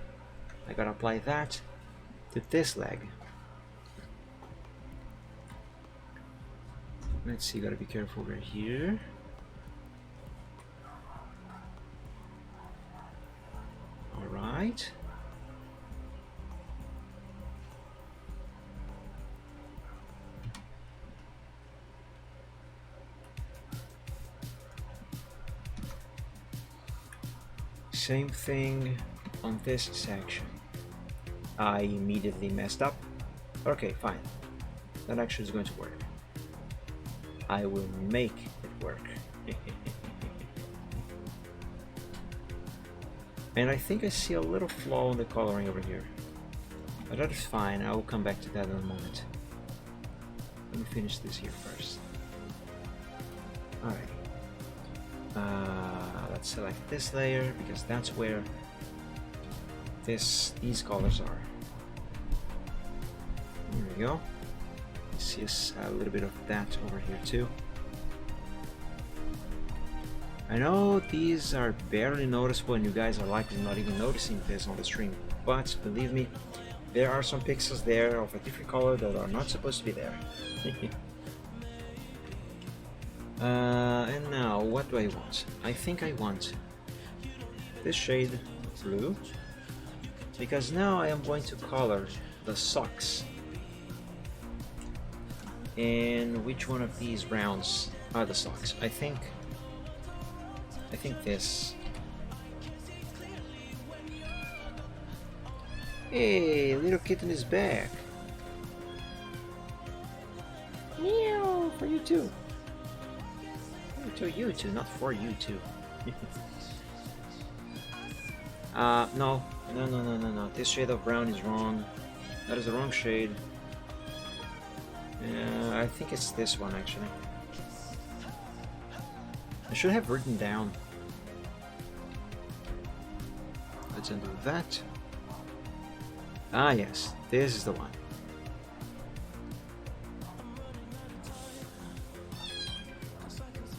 I gotta apply that to this leg. Let's see, gotta be careful right here. Alright. Same thing on this section. I immediately messed up. Okay, fine. That actually is going to work. I will make it work. And I think I see a little flaw in the coloring over here. But that is fine, I will come back to that in a moment. Let me finish this here first. Alright. Let's select this layer because that's where these colors are. There we go. See a little bit of that over here too. I know these are barely noticeable and you guys are likely not even noticing this on the stream, but believe me, there are some pixels there of a different color that are not supposed to be there. And now, what do I want? I think I want this shade of blue, because now I am going to color the socks. And which one of these rounds are the socks? I think this. Hey, little kitten is back. Meow, for you too. To you too, not for you too. No. This shade of brown is wrong. That is the wrong shade. I think it's this one actually. I should have written down. Let's undo that. Ah yes, this is the one.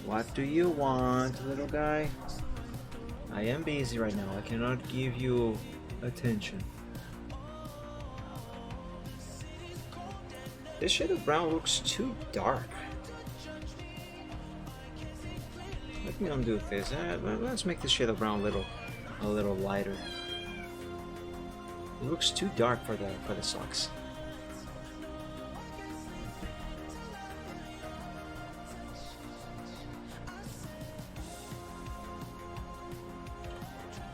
What do you want, little guy? I am busy right now. I cannot give you attention. This shade of brown looks too dark. Let me undo this. Let's make this shade of brown a little lighter. It looks too dark for the socks.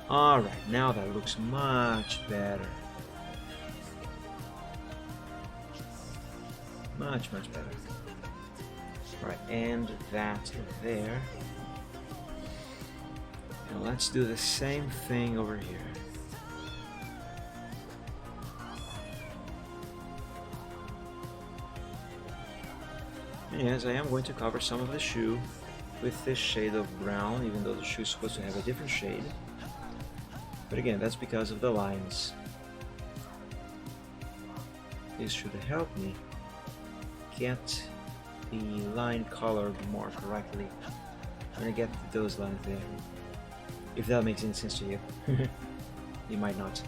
Alright, now that looks much better. Much better. Alright, and that there. And let's do the same thing over here. And yes, I am going to cover some of the shoe with this shade of brown, even though the shoe is supposed to have a different shade. But again, that's because of the lines. This should help me get the line colored more correctly when I get those lines there. If that makes any sense to you. You might not.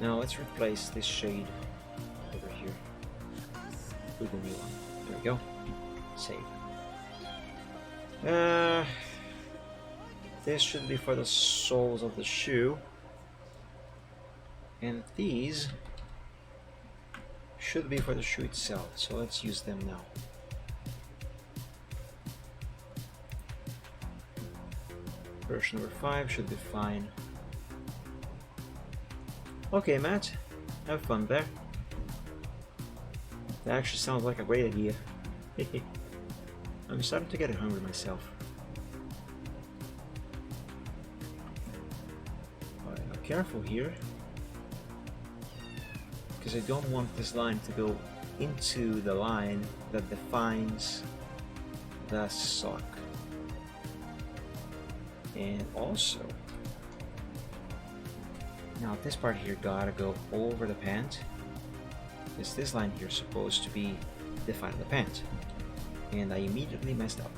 Now let's replace this shade over here with the new one. There we go. Save. This should be for the soles of the shoe, and these should be for the shoe itself, so let's use them now. Version number 5 should be fine. Okay, Matt, have fun there. That actually sounds like a great idea. I'm starting to get hungry myself. Alright, now careful here, because I don't want this line to go into the line that defines the sock. And also, now this part here gotta go over the pant, because this line here is supposed to be defining the pant, and I immediately messed up.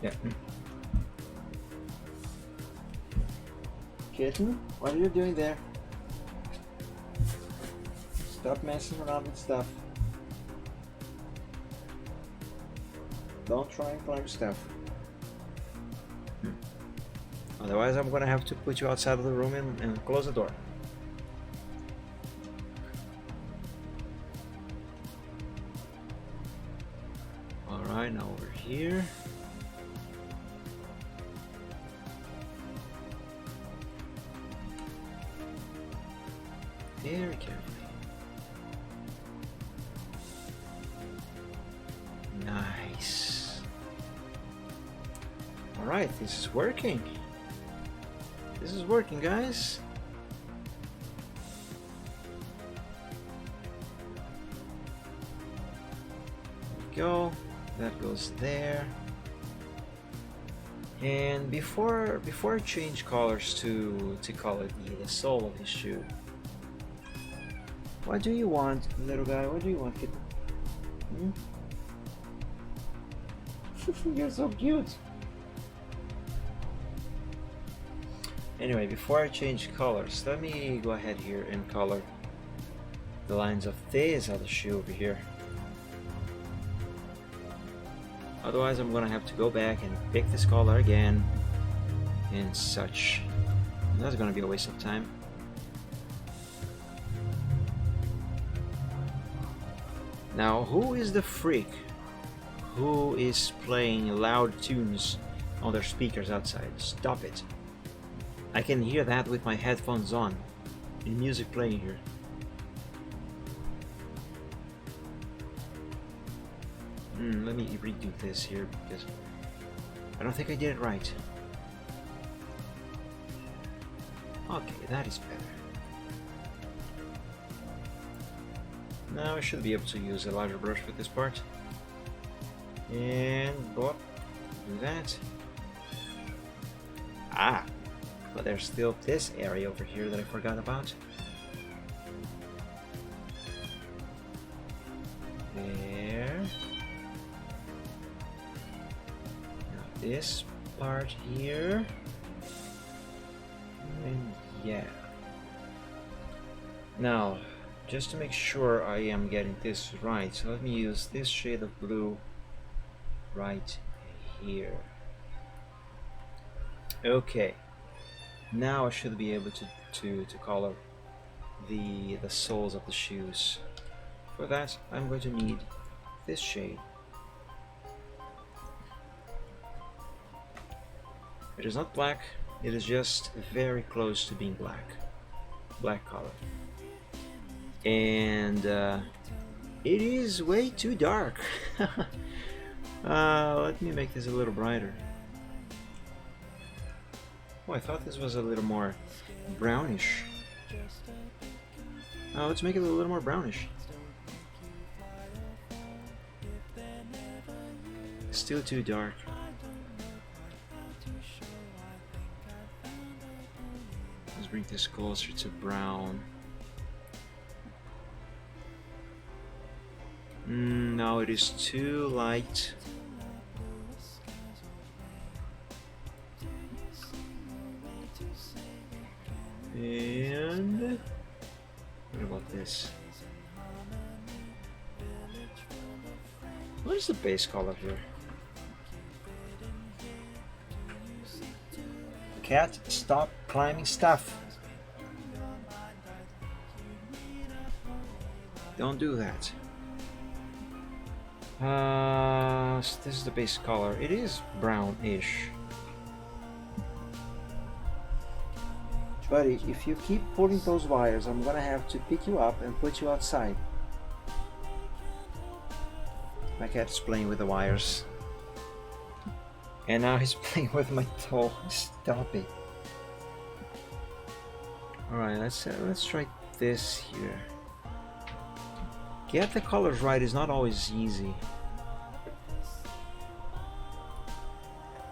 Yeah. Kitten, what are you doing there? Stop messing around with stuff. Don't try and climb stuff. Otherwise I'm gonna have to put you outside of the room and close the door. Alright, now over here. Very carefully. Nice. Alright, this is working. This is working, guys. There we go. That goes there. And before I change colors to color the sole of his shoe, what do you want, little guy? What do you want, kid? You're so cute. Anyway, before I change colors, let me go ahead here and color the lines of this other shoe over here. Otherwise I'm gonna have to go back and pick this color again and such. And that's gonna be a waste of time. Now, who is the freak who is playing loud tunes on their speakers outside? Stop it. I can hear that with my headphones on and music playing here. Let me redo this here because I don't think I did it right. Okay, that is better. Now I should be able to use a larger brush with this part. And do that. Ah, but there's still this area over here that I forgot about. There. this part here. And yeah. Now, just to make sure I am getting this right, so let me use this shade of blue right here. Okay. Now I should be able to color the soles of the shoes. For that, I'm going to need this shade. It is not black, it is just very close to being black color. And it is way too dark. Let me make this a little brighter. Oh, I thought this was a little more brownish. Let's make it a little more brownish. Still too dark. Let's bring this closer to brown. No, it is too light. And what about this? What is the base color here? Cat, stop climbing stuff. Don't do that. So this is the base color. It is brownish. Buddy, if you keep pulling those wires, I'm gonna have to pick you up and put you outside. My cat is playing with the wires. And now he's playing with my toe. Stop it. Alright, let's try this here. Get the colors right is not always easy.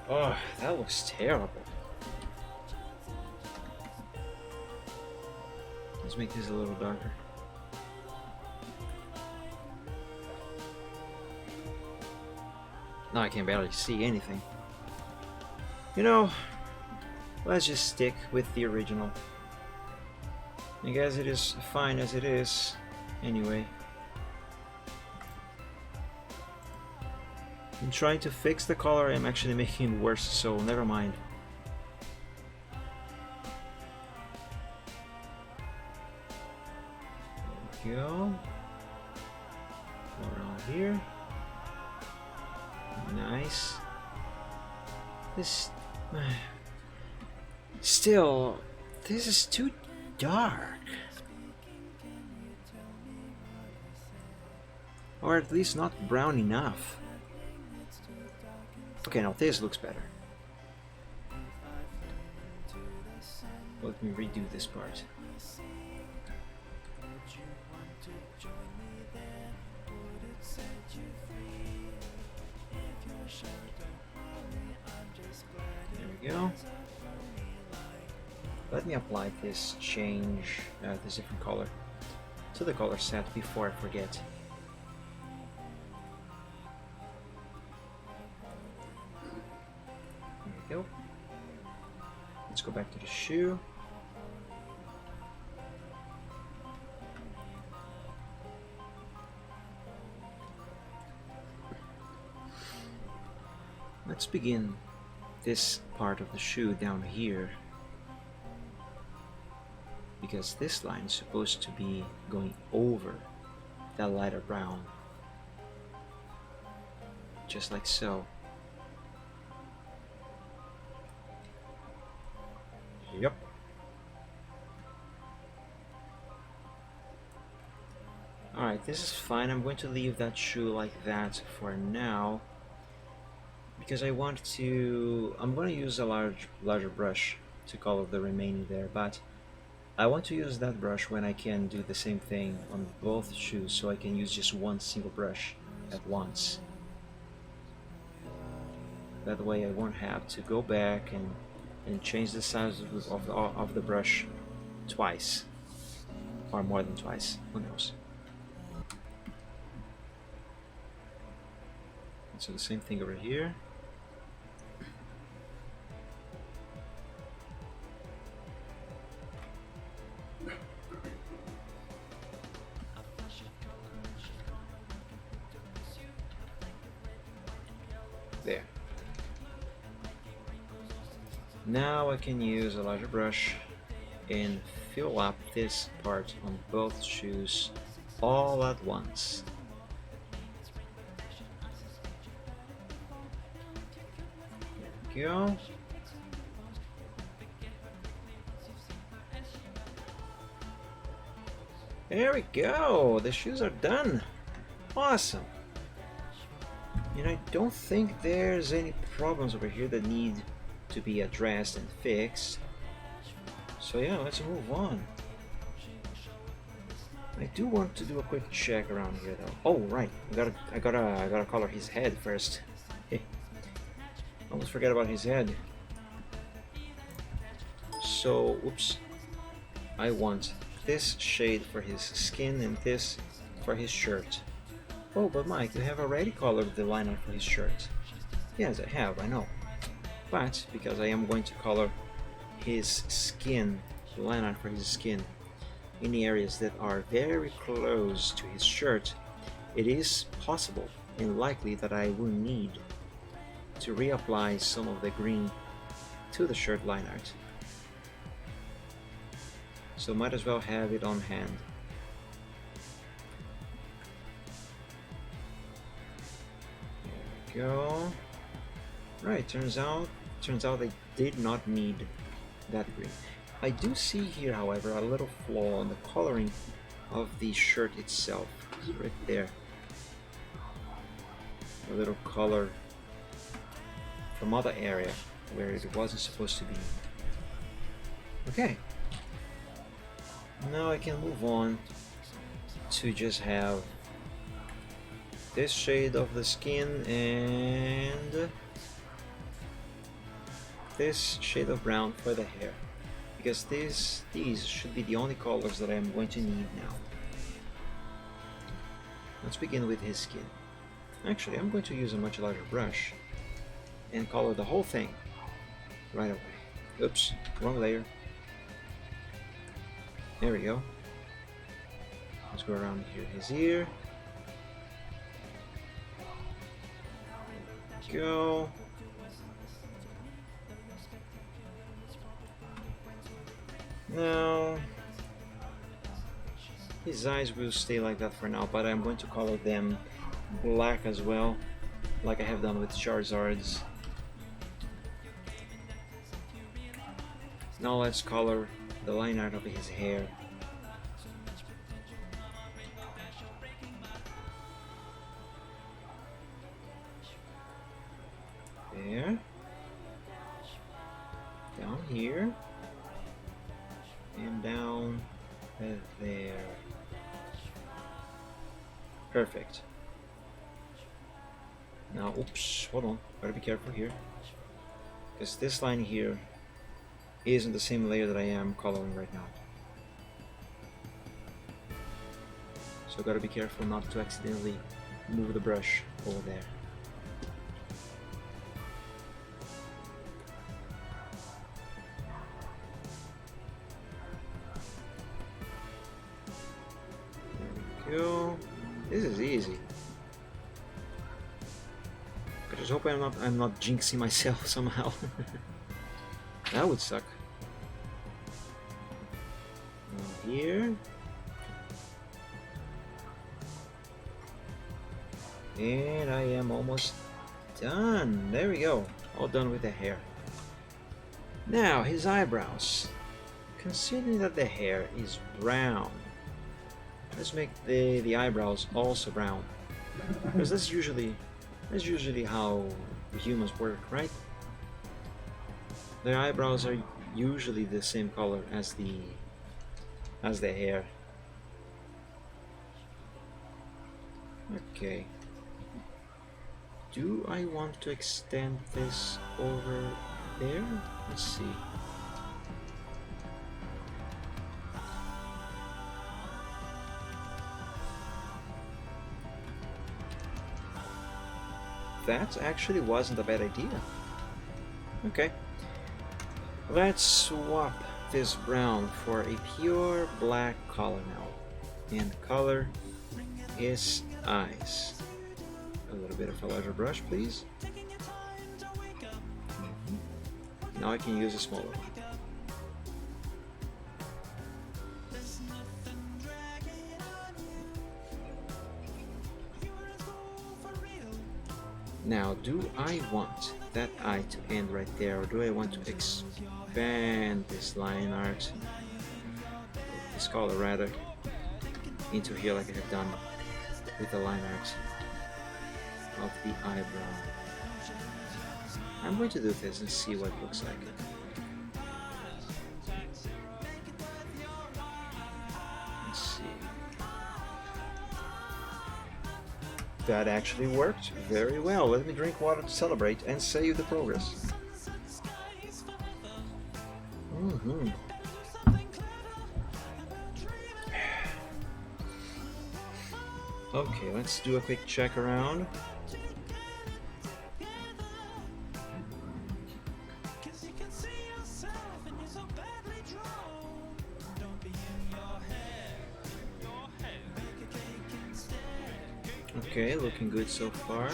Oh, that looks terrible. Let's make this a little darker. Now I can barely see anything. You know, let's just stick with the original. I guess it is fine as it is, anyway. I'm trying to fix the color, I'm actually making it worse, so never mind. There we go. Go around here. Nice. This... Still, this is too dark. Or at least not brown enough. Okay, now this looks better. Let me redo this part. There we go. Let me apply this change, this different color to the color set before I forget. There we go. Let's go back to the shoe. Let's begin this part of the shoe down here, because this line is supposed to be going over that lighter brown, just like so. Yep. Alright, this is fine. I'm going to leave that shoe like that for now, because I'm going to use a larger brush to color the remaining there, but I want to use that brush when I can do the same thing on both shoes, so I can use just one single brush at once. That way I won't have to go back and change the size of the brush twice, or more than twice, who knows. So the same thing over here. Now I can use a larger brush and fill up this part on both shoes all at once. There we go. There we go, the shoes are done. Awesome. And I don't think there's any problems over here that need to be addressed and fixed. So yeah, let's move on. I do want to do a quick check around here though. Oh right, I gotta color his head first. Almost forget about his head. So, oops. I want this shade for his skin and this for his shirt. Oh, but Mike, you have already colored the line art for his shirt. Yes, I have, I know. But, because I am going to color his skin, the line art for his skin, in the areas that are very close to his shirt, it is possible and likely that I will need to reapply some of the green to the shirt line art. So might as well have it on hand. There we go. Right, turns out I did not need that green. I do see here, however, a little flaw in the coloring of the shirt itself. It's right there. A little color from other area where it wasn't supposed to be. Okay. Now I can move on to just have this shade of the skin and this shade of brown for the hair, because these should be the only colors that I am going to need now. Let's begin with his skin. Actually, I'm going to use a much larger brush and color the whole thing right away. Oops, wrong layer. There we go. Let's go around here, his ear. Go. Now, his eyes will stay like that for now, but I'm going to color them black as well, like I have done with Charizard's. Now let's color the line art of his hair. There. Down here. And down there. Perfect. Now, oops, hold on, gotta be careful here, because this line here isn't the same layer that I am coloring right now. So gotta be careful not to accidentally move the brush over there. There we go. This is easy. I just hope I'm not jinxing myself somehow. That would suck. Now here. And I am almost done. There we go. All done with the hair. Now his eyebrows. Considering that the hair is brown, let's make the eyebrows also brown. Because that's usually how humans work, right? Their eyebrows are usually the same color as the hair. Okay. Do I want to extend this over there? Let's see. That actually wasn't a bad idea. Okay. Let's swap this brown for a pure black color now. And color his eyes. A little bit of a larger brush, please. Now I can use a smaller one. Now, do I want that eye to end right there, or do I want to expand this line art, this color rather, into here like I have done with the line art of the eyebrow? I'm going to do this and see what it looks like. Let's see. That actually worked very well. Let me drink water to celebrate and save the progress. Okay, let's do a quick check around. Okay, looking good so far.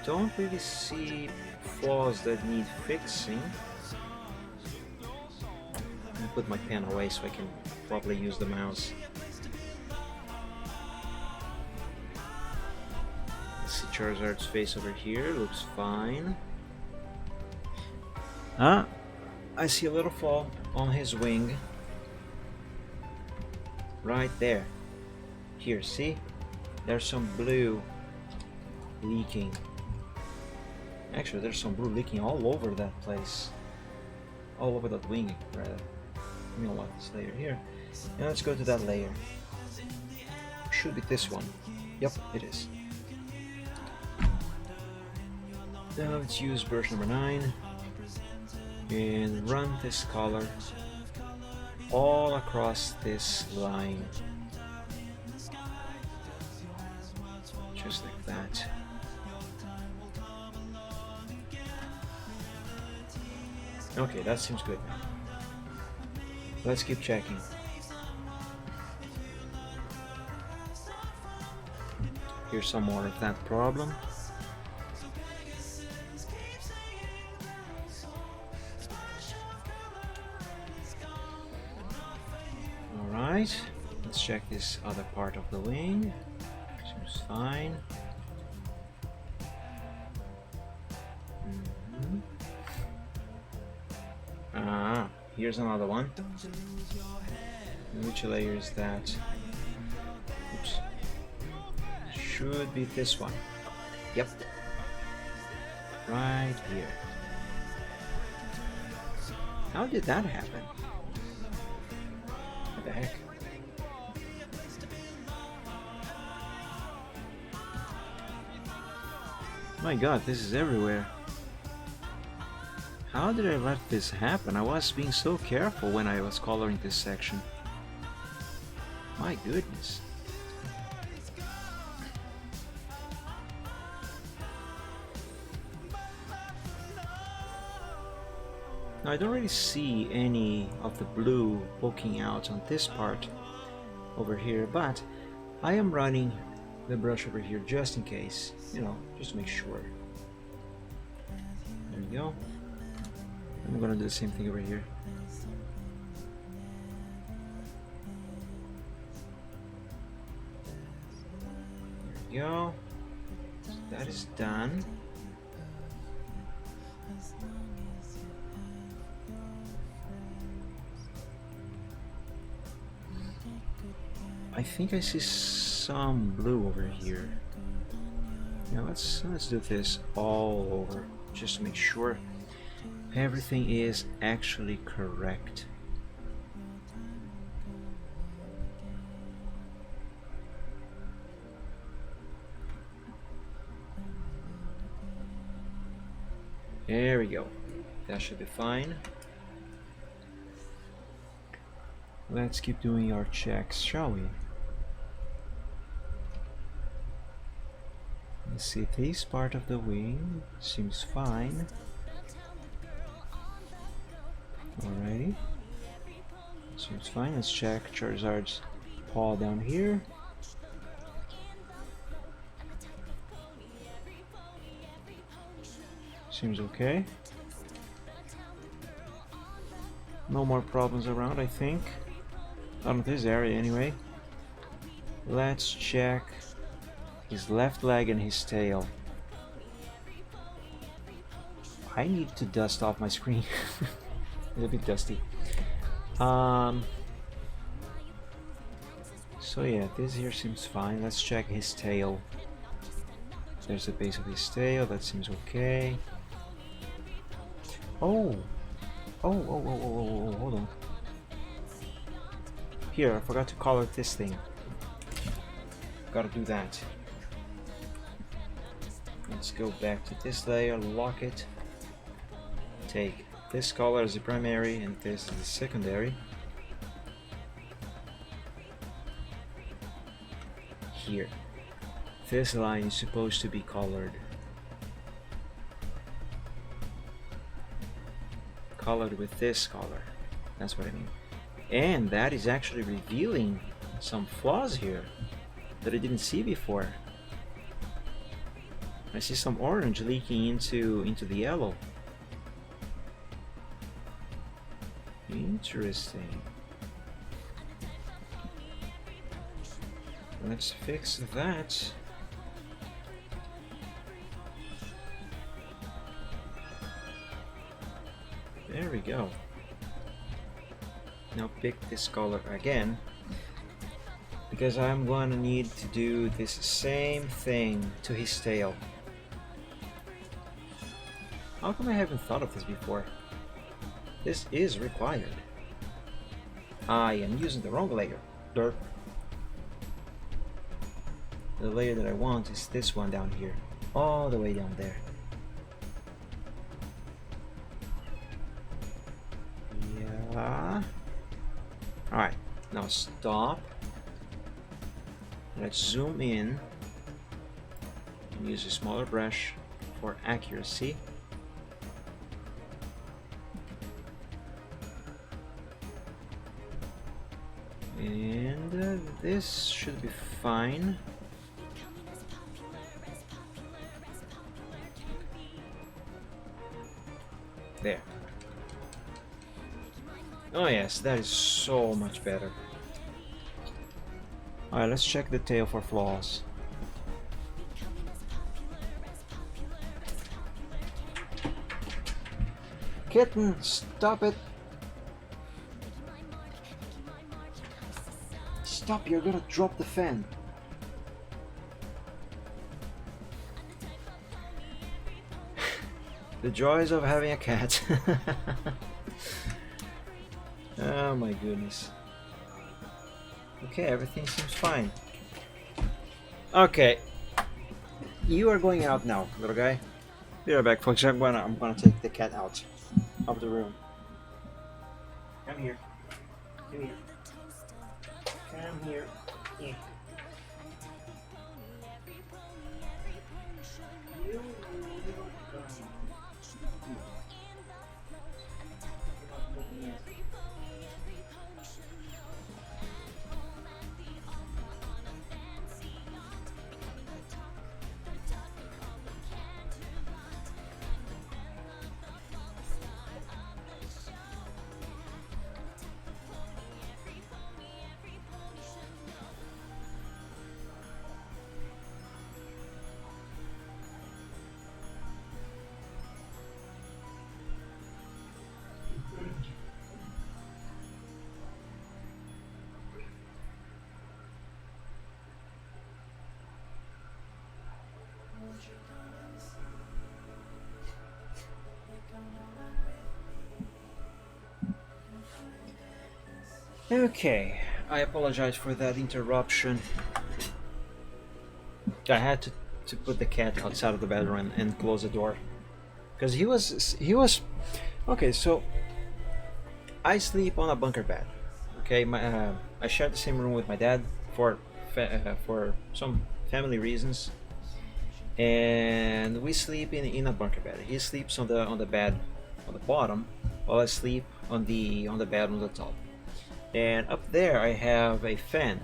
Don't really see flaws that need fixing. I'll put my pen away so I can properly use the mouse. Let's see Charizard's face over here, looks fine. Ah, I see a little flaw on his wing. Right there. Here, see? There's some blue leaking. Actually, there's some blue leaking all over that place. All over that wing, rather. Let me unlock this layer here. And let's go to that layer. Should be this one. Yep, it is. Now let's use brush number 9 and run this color all across this line. Just like that. Okay, that seems good now. Let's keep checking. Here's some more of that problem. Alright, let's check this other part of the wing. Seems fine. Here's another one. Which layer is that? Oops. Should be this one. Yep. Right here. How did that happen? What the heck? My god, this is everywhere. How did I let this happen? I was being so careful when I was coloring this section. My goodness. Now I don't really see any of the blue poking out on this part over here, but I am running the brush over here just in case, you know, just to make sure. There we go. I'm gonna do the same thing over here. There we go. So that is done. I think I see some blue over here. Now let's do this all over just to make sure everything is actually correct. There we go. That should be fine. Let's keep doing our checks, shall we? Let's see, this part of the wing seems fine. Alrighty. Seems fine. Let's check Charizard's paw down here. Seems okay. No more problems around, I think. On this area anyway. Let's check his left leg and his tail. I need to dust off my screen. It's a bit dusty. So yeah, this here seems fine. Let's check his tail. There's the base of his tail. That seems okay. Oh, hold on. Here, I forgot to color this thing. Gotta do that. Let's go back to this layer, lock it. Take this color as the primary and this as the secondary. Here. This line is supposed to be colored. Colored with this color. That's what I mean. And that is actually revealing some flaws here that I didn't see before. I see some orange leaking into the yellow. Interesting. Let's fix that. There we go. Now pick this color again, because I'm gonna need to do this same thing to his tail. How come I haven't thought of this before? This is required. I am using the wrong layer. Derp. The layer that I want is this one down here. All the way down there. Yeah. Alright, now stop. Let's zoom in and use a smaller brush for accuracy. And this should be fine. There. Oh yes, that is so much better. Alright, let's check the tail for flaws. Kitten, stop it! Stop, you're gonna drop the fan. The joys of having a cat. Oh my goodness. Okay, everything seems fine. Okay. You are going out now, little guy. Be right back, folks. I'm gonna take the cat out of the room. Come here. Come here. Come here. Yeah. Okay, I apologize for that interruption. I had to put the cat outside of the bedroom and close the door because he was okay. So I sleep on a bunker bed. Okay, I share the same room with my dad for some family reasons, and we sleep in a bunker bed. He sleeps on the bed on the bottom, while I sleep on the bed on the top. And up there I have a fan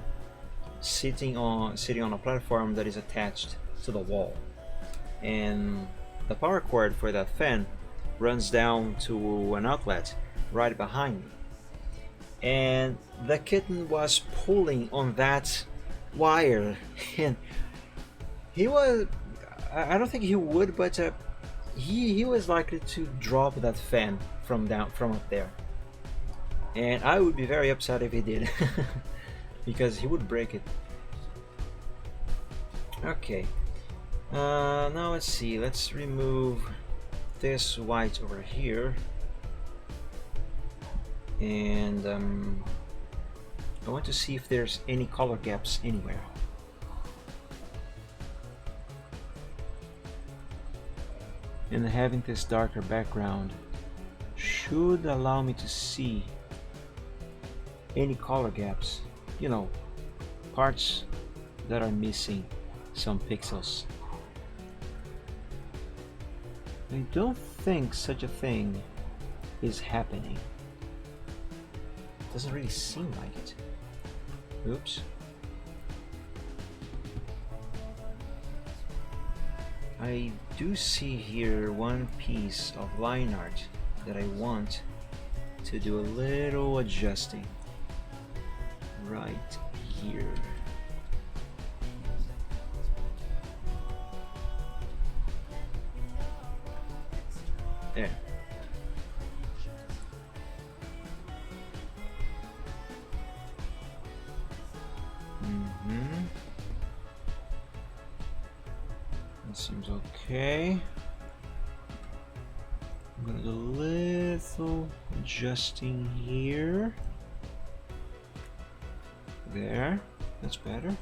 sitting on a platform that is attached to the wall, and the power cord for that fan runs down to an outlet right behind me, and the kitten was pulling on that wire, and he was, I don't think he would, but he was likely to drop that fan from up there, and I would be very upset if he did because he would break it. Okay, now let's see, let's remove this white over here, and I want to see if there's any color gaps anywhere. And having this darker background should allow me to see any color gaps, you know, parts that are missing some pixels. I don't think such a thing is happening. Doesn't really seem like it. Oops. I do see here one piece of line art that I want to do a little adjusting right here. There. That seems okay. I'm gonna do a little adjusting here. There. That's better.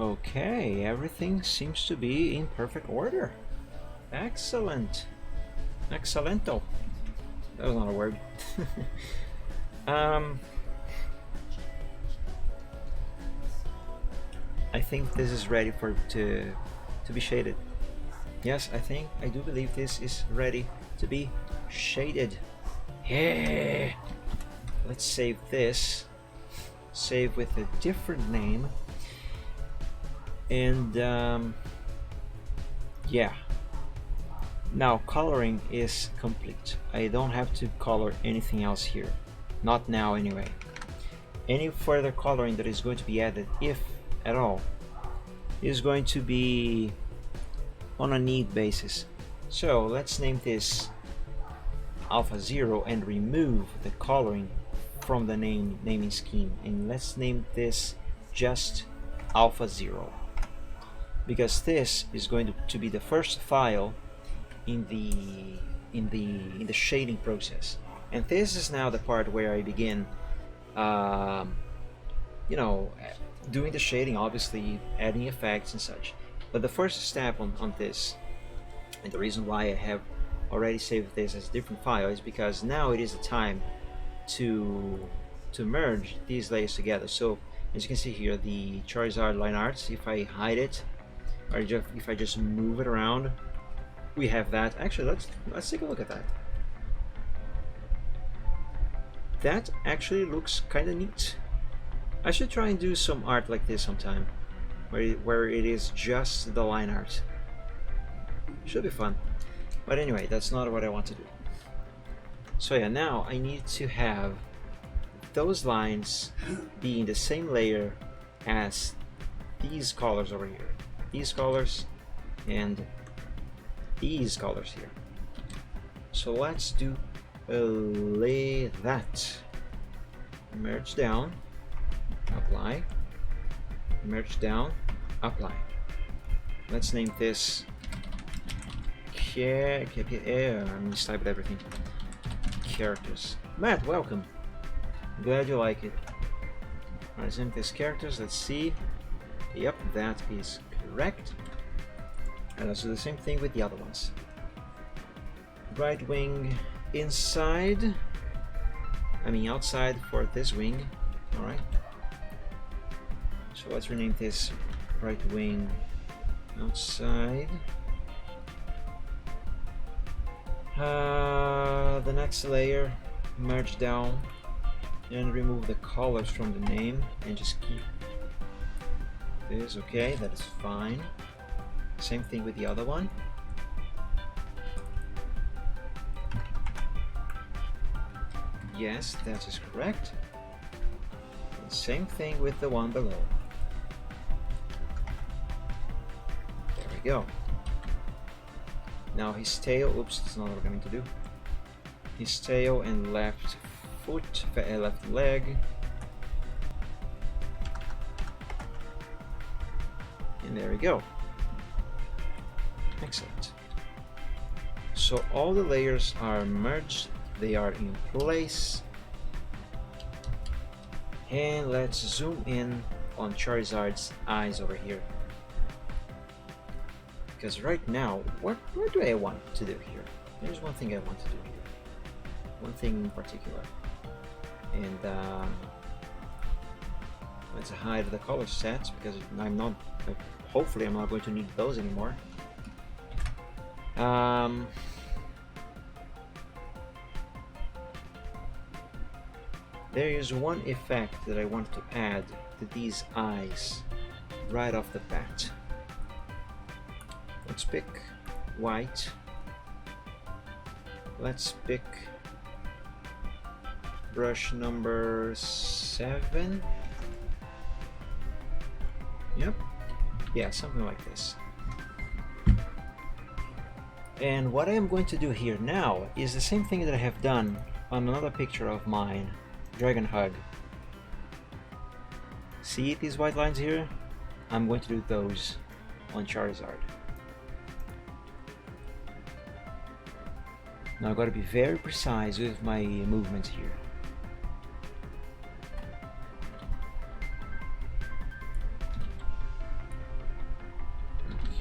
Okay, everything seems to be in perfect order. Excellent. Excellento. That was not a word. I think this is ready to be shaded. Yes, I do believe this is ready to be shaded. Yeah. Let's save this. Save with a different name. And yeah. Now coloring is complete. I don't have to color anything else here. Not now anyway. Any further coloring that is going to be added, if at all, is going to be on a need basis. So let's name this Alpha 0 and remove the coloring from the naming scheme, and let's name this just Alpha 0, because this is going to be the first file in the shading process, and this is now the part where I begin you know, doing the shading, obviously adding effects and such. But the first step on this, and the reason why I have already saved this as a different file, is because now it is the time to merge these layers together. So as you can see here, the Charizard line arts, if I hide it, or if I just move it around, we have that. Actually, let's take a look at that. That actually looks kind of neat. I should try and do some art like this sometime, where it is just the line art. Should be fun. But anyway, that's not what I want to do. So yeah, now I need to have those lines be in the same layer as these colors over here. These colors and these colors here. So let's do that. Merge down, apply, merge down, apply. Let's name this I'm mistyped everything. Characters. Matt, welcome. Glad you like it. Let's name this characters. Let's see. Yep, that is correct. And let's do the same thing with the other ones. Right wing inside. I mean outside for this wing. Alright. So let's rename this right wing outside. The next layer, merge down and remove the colors from the name and just keep this. Okay, that is fine. Same thing with the other one. Yes, that is correct. And same thing with the one below. There we go. Now his tail, oops, that's not what I'm going to do. His tail and left foot, left leg. And there we go. Excellent. So all the layers are merged, they are in place. And let's zoom in on Charizard's eyes over here. Because right now, what do I want to do here? There's one thing I want to do here. One thing in particular. And let's hide the color sets because I'm not, hopefully I'm not going to need those anymore. There is one effect that I want to add to these eyes right off the bat. Let's pick white. Let's pick brush number 7. Yep. Yeah, something like this. And what I am going to do here now is the same thing that I have done on another picture of mine, Dragon Hug. See these white lines here? I'm going to do those on Charizard. Now I've got to be very precise with my movements here.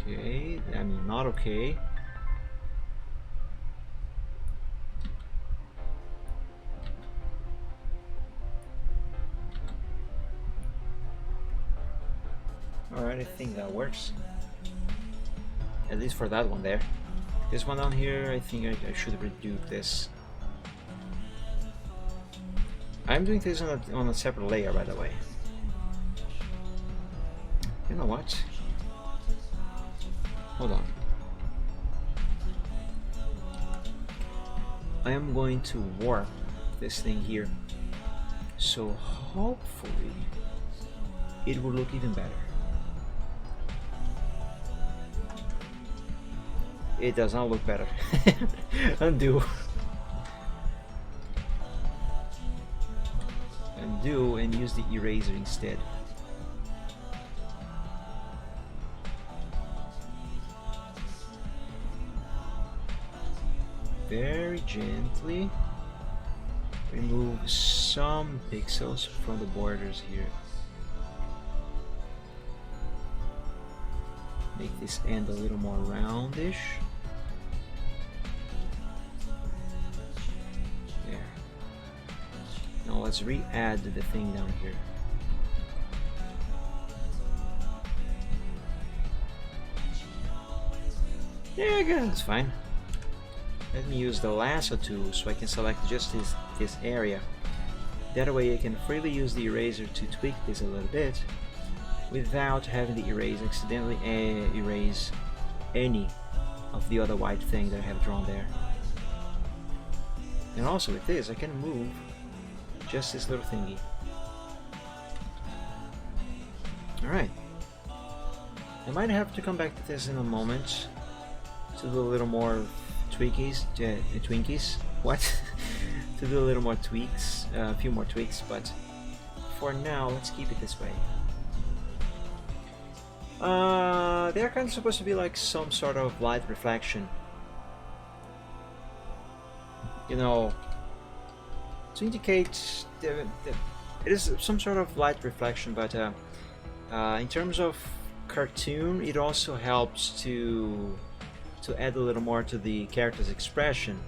Okay, I mean not okay. Alright, I think that works. At least for that one there. This one down here, I think I should redo this. I'm doing this on a separate layer, by the way. You know what? Hold on. I am going to warp this thing here. So hopefully it will look even better. It does not look better. Undo. Undo and use the eraser instead. Very gently remove some pixels from the borders here. Make this end a little more roundish. There. Now let's re-add the thing down here. Yeah, good, that's fine. Let me use the lasso tool so I can select just this area. That way I can freely use the eraser to tweak this a little bit without having the eraser accidentally erase any of the other white thing that I have drawn there. And also with this I can move just this little thingy. Alright. I might have to come back to this in a moment to do a little more Twinkies? What? To do a little more tweaks, a few more tweaks, but for now, let's keep it this way. They're kind of supposed to be like some sort of light reflection. You know, to indicate it is some sort of light reflection, but in terms of cartoon, it also helps to add a little more to the character's expression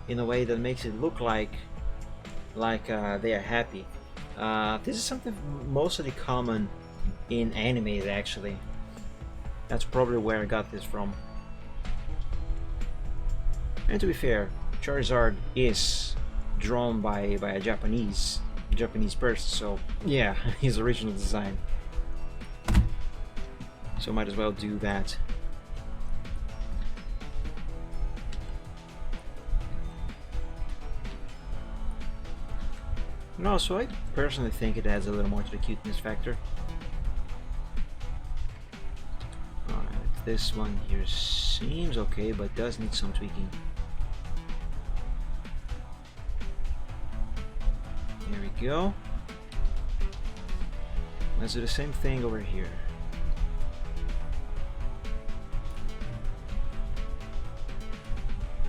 in a way that makes it look like they are happy. This is something mostly common in anime, actually. That's probably where I got this from. And to be fair, Charizard is drawn by a Japanese person, so yeah, his original design. So might as well do that. No, so I personally think it adds a little more to the cuteness factor. Alright, this one here seems okay, but does need some tweaking. There we go. Let's do the same thing over here.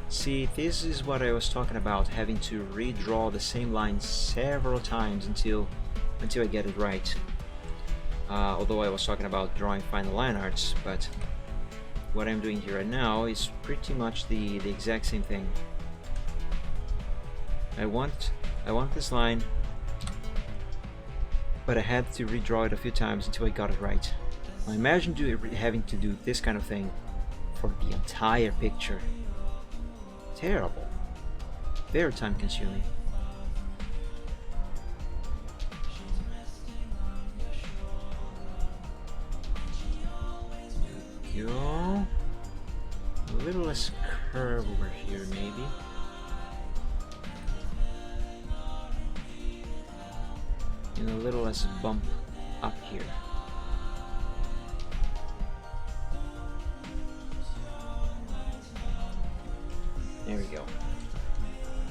See, this is what I was talking about, having to redraw the same line several times until I get it right. Although I was talking about drawing final line arts, but what I'm doing here right now is pretty much the exact same thing. I want this line, but I had to redraw it a few times until I got it right. Now imagine having to do this kind of thing for the entire picture. Terrible. Very time consuming. There we go. A little less curve over here maybe. And a little less bump up here. There we go.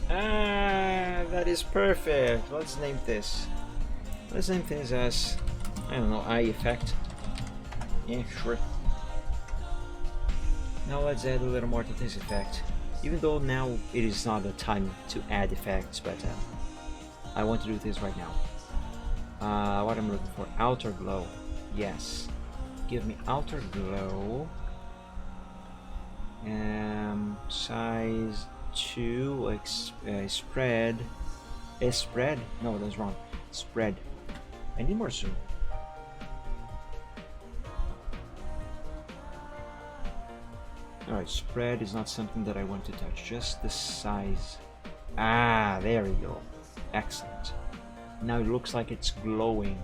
That is perfect. Let's name this. Let's name this as, I don't know, eye effect. Yeah, sure. Now let's add a little more to this effect. Even though now it is not the time to add effects, but I want to do this right now. What I'm looking for, outer glow. Yes. Give me outer glow. Size 2, spread. Spread? No, that's wrong. Spread. I need more zoom. Alright, spread is not something that I want to touch, just the size. Ah, there we go. Excellent. Now it looks like it's glowing.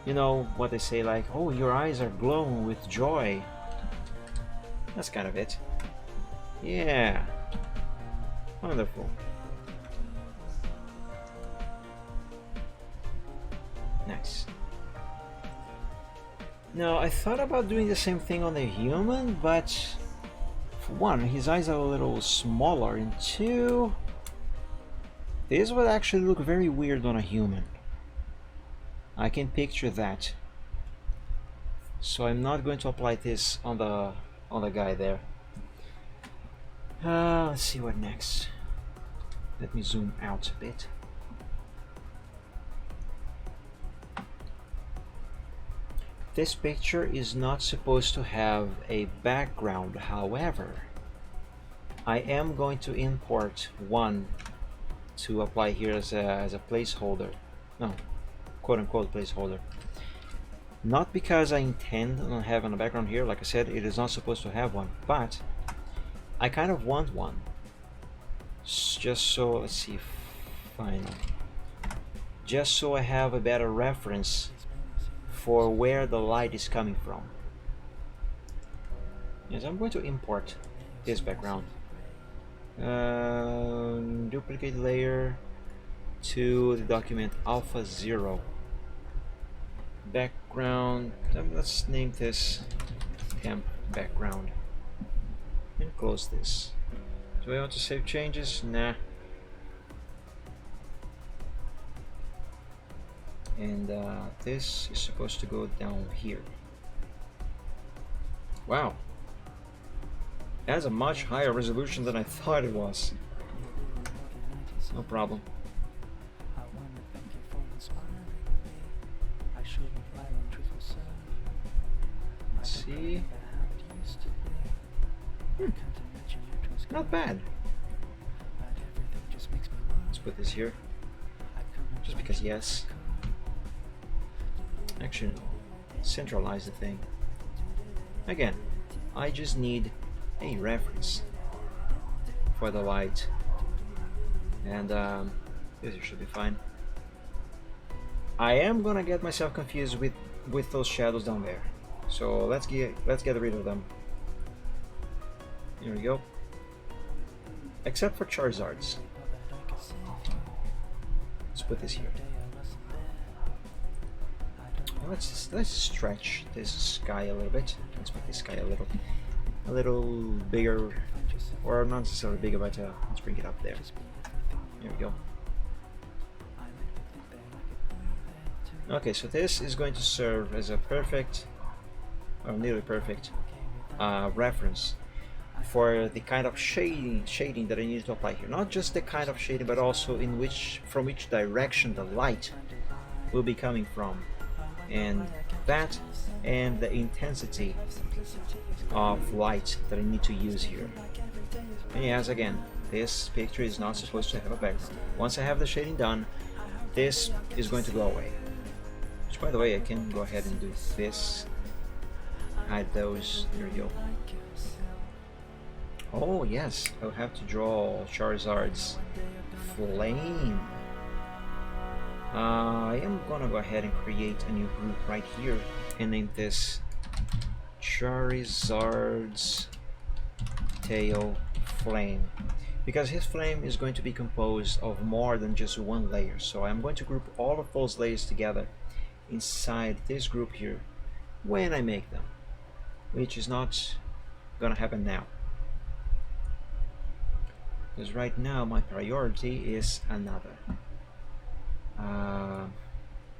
You know what they say, like, oh, your eyes are glowing with joy. That's kind of it. Yeah. Wonderful. Nice. Now, I thought about doing the same thing on the human, but for one, his eyes are a little smaller, and two, this would actually look very weird on a human. I can picture that. So I'm not going to apply this on the guy there. Let's see what next. Let me zoom out a bit. This picture is not supposed to have a background, however, I am going to import one to apply here as a placeholder. No, quote-unquote placeholder. Not because I intend on having a background here, like I said, it is not supposed to have one, but I kind of want one. Just so, let's see, final. Just so I have a better reference for where the light is coming from. Yes, I'm going to import this background. Duplicate layer to the document alpha 0. Background, let's name this temp background. And close this. Do I want to save changes? Nah. And this is supposed to go down here. Wow. That's a much higher resolution than I thought it was. No problem. Let's see. Not bad. Let's put this here. Just because yes. Actually, no. Centralize the thing. Again, I just need a reference. for the light, and this should be fine. I am gonna get myself confused with those shadows down there, so let's get rid of them. Here we go. Except for Charizards. Let's put this here. Let's stretch this sky a little bit. Let's make this sky a little bigger, or not necessarily bigger, but let's bring it up there. There we go. Okay, so this is going to serve as a perfect, or nearly perfect, reference for the kind of shading that I need to apply here. Not just the kind of shading, but also from which direction the light will be coming from, and that, and the intensity of light that I need to use here. And yes, again, this picture is not supposed to have a background. Once I have the shading done, this is going to go away. Which, by the way, I can go ahead and do this. Hide those. There we go. Oh yes, I'll have to draw Charizard's flame. I am gonna go ahead and create a new group right here and name this Charizard's tail flame, because his flame is going to be composed of more than just one layer. So I'm going to group all of those layers together inside this group here when I make them, which is not gonna happen now, because right now my priority is another.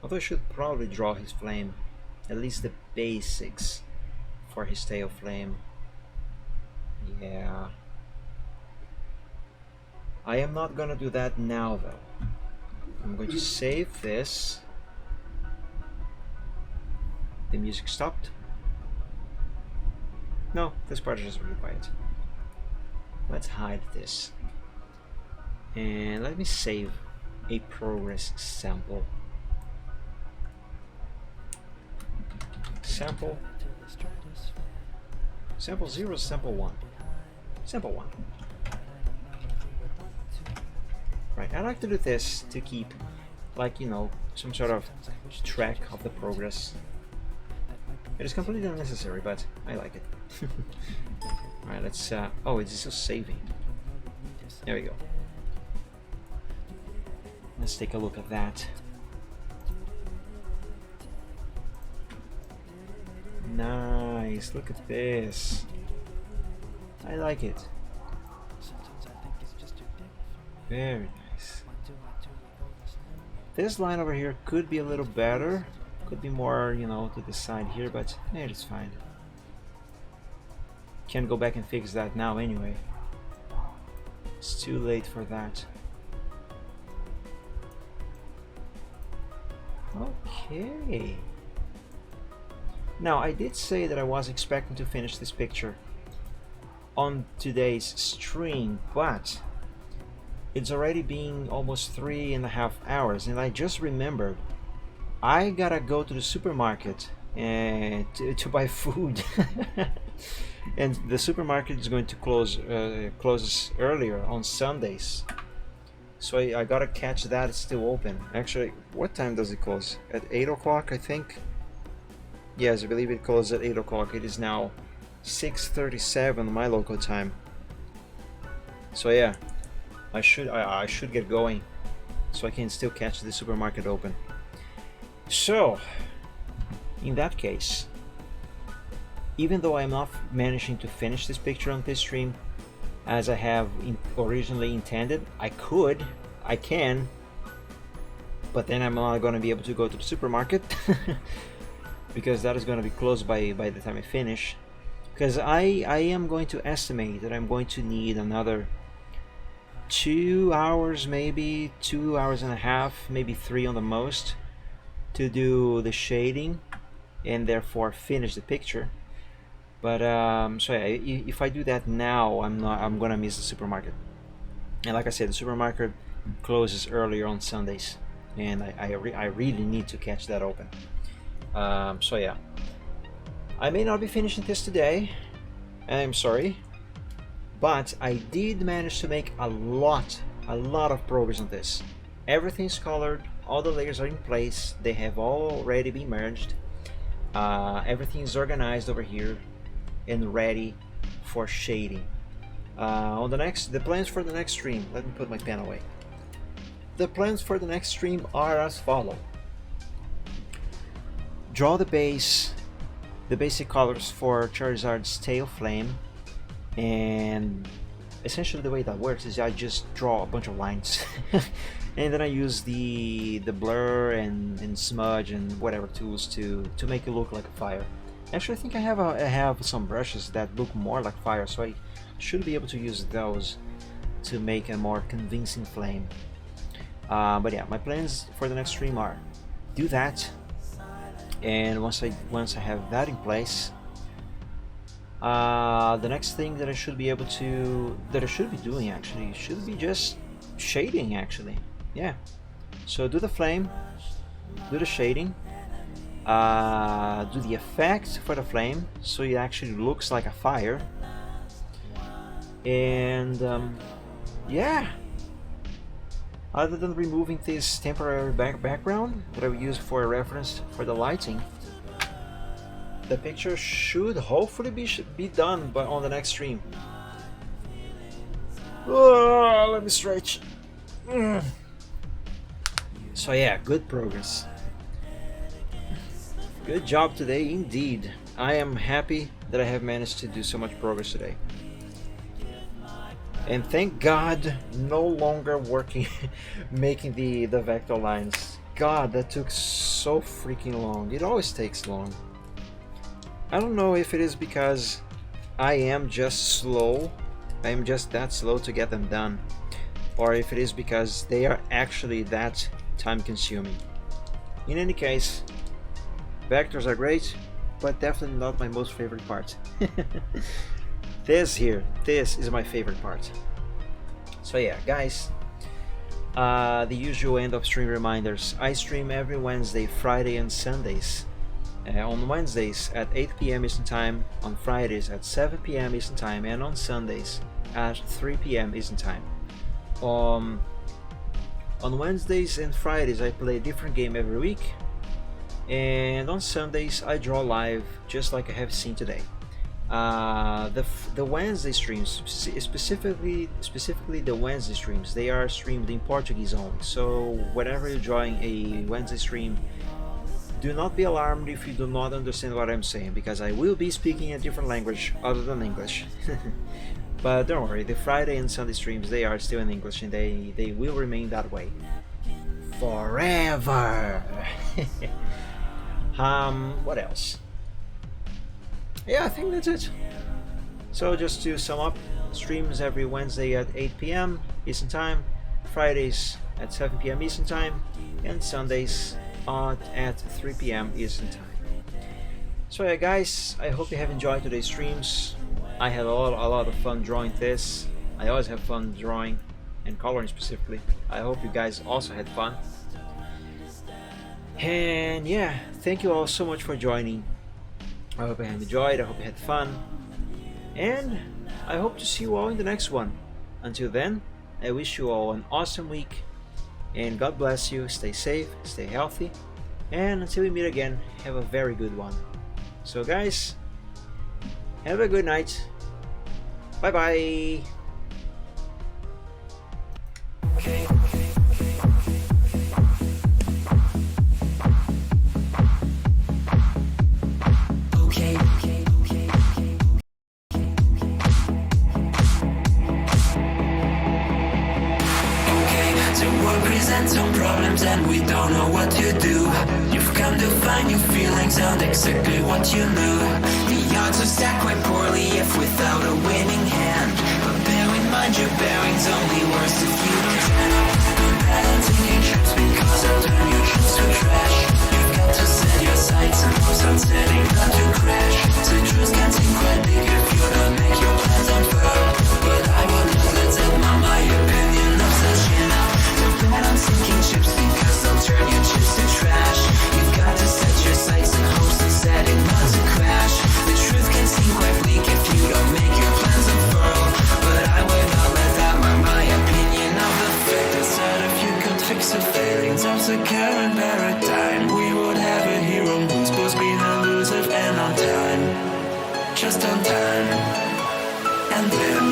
Although I should probably draw his flame, at least the basics for his tail flame. Yeah, I am not gonna do that now though. I'm going to save this. The music stopped. No, this part is just really quiet. Let's hide this. And let me save a progress sample. Sample 0, sample 1. Sample 1. Right, I like to do this to keep, like, you know, some sort of track of the progress. It is completely unnecessary, but I like it. Alright, let's oh, it's still saving. There we go. Let's take a look at that. Nice, look at this. I like it. Very nice. This line over here could be a little better. Could be more, you know, to the side here, but it's fine. Can't go back and fix that now anyway. It's too late for that. Okay. Now, I did say that I was expecting to finish this picture on today's stream, but it's already been almost 3.5 hours, and I just remembered I gotta go to the supermarket and to buy food. And the supermarket is going to closes earlier on Sundays, so I gotta catch that. It's still open. Actually, what time does it close? At 8 o'clock, I think. Yes, I believe it closes at 8 o'clock. It is now 6:37 my local time. So yeah, I should get going so I can still catch the supermarket open. So in that case, even though I'm not managing to finish this picture on this stream as I have originally intended, I can, but then I'm not going to be able to go to the supermarket because that is going to be closed by the time I finish, because I am going to estimate that I'm going to need another 2 hours, maybe 2 hours and a half, maybe 3 on the most, to do the shading and therefore finish the picture. But so yeah, if I do that now, I'm gonna miss the supermarket. And like I said, the supermarket closes earlier on Sundays, and I really need to catch that open. So yeah, I may not be finishing this today, and I'm sorry, but I did manage to make a lot of progress on this. Everything's colored, all the layers are in place, they have already been merged. Everything is organized over here and ready for shading. The plans for the next stream, let me put my pen away. The plans for the next stream are as follow. Draw the basic colors for Charizard's tail flame, and essentially the way that works is I just draw a bunch of lines and then I use the blur and smudge and whatever tools to make it look like a fire. Actually, I think I have some brushes that look more like fire, so I should be able to use those to make a more convincing flame. But yeah, my plans for the next stream are do that, and once I have that in place, the next thing that I should be doing actually should be just shading actually. Yeah, so do the flame, do the shading, do the effect for the flame so it actually looks like a fire, and yeah, other than removing this temporary background that I will use for a reference for the lighting, the picture should hopefully be done on the next stream. Oh, let me stretch. So yeah, good progress. Good job today indeed. I am happy that I have managed to do so much progress today. And thank God, no longer working making the vector lines. God, that took so freaking long. It always takes long. I don't know if it is because I am just slow, I am just that slow to get them done, or if it is because they are actually that time consuming. In any case, vectors are great, but definitely not my most favorite part. This is my favorite part. So yeah, guys, the usual end of stream reminders. I stream every Wednesday, Friday and Sundays. On Wednesdays at 8 p.m. Eastern Time, on Fridays at 7 p.m. Eastern Time, and on Sundays at 3 p.m. Eastern Time. On Wednesdays and Fridays I play a different game every week, and on Sundays I draw live just like I have seen today. The Wednesday streams, specifically the Wednesday streams, they are streamed in Portuguese only, so whenever you're drawing a Wednesday stream, do not be alarmed if you do not understand what I'm saying, because I will be speaking a different language other than English. But don't worry, the Friday and Sunday streams, they are still in English, and they will remain that way forever. What else? Yeah, I think that's it. So just to sum up, streams every Wednesday at 8 p.m. Eastern Time, Fridays at 7 p.m. Eastern Time, and Sundays at 3 p.m. Eastern Time. So yeah, guys, I hope you have enjoyed today's streams. I had a lot of fun drawing this. I always have fun drawing and coloring specifically. I hope you guys also had fun. And yeah, thank you all so much for joining. I hope you had enjoyed, I hope you had fun, and I hope to see you all in the next one. Until then, I wish you all an awesome week, and God bless you, stay safe, stay healthy, and until we meet again, have a very good one. So guys, have a good night. Bye bye. Some problems and we don't know what to do. You've come to find new feelings and exactly what you knew. The odds are stacked quite poorly if without a winning hand. But bear in mind your bearing's only worse if you don't turn up. Don't bet on taking trips because I'll turn your trips to trash. You've got to set your sights and hopes on setting them to crash. The truth can seem quite big if you don't make your plans unfurl. But I will not let that my opinion of such enough. I'm sinking chips because they'll turn your chips to trash. You've got to set your sights and hopes on setting not to crash. The truth can seem quite bleak if you don't make your plans unfurl. But current paradigm, we would have a hero who's supposed to be elusive and on time. Just on time. And then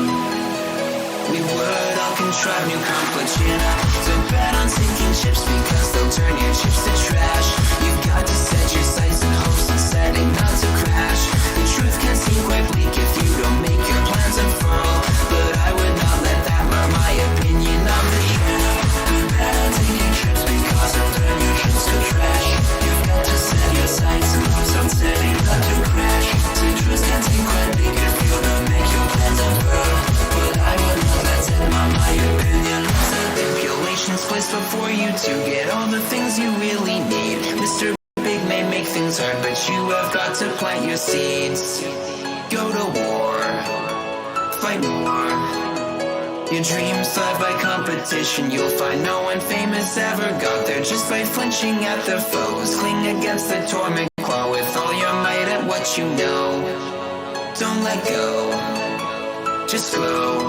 we would all contrive new conflicts, you know. So bet on sinking ships because they'll turn your chips to trash. You've got to set your sights and hopes and setting not to crash. The truth can seem quite bleak if you don't make your plans unfurl, but I would not let that mar my opinion of the show. Bet on sinking ships because they'll turn your chips to trash. You've got to set your sights and hopes on setting not to crash. The truth can seem quite bleak if you don't make your plans unfurl, but I would not let that mar my opinion. Stipulations placed before you to get all the things you really need. Mr. Big may make things hard, but you have got to plant your seeds. Go to war, fight more. Your dreams thrive by competition. You'll find no one famous ever got there just by flinching at their foes. Cling against the torment claw with all your might at what you know. Don't let go, just flow.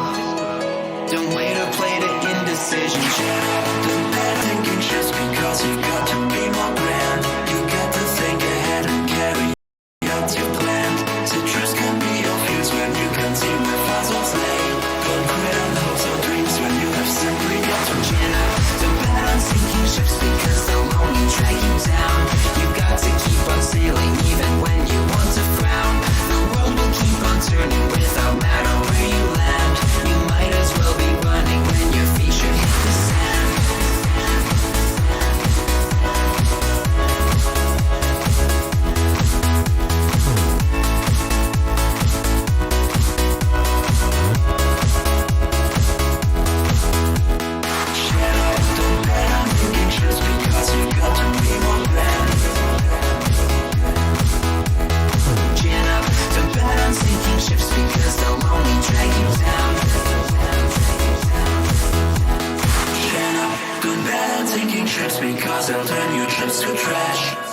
Don't wait or play to indecision. Don't bad thinking just because you've got to be more grand. You got to think ahead and carry out your plan. Citrus can be obvious when you can see where fossils lay. Don't quit on hopes or dreams when you have simply got to chin up. Don't bet on sinking ships because they'll only drag you down. You've got to keep on sailing even when you want to frown. The world will keep on turning without matter where you land. You might as well be running when your feet should hit the sand. Don't bet on thinking just because you got to be more grand. Chin up, don't bet on sinking ships because they'll only drag you down. Chin up, don't bet on sinking ships because they'll turn your trips to trash.